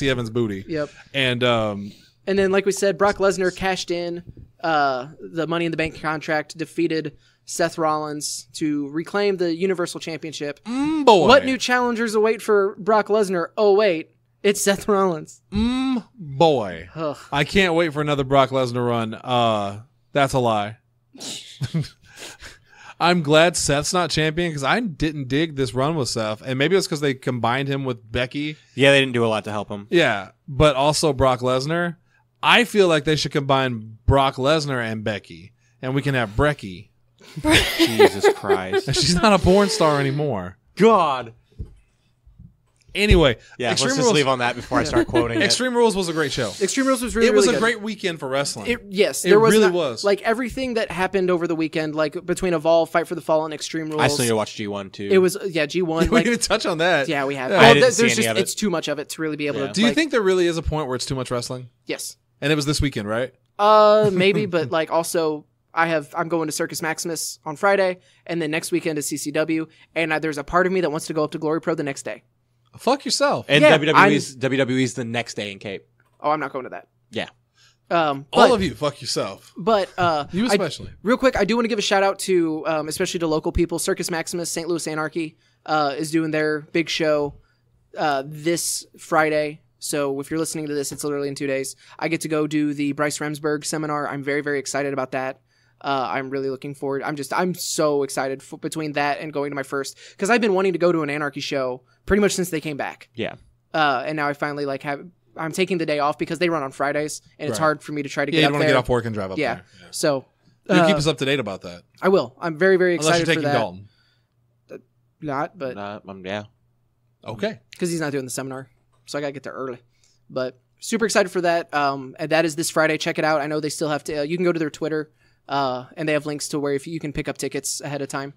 Evans' booty. Yep. And then, like we said, Brock Lesnar cashed in the Money in the Bank contract, defeated Seth Rollins to reclaim the Universal Championship. Boy. What new challengers await for Brock Lesnar? Oh, wait. It's Seth Rollins. Boy. Ugh. I can't wait for another Brock Lesnar run. That's a lie. I'm glad Seth's not champion because I didn't dig this run with Seth. And maybe it's because they combined him with Becky. Yeah, they didn't do a lot to help him. Yeah, but also Brock Lesnar. I feel like they should combine Brock Lesnar and Becky. And we can have Brecky. Jesus Christ. She's not a porn star anymore. God. Anyway, let's just leave on that before I start quoting it. Extreme Rules was a great show. Extreme Rules was really, it was really a good. great weekend for wrestling. There was really was. Like everything that happened over the weekend, like between Evolve, Fight for the Fallen, Extreme Rules. I still need to watch G1 too. It was G1. We're gonna touch on that. Yeah, we have. Yeah. It's too much of it to really be able to. Do you think there really is a point where it's too much wrestling? Yes. And it was this weekend, right? Maybe, but also. I'm going to Circus Maximus on Friday, and then next weekend is CCW, and there's a part of me that wants to go up to Glory Pro the next day. Fuck yourself. And WWE's the next day in Cape. Oh, I'm not going to that. Yeah. All of you, fuck yourself. But you especially. Real quick, I do want to give a shout out to, especially to local people. Circus Maximus, St. Louis Anarchy is doing their big show this Friday. So if you're listening to this, it's literally in 2 days. I get to go do the Bryce Remsburg seminar. I'm very, very excited about that. I'm really looking forward. I'm so excited between that and going to my first, because I've been wanting to go to an Anarchy show pretty much since they came back. Yeah. And now I finally I'm taking the day off because they run on Fridays and it's hard for me to try to get up there. Yeah, you don't want to get off work and drive up there. Yeah. So you keep us up to date about that. I will. I'm very, very excited Unless you're taking for that. Dalton. not, but yeah. Okay. Because he's not doing the seminar, so I gotta get there early. But super excited for that. And that is this Friday. Check it out. I know they still have to. You can go to their Twitter, and they have links to where if you can pick up tickets ahead of time.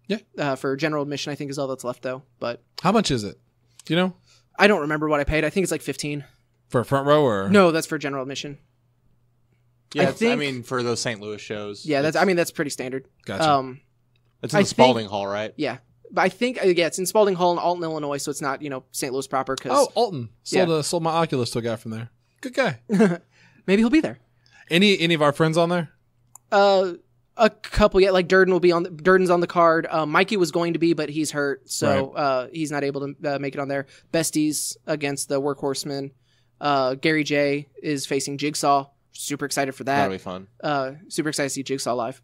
Yeah. For general admission, I think is all that's left though. But how much is it? Do you know? I don't remember what I paid. I think it's like $15 for a front row, or no? That's for general admission. Yeah, I mean for those St. Louis shows. Yeah, that's pretty standard. Gotcha. It's in the Spalding Hall, right? Yeah. But I think it's in Spalding Hall in Alton, Illinois, so it's not St. Louis proper. Alton sold my Oculus to a guy from there. Good guy. Maybe he'll be there. Any of our friends on there? A couple, like Durden will be on. Durden's on the card. Mikey was going to be, but he's hurt, so he's not able to make it on there. Besties against the Workhorsemen. Gary J is facing Jigsaw. Super excited for that. That'll be fun. Super excited to see Jigsaw live.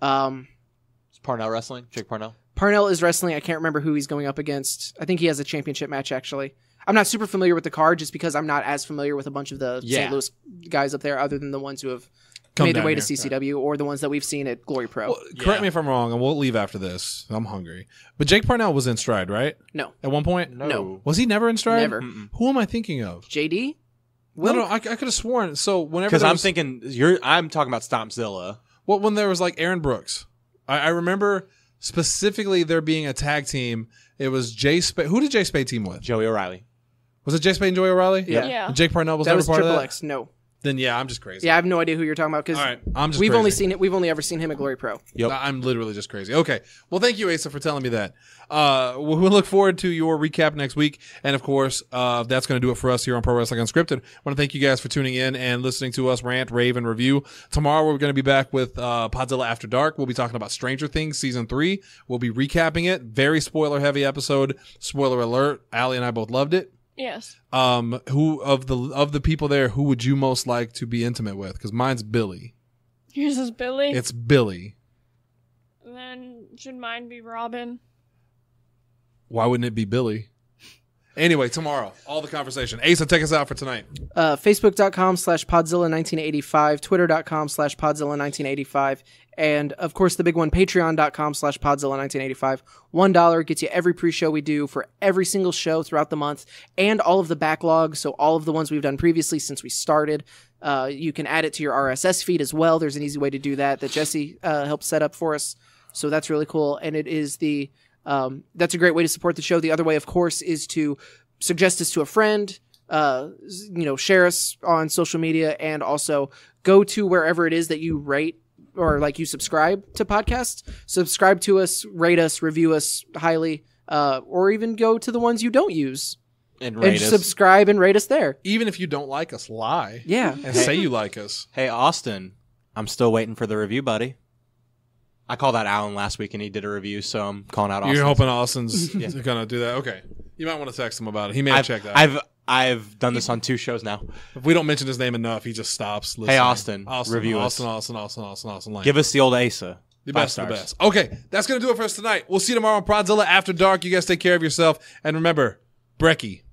Is Parnell wrestling? Jake Parnell? Parnell is wrestling. I can't remember who he's going up against. I think he has a championship match, actually. I'm not super familiar with the card just because I'm not as familiar with a bunch of the St. Louis guys up there other than the ones who have made their way to CCW or the ones that we've seen at Glory Pro. Well, correct me if I'm wrong, and we'll leave after this. I'm hungry. But Jake Parnell was in Stride, right? No. At one point? No. Was he never in Stride? Never. Who am I thinking of? JD? No, I could have sworn. So whenever because I'm thinking I'm talking about Stompzilla. Well, when there was like Aaron Brooks, I remember specifically there being a tag team. It was Jay Spade. Who did Jay Spade team with? Joey O'Reilly. Was it Jay Spade and Joey O'Reilly? Yeah. And Jake Parnell was that never was part Triple of that? X. No. Then yeah, I'm just crazy. Yeah, I have no idea who you're talking about because all right, I'm just we've crazy. only seen it. We've only ever seen him at Glory Pro. Yep. I'm literally just crazy. Okay. Well, thank you, Asa, for telling me that. We'll look forward to your recap next week. And of course, that's going to do it for us here on Pro Wrestling Unscripted. I want to thank you guys for tuning in and listening to us rant, rave, and review. Tomorrow, we're going to be back with Podzilla After Dark. We'll be talking about Stranger Things Season 3. We'll be recapping it. Very spoiler-heavy episode. Spoiler alert. Allie and I both loved it. Yes. Who of the people there, who would you most like to be intimate with? Because mine's Billy. Yours is Billy. It's Billy. Then should mine be Robin? Why wouldn't it be Billy? Anyway, tomorrow, all the conversation. Asa, take us out for tonight. Facebook.com/Podzilla1985, Twitter.com/Podzilla1985, and of course the big one, Patreon.com/Podzilla1985. $1 gets you every pre-show we do for every single show throughout the month, and all of the backlog, so all of the ones we've done previously since we started. You can add it to your RSS feed as well. There's an easy way to do that Jesse helped set up for us, so that's really cool, and it is the... that's a great way to support the show. The other way, of course, is to suggest us to a friend, share us on social media, and also go to wherever it is that you rate or like you subscribe to podcasts. Subscribe to us, rate us, review us highly, or even go to the ones you don't use and rate us. Subscribe and rate us there. Even if you don't like us, lie. Yeah. And say you like us. Hey, Austin, I'm still waiting for the review, buddy. I called out Alan last week and he did a review, so I'm calling out Austin. You're hoping Austin's going to do that? Okay. You might want to text him about it. He may have checked that. I've done this on 2 shows now. If we don't mention his name enough, he just stops listening. Hey, Austin, review us. Austin. Lane. Give us the old Asa. The 5 best stars. of the best. Okay, that's going to do it for us tonight. We'll see you tomorrow on Podzilla After Dark. You guys take care of yourself. And remember, Brecky.